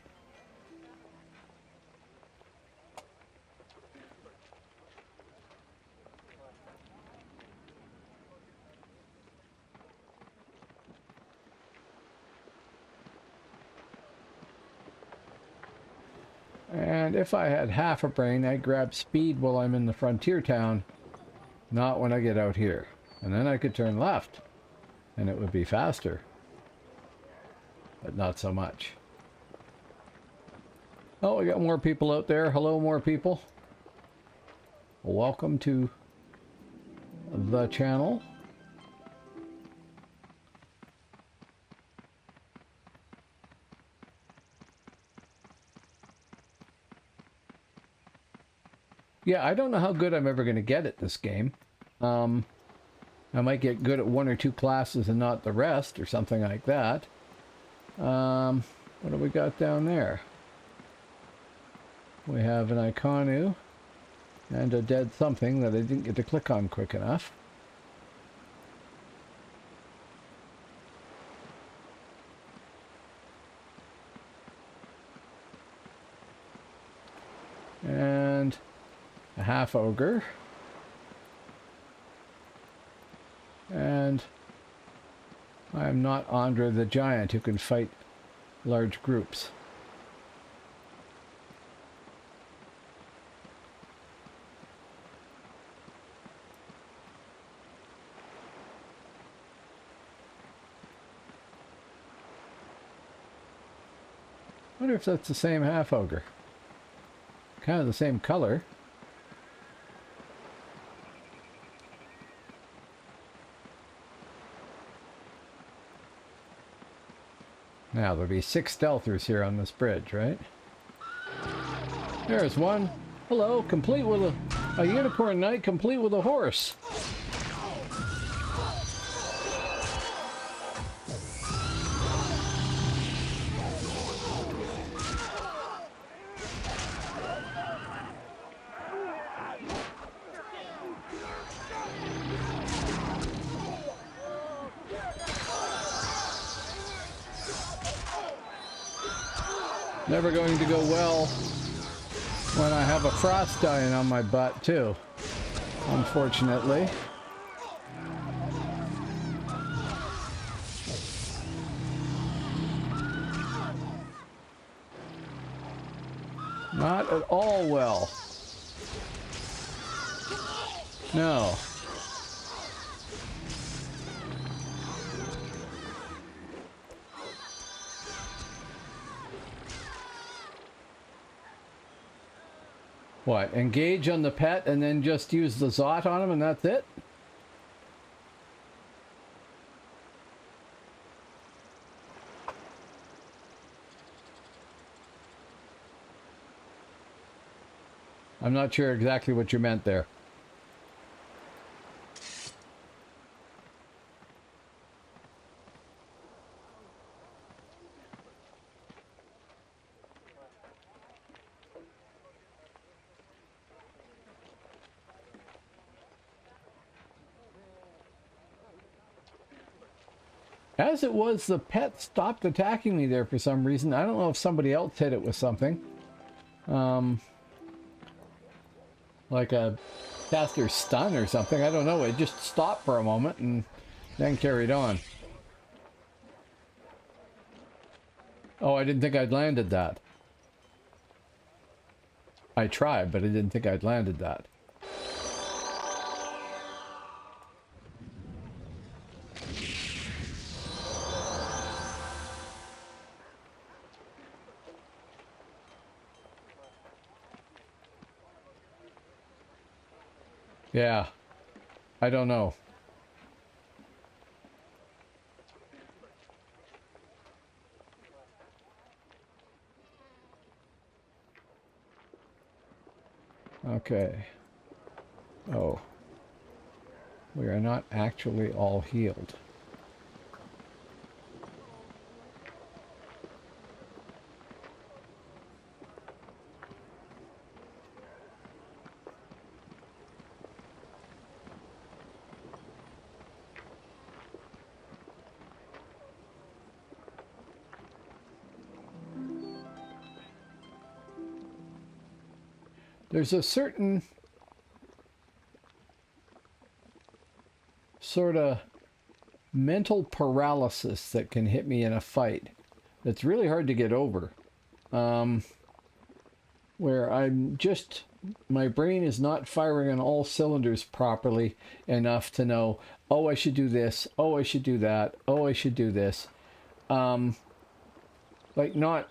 And if I had half a brain, I'd grab speed while I'm in the frontier town, not when I get out here. And then I could turn left, and it would be faster. But not so much. Oh, we got more people out there. Hello, more people. Welcome to the channel. Yeah, I don't know how good I'm ever going to get at this game. I might get good at one or two classes and not the rest, or something like that. What do we got down there? We have an Iconu and a dead something that I didn't get to click on quick enough. And a half ogre. And I'm not Andre the Giant who can fight large groups. I wonder if that's the same half ogre. Kind of the same color. Now, there'll be 6 stealthers here on this bridge, right? There's one. Hello, complete with a unicorn knight, complete with a horse. Never going to go well when I have a frost dying on my butt too, unfortunately. Not at all well. No. What, engage on the pet and then just use the Zot on him and that's it? I'm not sure exactly what you meant there. As it was, the pet stopped attacking me there for some reason. I don't know if somebody else hit it with something. Like a caster stun or something. I don't know. It just stopped for a moment and then carried on. Oh, I didn't think I'd landed that. I tried, but I didn't think I'd landed that. Yeah, I don't know. Okay. Oh. We are not actually all healed. There's a certain sort of mental paralysis that can hit me in a fight that's really hard to get over. Where I'm just, my brain is not firing on all cylinders properly enough to know, oh, I should do this, oh, I should do that, oh, I should do this. Like not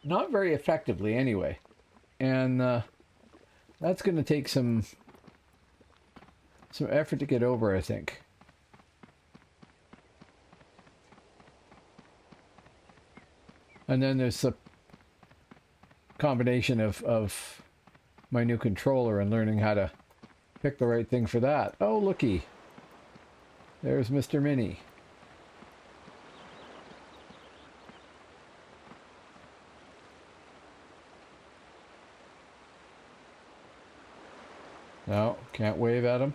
very effectively anyway. And that's going to take some effort to get over, I think. And then there's the combination of my new controller and learning how to pick the right thing for that. Oh, looky. There's Mr. Mini. No, can't wave at him.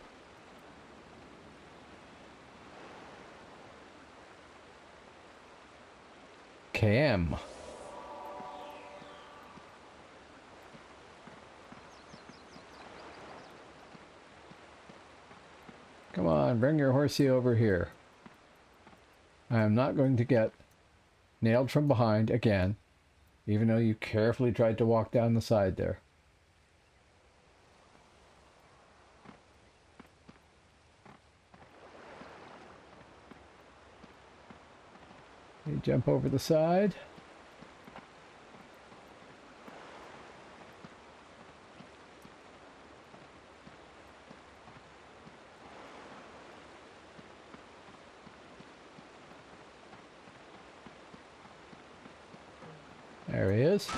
KM. Come on, bring your horsey over here. I am not going to get nailed from behind again, even though you carefully tried to walk down the side there. You jump over the side. There he is.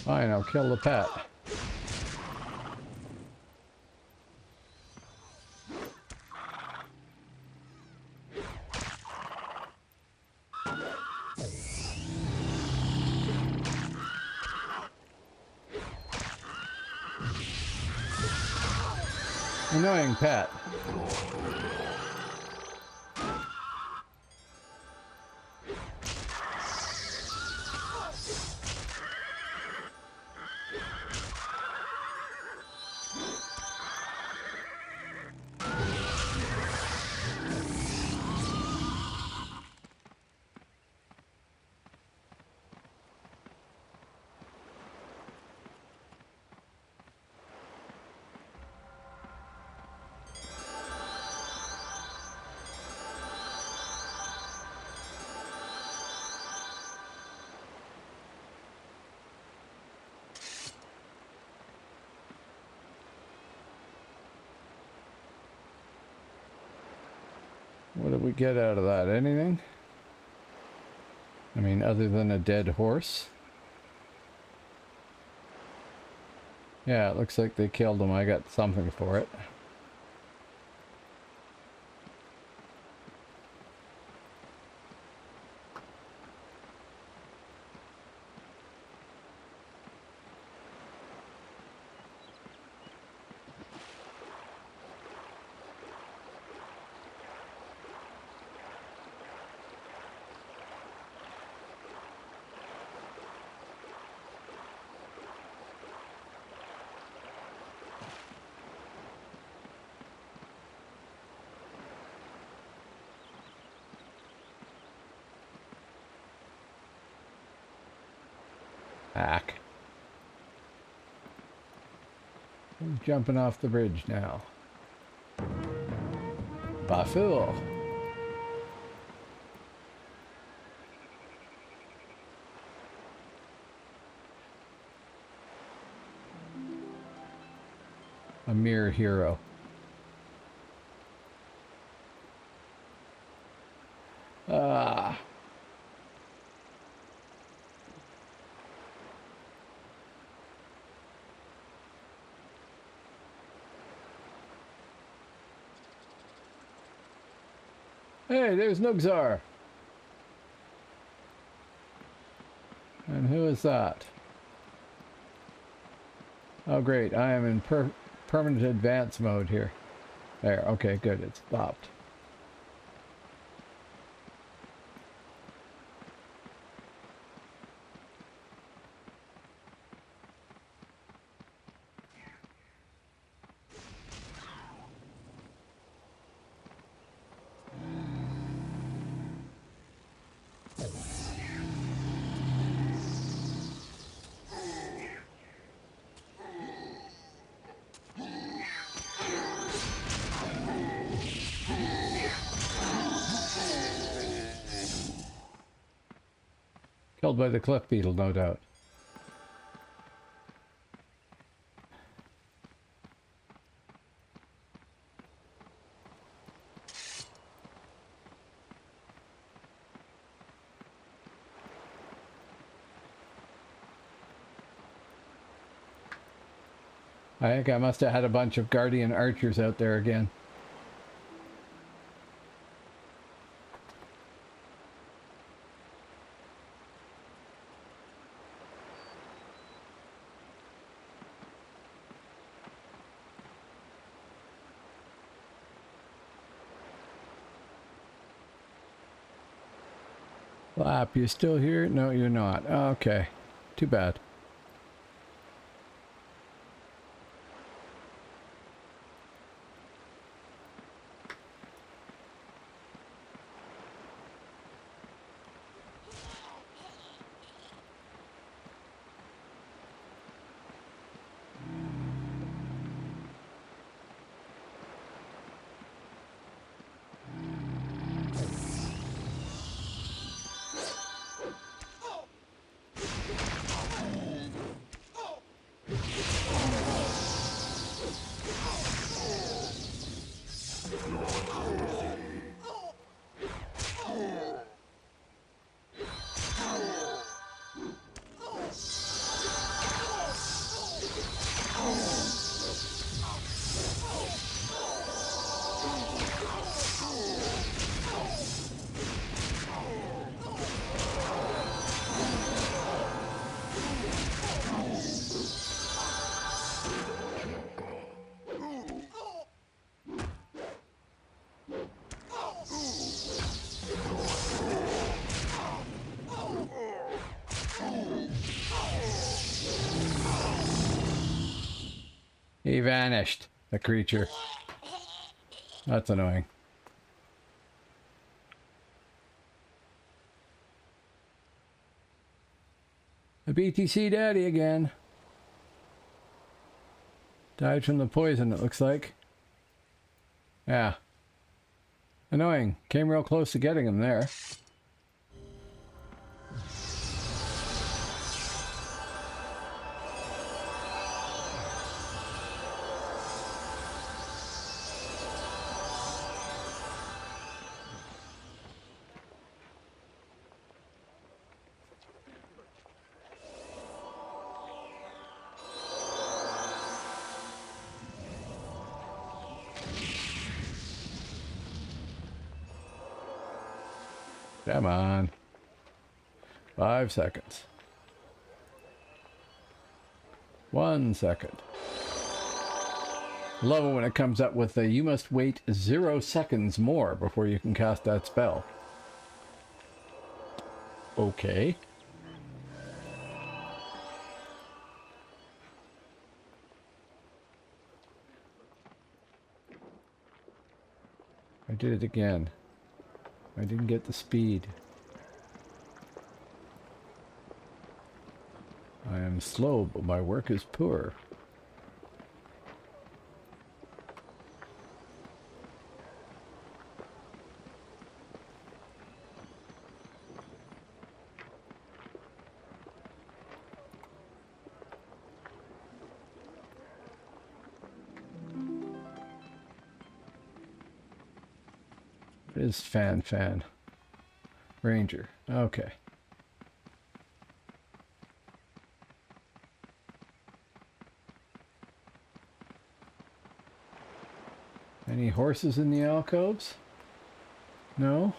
Fine, I'll kill the pet. Annoying pet. What did we get out of that? Anything? I mean, other than a dead horse? Yeah, it looks like they killed him. I got something for it. Hack. I'm jumping off the bridge now. Bafool. A mere hero. Ah. Hey, there's Nugzar. And who is that? Oh great, I am in permanent advance mode here. There, okay, good, it stopped. Killed by the cliff beetle, no doubt. I think I must have had a bunch of guardian archers out there again. Flap, you still here? No, you're not. Okay. Too bad. He vanished, the creature. That's annoying. The BTC daddy again. Died from the poison, it looks like. Yeah. Annoying. Came real close to getting him there. Come on. 5 seconds. 1 second. Love it when it comes up with a you must wait 0 seconds more before you can cast that spell. Okay. I did it again. I didn't get the speed. I am slow, but my work is poor. It is fan. Ranger. Okay. Any horses in the alcoves? No?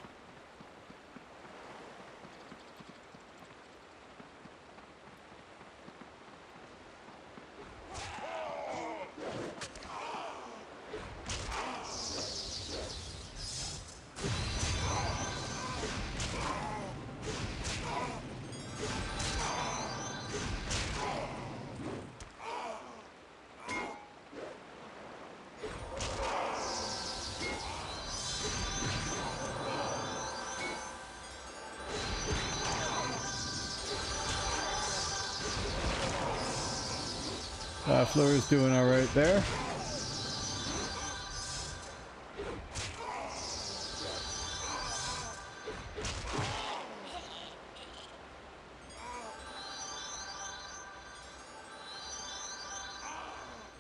Fleur's doing all right there.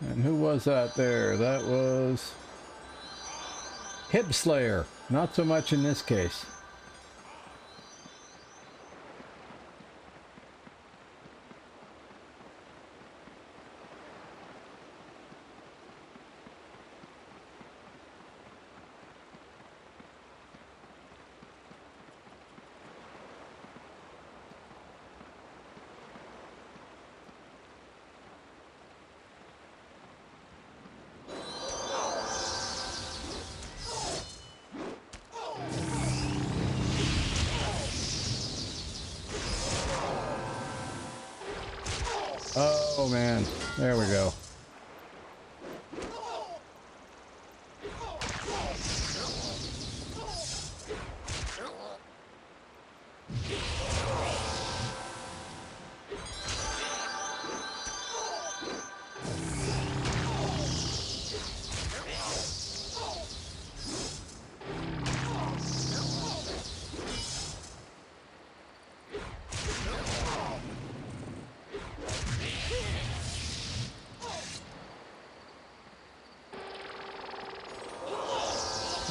And who was that there? That was Hib Slayer. Not so much in this case. Oh man, there we go.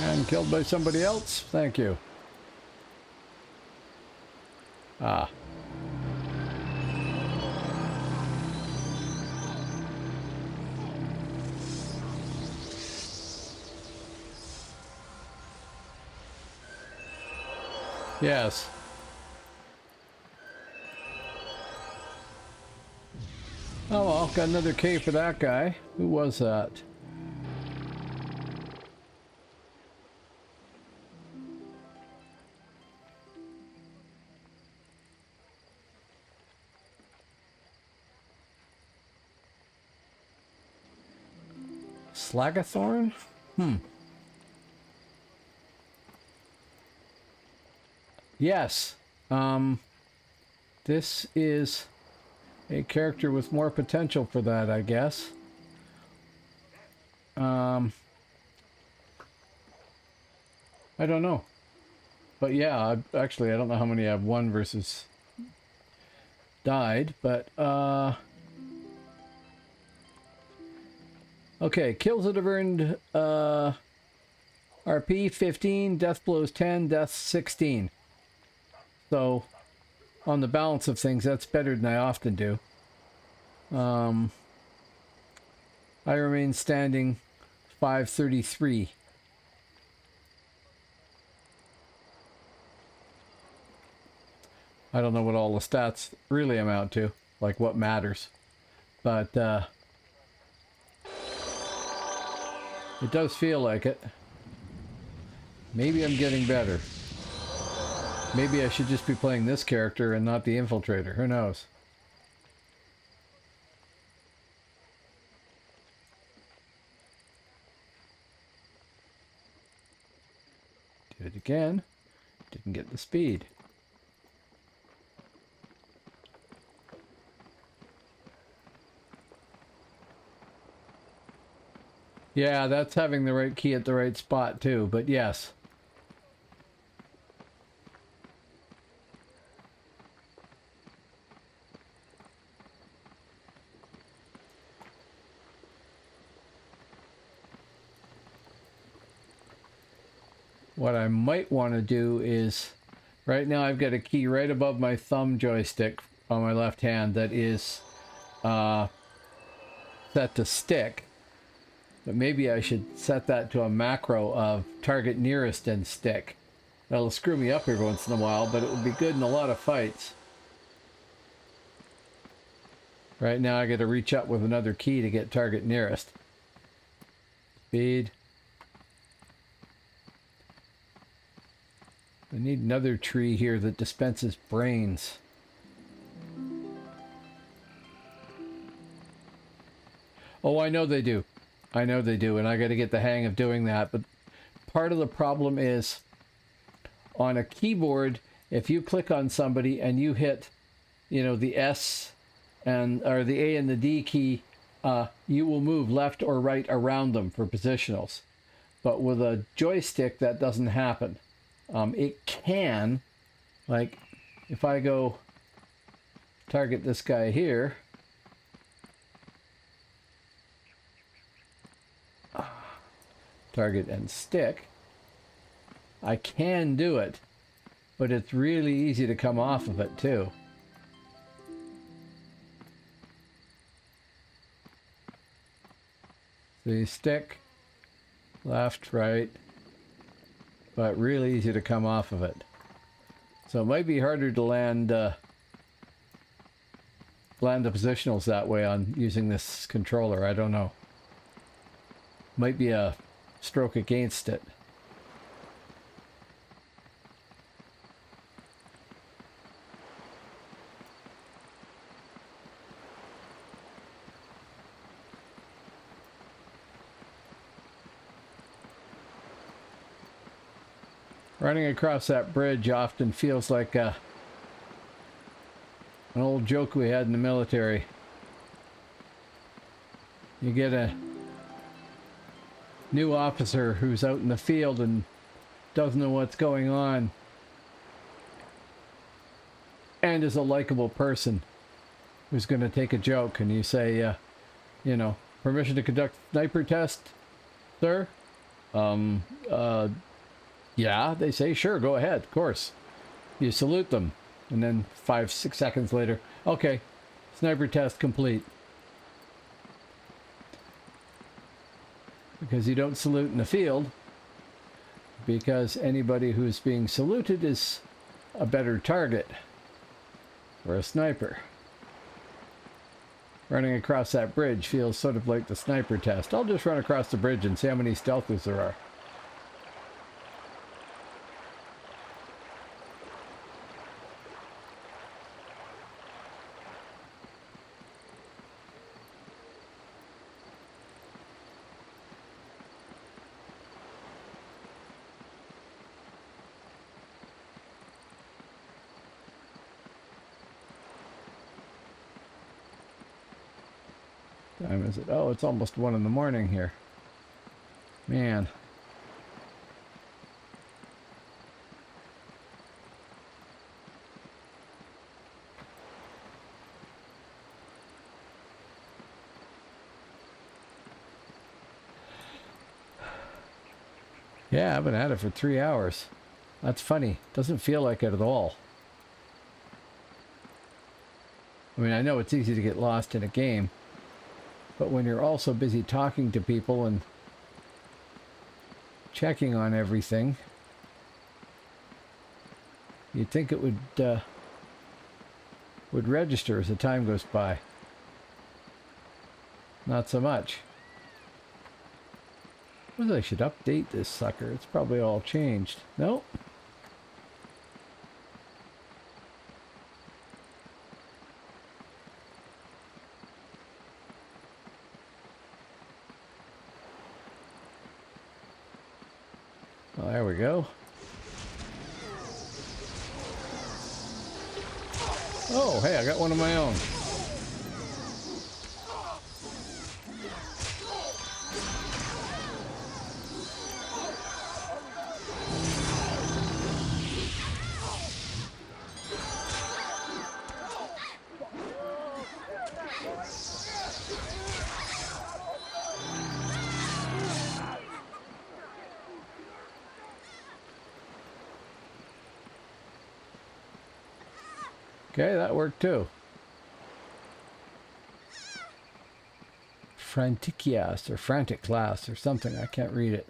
And killed by somebody else. Thank you. Ah. Yes. Oh well, got another K for that guy. Who was that? Slagathorn? Yes. This is a character with more potential for that, I guess. I don't know. But yeah, actually, I don't know how many I've won versus died, but, okay, kills that have earned, RP 15, death blows 10, death 16. So, on the balance of things, that's better than I often do. I remain standing 533. I don't know what all the stats really amount to, like what matters. But it does feel like it. Maybe I'm getting better. Maybe I should just be playing this character and not the infiltrator. Who knows? Did it again. Didn't get the speed. Yeah, that's having the right key at the right spot too, but yes. What I might want to do is, right now I've got a key right above my thumb joystick on my left hand that is set to stick. But maybe I should set that to a macro of target nearest and stick. That'll screw me up every once in a while, but it would be good in a lot of fights. Right now I got to reach up with another key to get target nearest. Speed. I need another tree here that dispenses brains. Oh, I know they do. I know they do, and I got to get the hang of doing that. But part of the problem is on a keyboard, if you click on somebody and you hit, you know, the S and or the A and the D key, you will move left or right around them for positionals. But with a joystick, that doesn't happen. It can, like, if I go target this guy here, target and stick, I can do it, but it's really easy to come off of it too. So you stick, left, right, but really easy to come off of it. So it might be harder to land the positionals that way on using this controller. I don't know. Might be a stroke against it. Running across that bridge often feels like an old joke we had in the military. You get a new officer who's out in the field and doesn't know what's going on and is a likable person who's going to take a joke, and you say, you know, permission to conduct sniper test, sir? Yeah, they say, sure, go ahead, of course. You salute them, and then 5-6 seconds later, okay, sniper test complete. Because you don't salute in the field, because anybody who's being saluted is a better target for a sniper. Running across that bridge feels sort of like the sniper test. I'll just run across the bridge and see how many stealthers there are. Time is it? Oh, it's almost 1 in the morning here. Man. Yeah, I've been at it for 3 hours. That's funny. Doesn't feel like it at all. I mean, I know it's easy to get lost in a game, but when you're also busy talking to people and checking on everything, you'd think it would would register as the time goes by. Not so much. Well, I should update this sucker. It's probably all changed. Nope. Well, there we go. Oh, hey, I got one of my own. Okay, that worked too. Franticias or Frantic Class or something. I can't read it.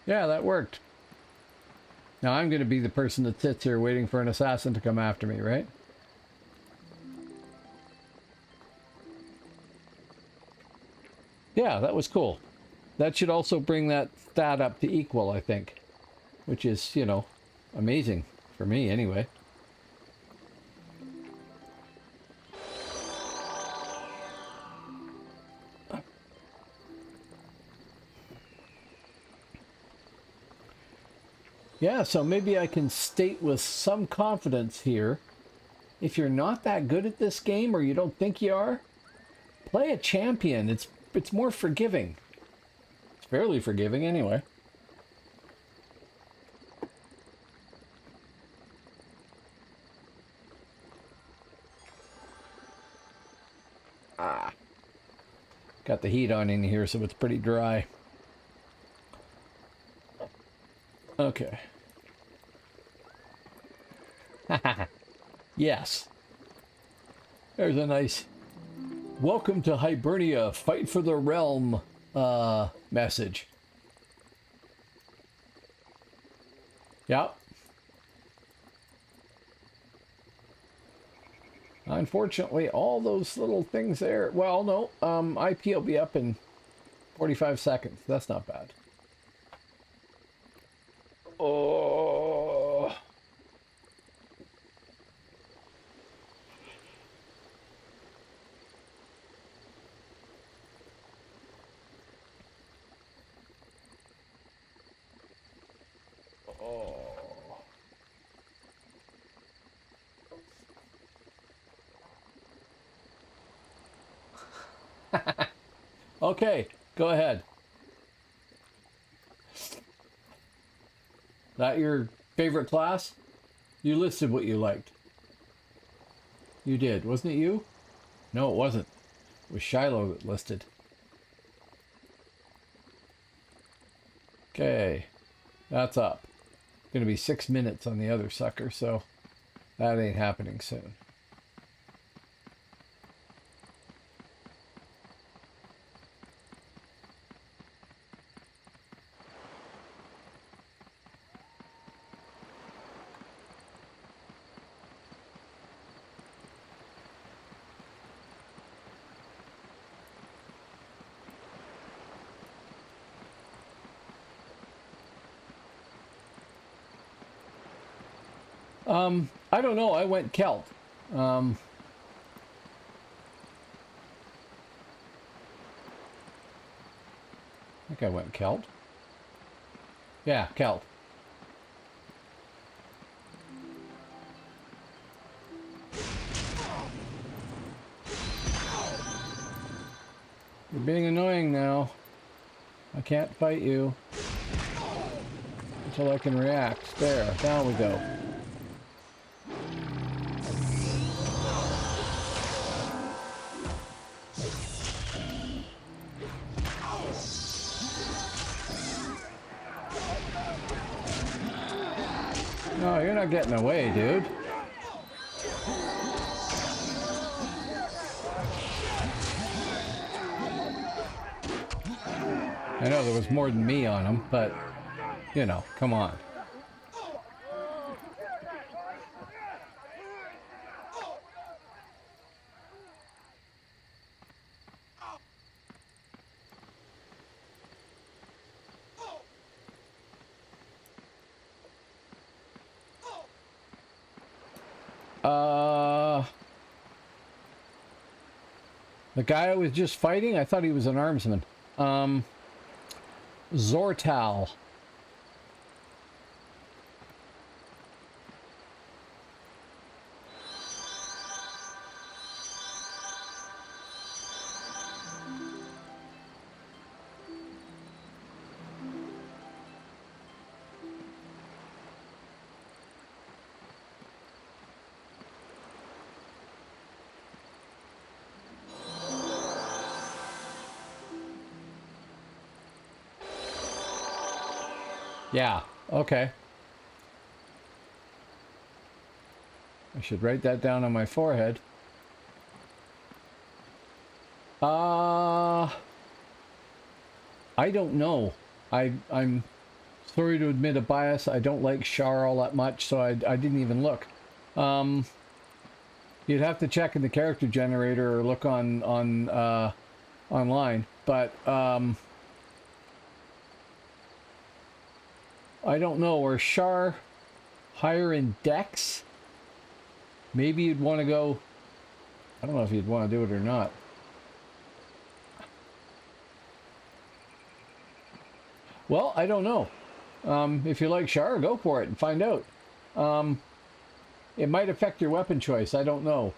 Yeah, that worked. Now I'm going to be the person that sits here waiting for an assassin to come after me, right? Yeah, that was cool. That should also bring that stat up to equal, I think. Which is, you know, amazing. For me, anyway. Yeah, so maybe I can state with some confidence here, if you're not that good at this game or you don't think you are, play a champion. It's more forgiving. It's fairly forgiving anyway. Got the heat on in here, so it's pretty dry. Okay. Yes. There's a nice welcome to Hibernia, fight for the realm message. Yep. Unfortunately, all those little things there. Well, no, IP will be up in 45 seconds. That's not bad. Oh. Oh. Okay, go ahead. That your favorite class? You listed what you liked. You did, wasn't it you? No, it wasn't. It was Shiloh that listed. Okay, that's up. Gonna be 6 minutes on the other sucker, so that ain't happening soon. I don't know. I went Celt. I think I went Celt. Yeah, Celt. You're being annoying now. I can't fight you until I can react. There, down we go. not getting away, dude. I know there was more than me on him, but, you know, come on. The guy I was just fighting, I thought he was an armsman. Zortal. Yeah, okay. I should write that down on my forehead. I don't know. I'm sorry to admit a bias. I don't like Char all that much, so I didn't even look. You'd have to check in the character generator or look on online, but I don't know. Or Char higher in Dex? Maybe you'd want to go. I don't know if you'd want to do it or not. Well, I don't know. If you like Char, go for it and find out. It might affect your weapon choice. I don't know.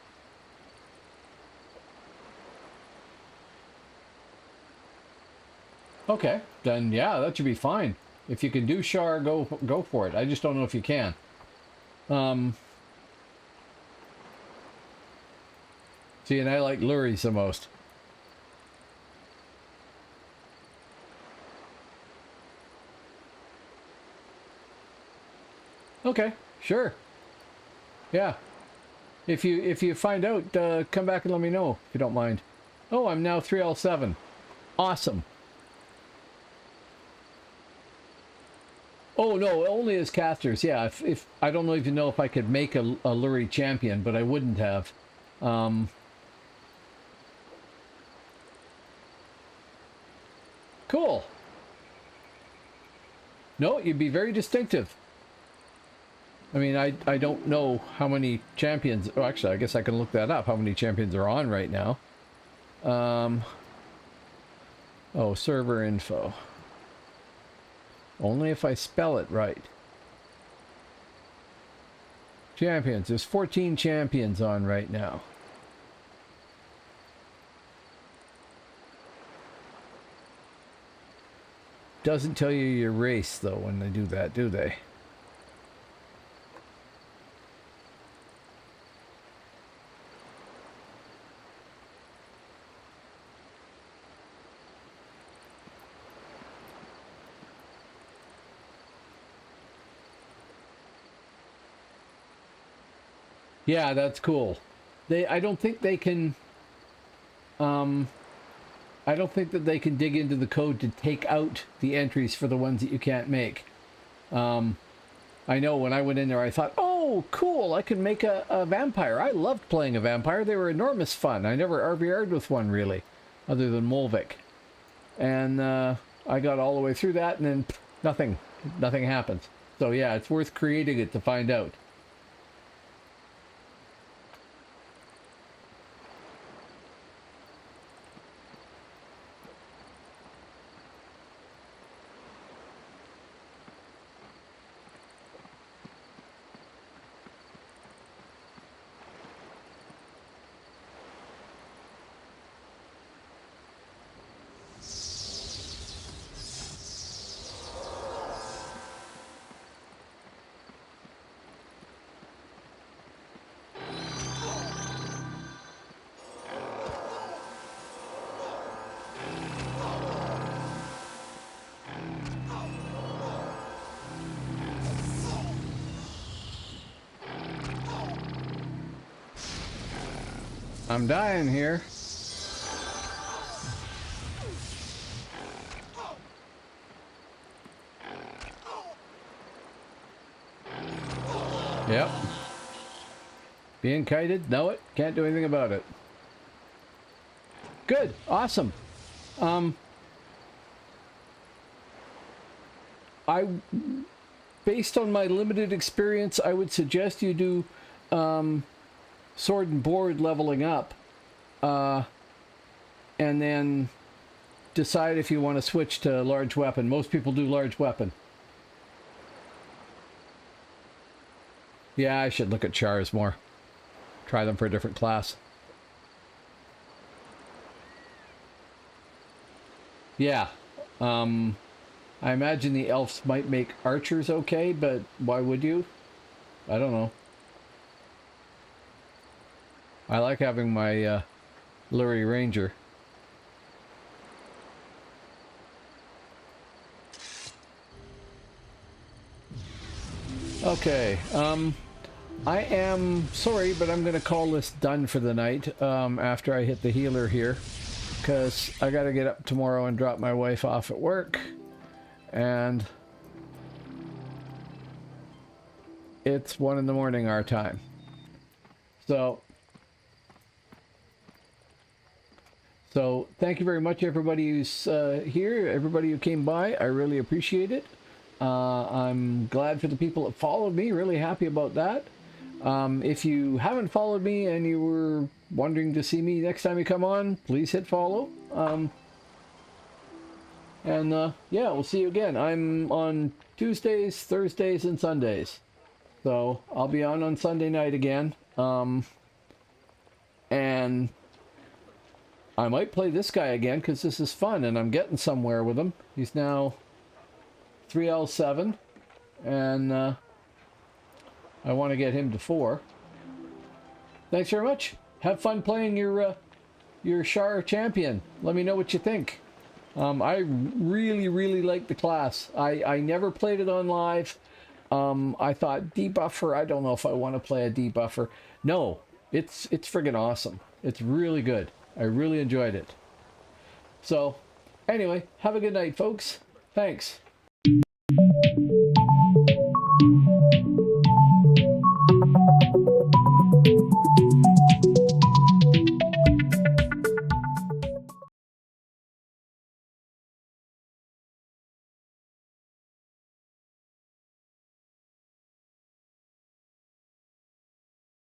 Okay, then yeah, that should be fine. If you can do Char, go for it. I just don't know if you can. See, and I like Luries the most. Okay, sure. Yeah. If you find out, come back and let me know if you don't mind. Oh, I'm now 3L7. Awesome. Oh no, only as casters. Yeah, if I don't know if you know if I could make a Lurie champion, but I wouldn't have. Cool. No, you'd be very distinctive. I mean, I don't know how many champions. Oh, actually, I guess I can look that up. How many champions are on right now? Oh, server info. Only if I spell it right. Champions. There's 14 champions on right now. Doesn't tell you your race, though, when they do that, do they? Yeah, that's cool. I don't think they can, I don't think that they can dig into the code to take out the entries for the ones that you can't make. I know when I went in there, I thought, oh, cool, I can make a vampire. I loved playing a vampire. They were enormous fun. I never RVR'd with one, really, other than Molvik. And I got all the way through that, and then nothing happens. So yeah, it's worth creating it to find out. I'm dying here. Yep. Being kited? Know it. Can't do anything about it. Good. Awesome. Based on my limited experience, I would suggest you do sword and board leveling up, and then decide if you want to switch to large weapon. Most people do large weapon. Yeah, I should look at chars more. Try them for a different class. Yeah. I imagine the elves might make archers okay, but why would you? I don't know. I like having my Lurie Ranger. Okay, I am sorry, but I'm going to call this done for the night after I hit the healer here, because I got to get up tomorrow and drop my wife off at work, and it's 1 in the morning our time. So thank you very much, everybody who's here, everybody who came by. I really appreciate it. I'm glad for the people that followed me. Really happy about that. If you haven't followed me and you were wondering to see me next time you come on, please hit follow. Yeah, we'll see you again. I'm on Tuesdays, Thursdays, and Sundays. So I'll be on Sunday night again. And I might play this guy again because this is fun and I'm getting somewhere with him. He's now 3L7, and I want to get him to 4. Thanks very much. Have fun playing your Char champion. Let me know what you think. I really like the class. I never played it on live. I thought debuffer, I don't know if I want to play a debuffer. No, it's friggin' awesome. It's really good. I really enjoyed it. So anyway, have a good night, folks. Thanks.